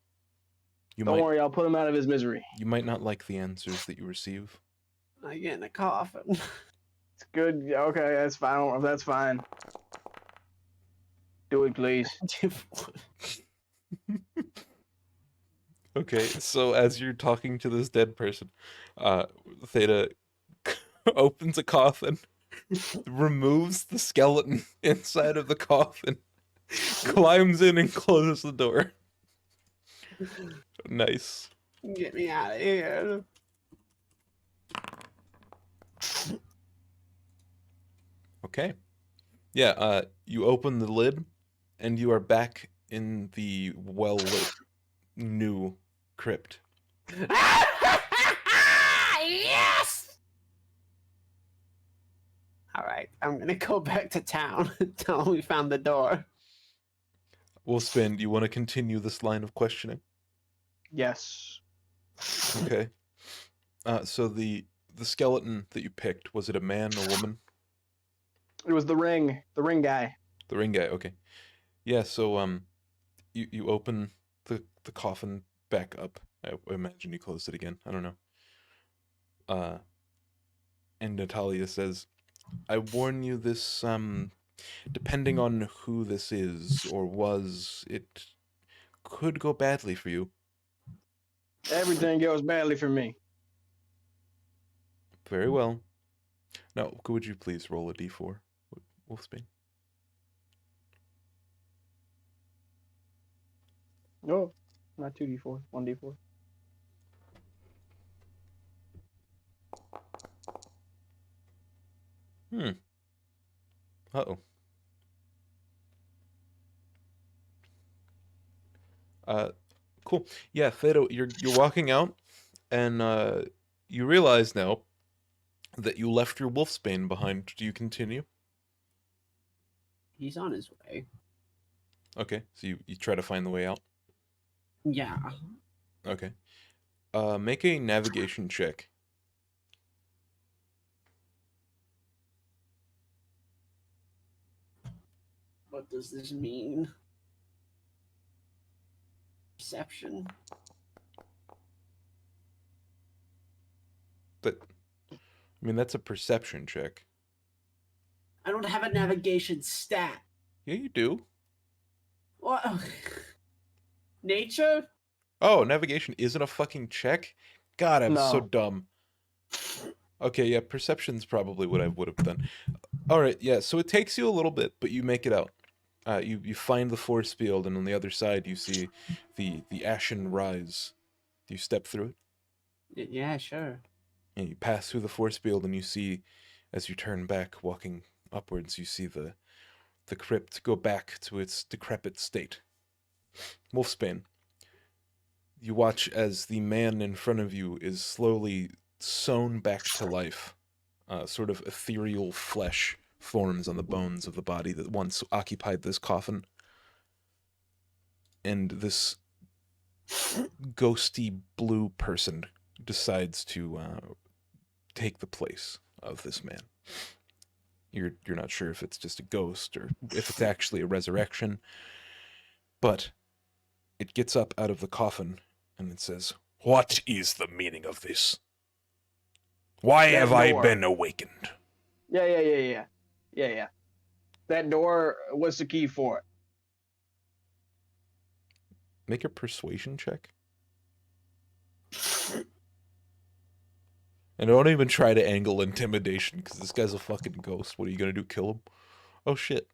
Don't worry, I'll put him out of his misery. You might not like the answers that you receive. I get in a coffin. It's good. Okay, that's fine. That's fine. Do it, please. Okay, so as you're talking to this dead person, Theta opens a coffin, removes the skeleton inside of the coffin, climbs in and closes the door. Nice. Get me out of here. Okay. Yeah, you open the lid, and you are back in the well-lit new crypt. Yes! Alright, I'm gonna go back to town. Tell them we found the door. Wolfsbane, do you want to continue this line of questioning? Yes. Okay. So the skeleton that you picked, was it a man, a woman? It was the ring guy. The ring guy, okay. Yeah, so you open the coffin back up. I imagine you closed it again. I don't know. And Natalia says, I warn you, this depending on who this is or was, it could go badly for you. Everything goes badly for me. Very well. Now, would you please roll a d4, Wolfsbane? No, not 2d4, 1d4. Uh-oh. Cool. Yeah, Fedo, you're walking out, and you realize now that you left your Wolfsbane behind. Do you continue? He's on his way. Okay, so you try to find the way out. Yeah. Okay. Make a navigation check. What does this mean? Perception. But, I mean, that's a perception check. I don't have a navigation stat. Yeah, you do. What? Nature? Oh, navigation isn't a fucking check? God, I'm so No. dumb. Okay, yeah, perception's probably what I would have done. Alright, yeah, so it takes you a little bit, but you make it out. You find the force field, and on the other side you see the ashen rise. Do you step through it? Yeah, sure. And you pass through the force field, and you see, as you turn back, walking upwards, you see the crypt go back to its decrepit state. Wolfsbane, you watch as the man in front of you is slowly sewn back to life. Sort of ethereal flesh forms on the bones of the body that once occupied this coffin. And this ghosty blue person decides to take the place of this man. You're not sure if it's just a ghost or if it's actually a resurrection, but it gets up out of the coffin and it says, "What is the meaning of this? Why That have I door. been awakened?" Yeah. That door, what's the key for it? Make a persuasion check. And don't even try to angle intimidation, because this guy's a fucking ghost. What are you gonna do, kill him? Oh shit.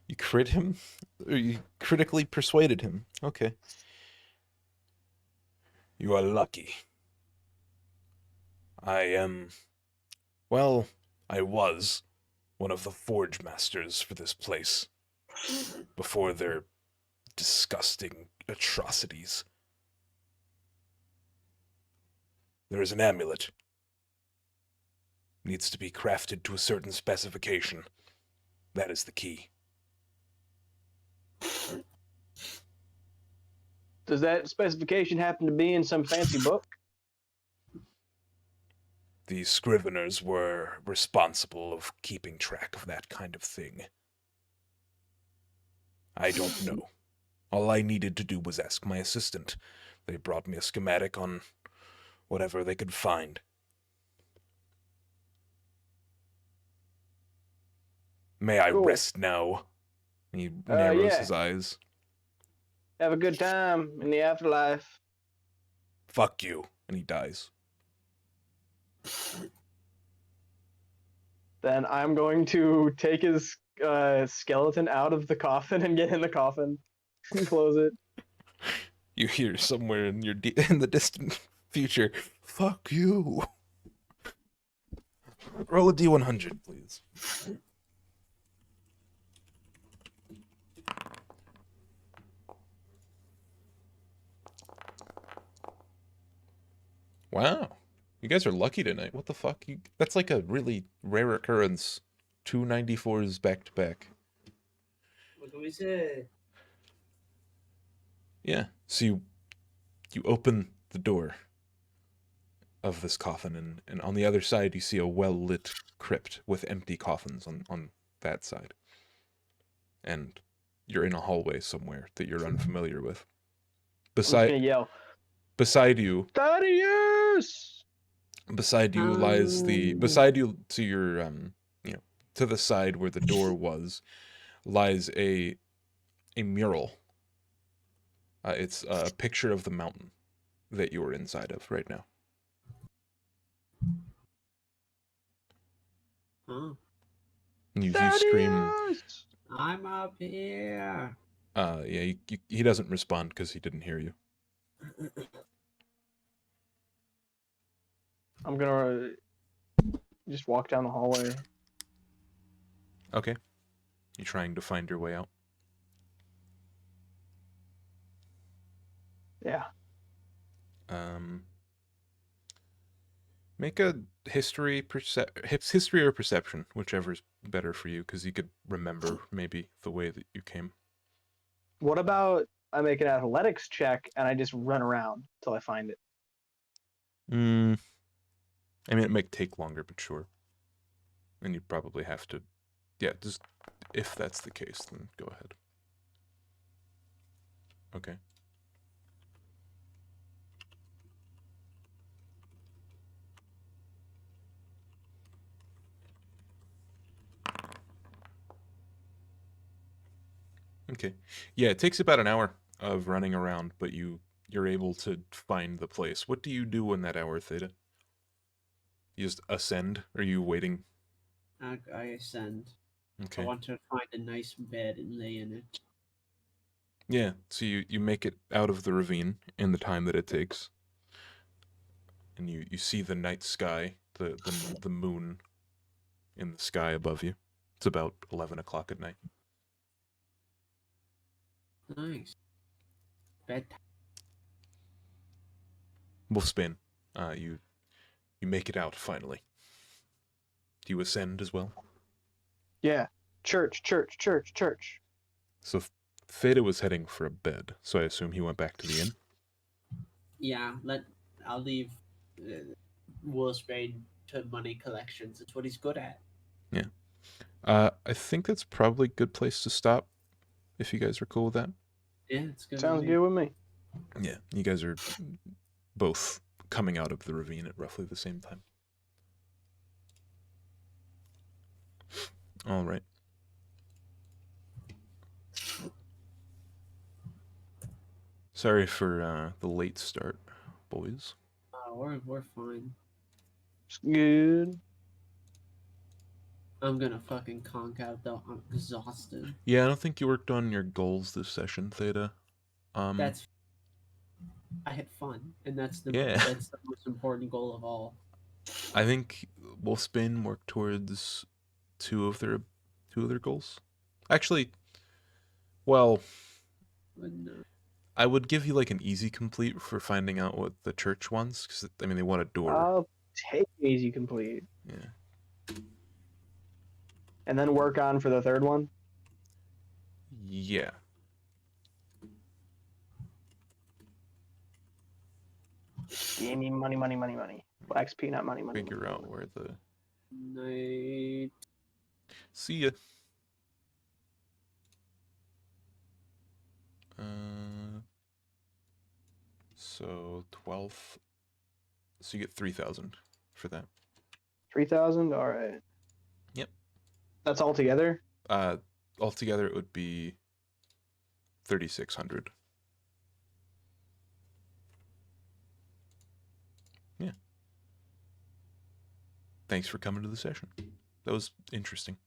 You crit him? Or you critically persuaded him? Okay. You are lucky. I am... Well, I was one of the forge masters for this place before their disgusting atrocities. There is an amulet. Needs to be crafted to a certain specification. That is the key. Does that specification happen to be in some fancy book? The scriveners were responsible of keeping track of that kind of thing. I don't know. All I needed to do was ask my assistant. They brought me a schematic on whatever they could find. May I Cool. rest now? He narrows yeah. his eyes. Have a good time in the afterlife. Fuck you. And he dies. Then I'm going to take his skeleton out of the coffin and get in the coffin and close it. You hear somewhere in in the distant future, fuck you. Roll a D100, please. Wow. You guys are lucky tonight. What the fuck? That's like a really rare occurrence. 294s back to back. What do we say? Yeah. So you open the door of this coffin, and on the other side you see a well-lit crypt with empty coffins on that side. And you're in a hallway somewhere that you're unfamiliar with. I'm just gonna yell, Beside you, Thaddeus! beside you lies beside you to your to the side where the door was lies a mural. It's a picture of the mountain that you are inside of right now. Huh? You scream. I'm up here. Yeah, he doesn't respond because he didn't hear you. I'm gonna just walk down the hallway. Okay. You trying to find your way out? Yeah. Make a history or perception, whichever's better for you, because you could remember maybe the way that you came. What about I make an athletics check and I just run around till I find it? I mean, it might take longer, but sure. And you'd probably have to, yeah, just, if that's the case, then go ahead. Okay. Okay. Yeah, it takes about an hour of running around, but you're able to find the place. What do you do in that hour, Theta? You just ascend? Or are you waiting? I ascend. Okay. I want to find a nice bed and lay in it. Yeah, so you make it out of the ravine in the time that it takes. And you see the night sky, the moon in the sky above you. It's about 11 o'clock at night. Nice. Bedtime. Wolfsbane, you make it out finally. Do you ascend as well? Yeah. Church. So Theta was heading for a bed, so I assume he went back to the inn. Yeah, I'll leave Wolfsbane to money collections. It's what he's good at. Yeah. I think that's probably a good place to stop, if you guys are cool with that. Yeah, it's good. Sounds good with me. Yeah, you guys are both coming out of the ravine at roughly the same time. All right. Sorry for the late start, boys. We're fine. It's good. I'm gonna fucking conk out though. I'm exhausted. Yeah, I don't think you worked on your goals this session, Theta. That's. I had fun, and that's the Yeah. that's the most important goal of all. I think Wolfsbane worked towards two of their goals. Actually, well, But no. I would give you like an easy complete for finding out what the church wants, because I mean they want a door. I'll take easy complete. Yeah. And then work on for the third one. Yeah. Give me money, money, money, money. Well, XP, not money, money. Figure money, out money. where the. Night. See ya. So 12. So you get 3,000 for that. 3,000. All right. Yep. That's all together. Altogether it would be 3,600. Yeah. Thanks for coming to the session. That was interesting.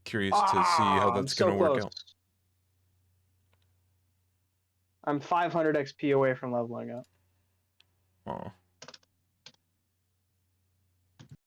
Curious to see how I'm that's so going to work close. out. I'm 500 XP away from leveling up. Oh.